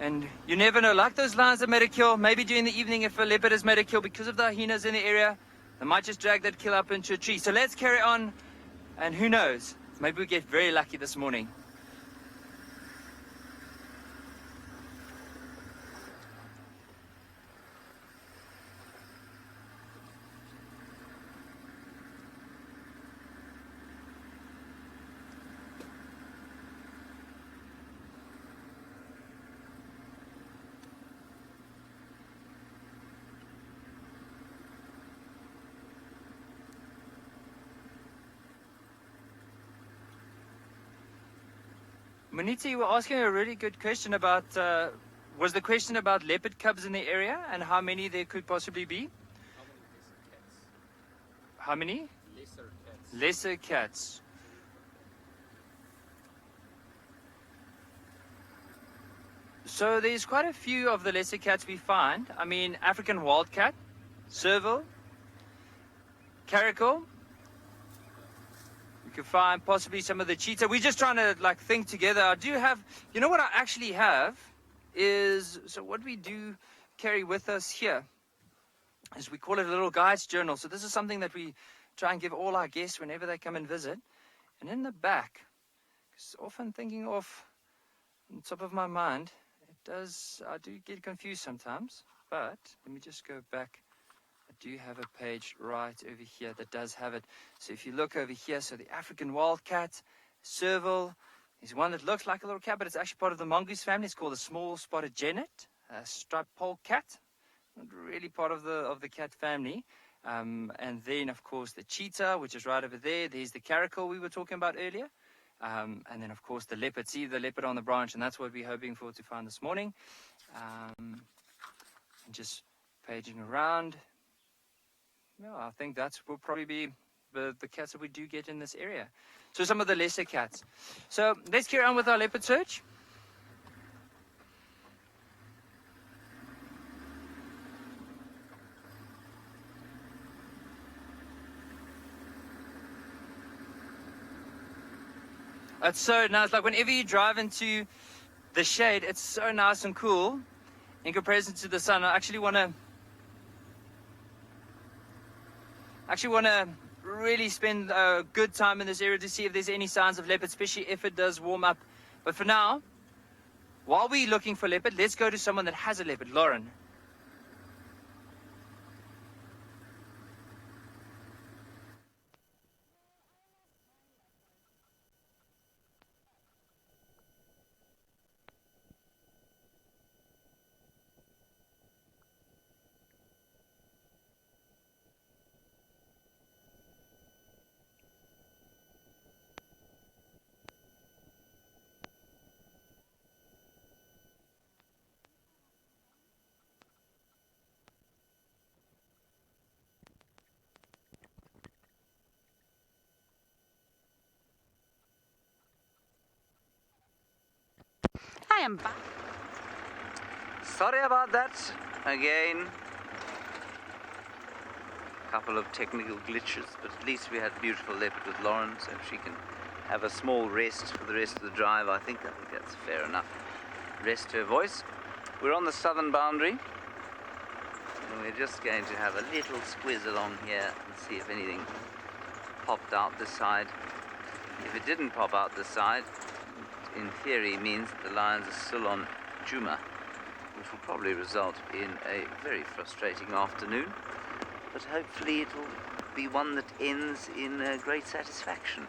and you never know. Like those lions that made a kill, maybe during the evening, if a leopard has made a kill because of the hyenas in the area, they might just drag that kill up into a tree. So let's carry on, and who knows? Maybe we get very lucky this morning. Munita, you were asking a really good question about, was the question about leopard cubs in the area and how many there could possibly be? How many? Lesser cats. Lesser cats. So there's quite a few of the lesser cats we find. I mean, African wildcat, serval, caracal. We could find possibly some of the cheetah. We're just trying to like think together. I do have, you know what I actually have is, so what we do carry with us here is we call it a little guide's journal. So this is something that we try and give all our guests whenever they come and visit. And in the back, because often thinking of on the top of my mind, I do get confused sometimes, but let me just go back. I do have a page right over here that does have it. So if you look over here, so the African wildcat, serval, is one that looks like a little cat, but it's actually part of the mongoose family. It's called a small spotted genet, a striped polecat, not really part of the cat family. And then, of course, the cheetah, which is right over there. There's the caracal we were talking about earlier. And then, of course, the leopard. See the leopard on the branch, and that's what we're hoping for to find this morning. And just paging around. Yeah, I think that will probably be the cats that we do get in this area. So some of the lesser cats. So let's carry on with our leopard search. It's so nice, like whenever you drive into the shade, it's so nice and cool in comparison to the sun. I actually want to really spend a good time in this area to see if there's any signs of leopard, especially if it does warm up. But for now, while we're looking for leopard, let's go to someone that has a leopard. Lauren. I am back. Sorry about that again. Couple of technical glitches, but at least we had beautiful leopard with Lauren, so she can have a small rest for the rest of the drive. I think that's fair enough. Rest her voice. We're on the southern boundary, and we're just going to have a little squiz along here and see if anything popped out this side. If it didn't pop out this side, in theory means that the lions are still on Djuma, which will probably result in a very frustrating afternoon, but hopefully it will be one that ends in great satisfaction.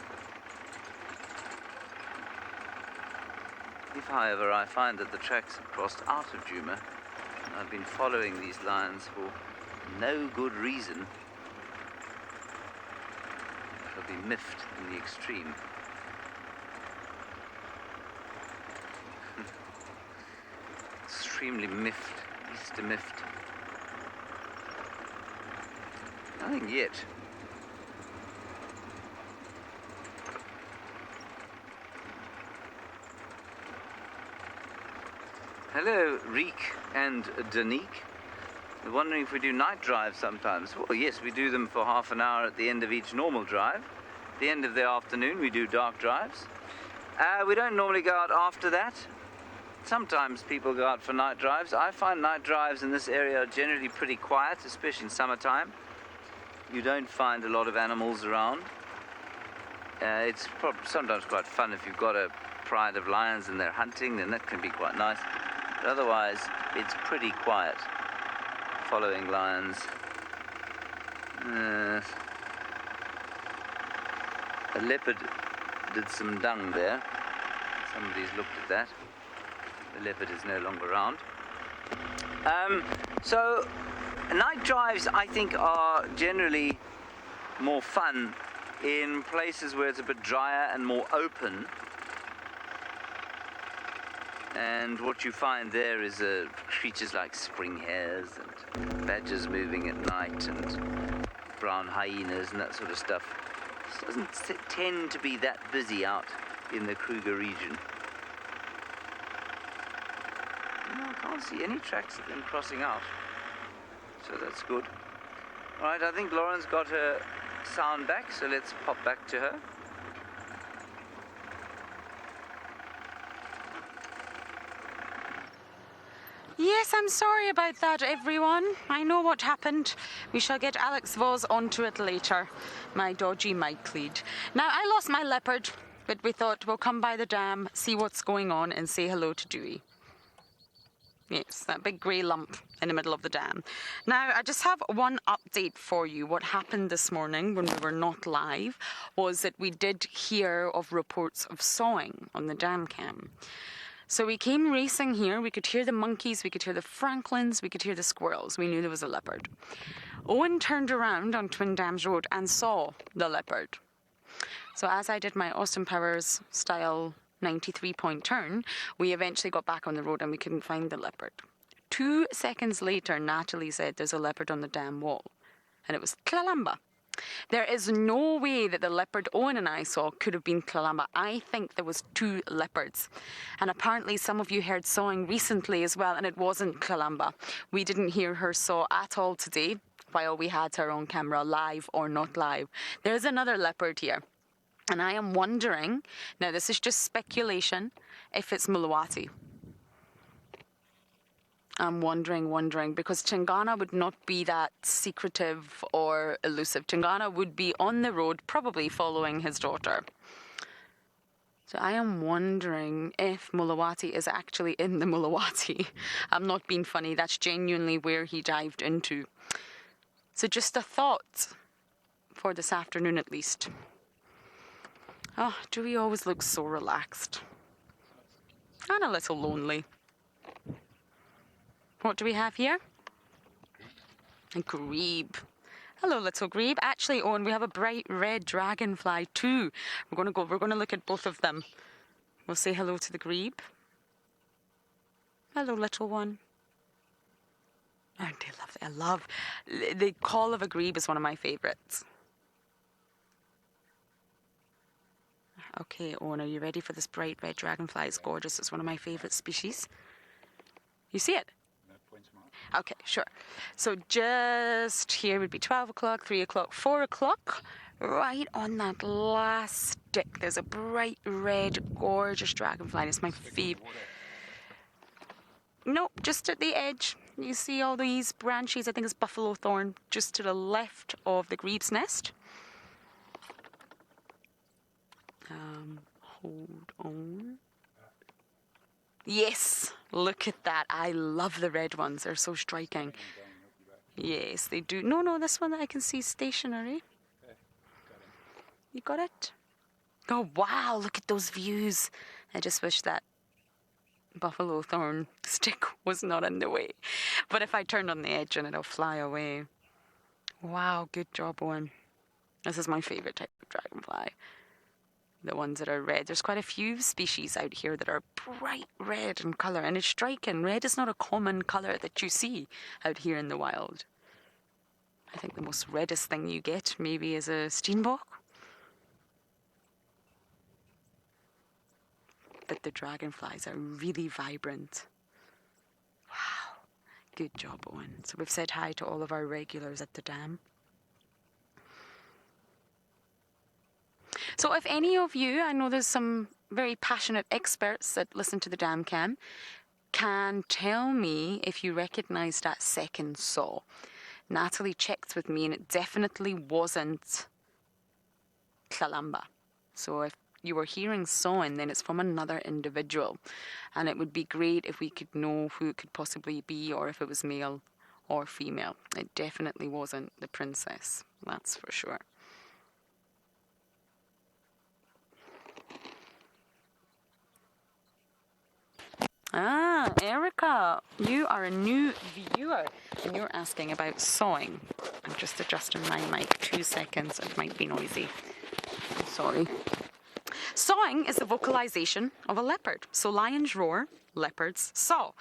If, however, I find that the tracks have crossed out of Djuma, and I've been following these lions for no good reason, I shall be miffed in the extreme. Extremely miffed, Easter miffed. Nothing yet. Hello, Reek and Danique. We're wondering if we do night drives sometimes. Well, yes, we do them for half an hour at the end of each normal drive. At the end of the afternoon, we do dark drives. We don't normally go out after that. Sometimes people go out for night drives. I find night drives in this area are generally pretty quiet, especially in summertime. You don't find a lot of animals around. It's sometimes quite fun if you've got a pride of lions and they're hunting, then that can be quite nice. But otherwise, it's pretty quiet following lions. A leopard did some dung there. Somebody's looked at that. The leopard is no longer around. So night drives, I think, are generally more fun in places where it's a bit drier and more open. And what you find there is creatures like spring hares and badgers moving at night and brown hyenas and that sort of stuff. It doesn't tend to be that busy out in the Kruger region. No, I can't see any tracks of them crossing out, so that's good. All right, I think Lauren's got her sound back, so let's pop back to her. Yes, I'm sorry about that, everyone. I know what happened. We shall get Alex Voss onto it later. My dodgy mic lead. Now, I lost my leopard, but we thought we'll come by the dam, see what's going on, and say hello to Dewey. Yes, that big grey lump in the middle of the dam. Now, I just have one update for you. What happened this morning when we were not live was that we did hear of reports of sawing on the dam cam. So we came racing here. We could hear the monkeys, we could hear the francolins, we could hear the squirrels. We knew there was a leopard. Owen turned around on Twin Dams Road and saw the leopard. So as I did my Austin Powers style 93-point turn, we eventually got back on the road and we couldn't find the leopard. 2 seconds later, Natalie said there's a leopard on the dam wall. And it was Columba. There is no way that the leopard Owen and I saw could have been Columba. I think there was 2 leopards. And apparently some of you heard sawing recently as well, and it wasn't Columba. We didn't hear her saw at all today, while we had her on camera, live or not live. There's another leopard here. And I am wondering, now this is just speculation, if it's Mulawati. I'm wondering, because Tingana would not be that secretive or elusive. Tingana would be on the road, probably following his daughter. So I am wondering if Mulawati is actually in the Mulawati. I'm not being funny, that's genuinely where he dived into. So just a thought for this afternoon at least. Oh, Dewey always looks so relaxed. And a little lonely. What do we have here? A grebe. Hello, little grebe. Actually, Owen, we have a bright red dragonfly too. We're going to look at both of them. We'll say hello to the grebe. Hello, little one. Aren't they lovely? I love the call of a grebe is one of my favourites. Okay, Owen, are you ready for this bright red dragonfly? It's gorgeous. It's one of my favourite species. You see it? Okay, sure. So just here would be 12 o'clock, 3 o'clock, 4 o'clock. Right on that last stick, there's a bright red, gorgeous dragonfly. It's my favourite. Nope, just at the edge. You see all these branches, I think it's buffalo thorn, just to the left of the grebe's nest. Hold on. Yes, look at that. I love the red ones. They're so striking. Yes, they do. No, this one that I can see is stationary. You got it? Oh, wow, look at those views. I just wish that buffalo thorn stick was not in the way. But if I turn on the edge and it'll fly away. Wow, good job, Owen. This is my favourite type of dragonfly. The ones that are red. There's quite a few species out here that are bright red in colour, and it's striking. Red is not a common colour that you see out here in the wild. I think the most reddest thing you get maybe is a steenbok. But the dragonflies are really vibrant. Wow. Good job, Owen. So we've said hi to all of our regulars at the dam. So if any of you, I know there's some very passionate experts that listen to the dam cam, can tell me if you recognise that second saw. Natalie checked with me and it definitely wasn't Columba. So if you were hearing sawing, then it's from another individual. And it would be great if we could know who it could possibly be, or if it was male or female. It definitely wasn't the princess, that's for sure. Ah, Erica, you are a new viewer and you're asking about sawing. I'm just adjusting my mic, 2 seconds, it might be noisy. Sorry. Sawing is the vocalization of a leopard. So lions roar, leopards saw.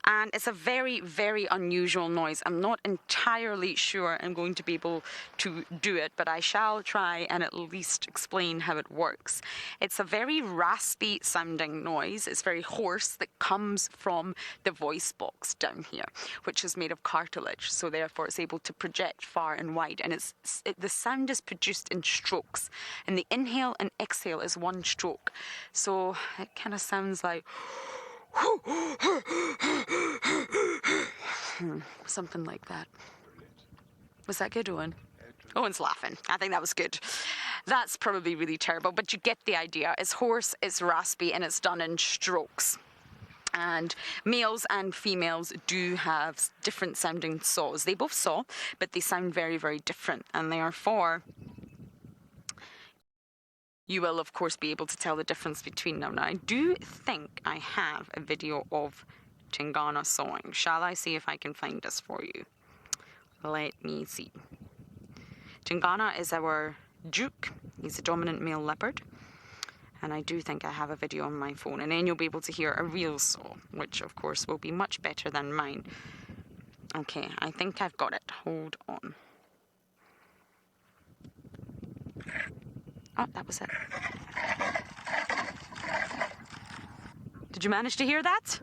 And it's a very, very unusual noise. I'm not entirely sure I'm going to be able to do it, but I shall try and at least explain how it works. It's a very raspy sounding noise. It's very hoarse that comes from the voice box down here, which is made of cartilage. So therefore it's able to project far and wide. And the sound is produced in strokes. And the inhale and exhale is one stroke. So it kind of sounds like something like that. Was that good, Owen? Owen's laughing. I think that was good. That's probably really terrible, but you get the idea. It's hoarse, it's raspy, and it's done in strokes. And males and females do have different sounding saws. They both saw, but they sound very, very different. And therefore, you will, of course, be able to tell the difference between them. Now, I do think I have a video of Tingana sawing. Shall I see if I can find this for you? Let me see. Tingana is our duke. He's a dominant male leopard. And I do think I have a video on my phone. And then you'll be able to hear a real saw, which, of course, will be much better than mine. Okay, I think I've got it. Hold on. Oh, that was it. Did you manage to hear that?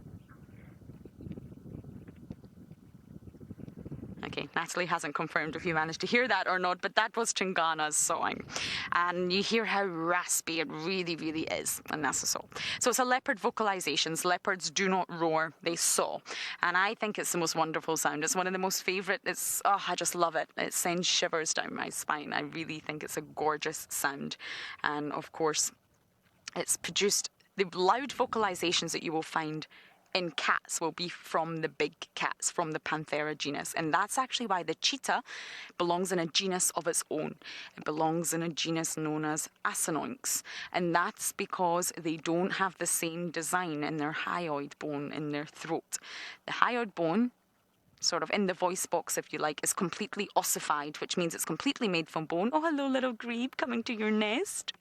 Okay, Natalie hasn't confirmed if you managed to hear that or not, but that was Tingana's sawing. And you hear how raspy it really, really is, and that's a saw. So it's a leopard vocalizations. Leopards do not roar, they saw. And I think it's the most wonderful sound. It's one of the most favorite. I just love it. It sends shivers down my spine. I really think it's a gorgeous sound. And of course, it's produced, the loud vocalizations that you will find in cats will be from the big cats, from the Panthera genus. And that's actually why the cheetah belongs in a genus of its own. It belongs in a genus known as Acinonyx. And that's because they don't have the same design in their hyoid bone in their throat. The hyoid bone, sort of in the voice box, if you like, is completely ossified, which means it's completely made from bone. Oh, hello, little grebe, coming to your nest.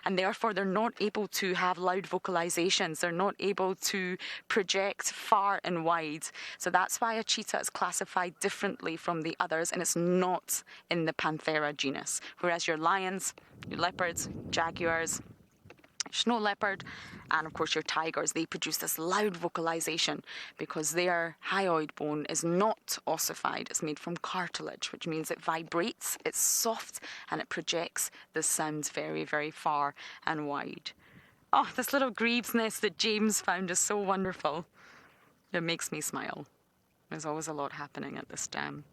And therefore, they're not able to have loud vocalizations. They're not able to project far and wide. So that's why a cheetah is classified differently from the others, and it's not in the Panthera genus. Whereas your lions, your leopards, jaguars, snow leopard, and of course your tigers, they produce this loud vocalization because their hyoid bone is not ossified. It's made from cartilage, which means it vibrates, it's soft, and it projects the sounds very, very far and wide. Oh, this little grebe's nest that James found is so wonderful. It makes me smile. There's always a lot happening at this dam.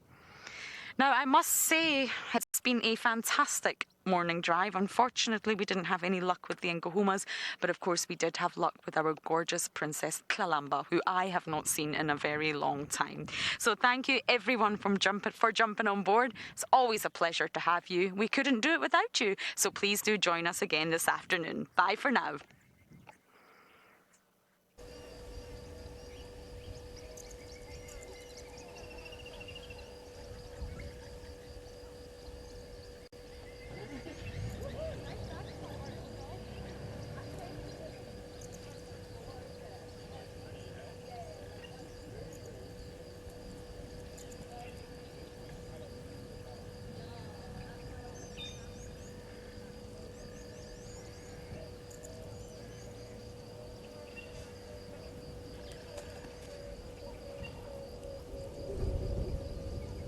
Now, I must say, it's been a fantastic morning drive. Unfortunately, we didn't have any luck with the Nkuhumas, but of course we did have luck with our gorgeous Princess Columba, who I have not seen in a very long time. So thank you everyone for jumping on board. It's always a pleasure to have you. We couldn't do it without you. So please do join us again this afternoon. Bye for now.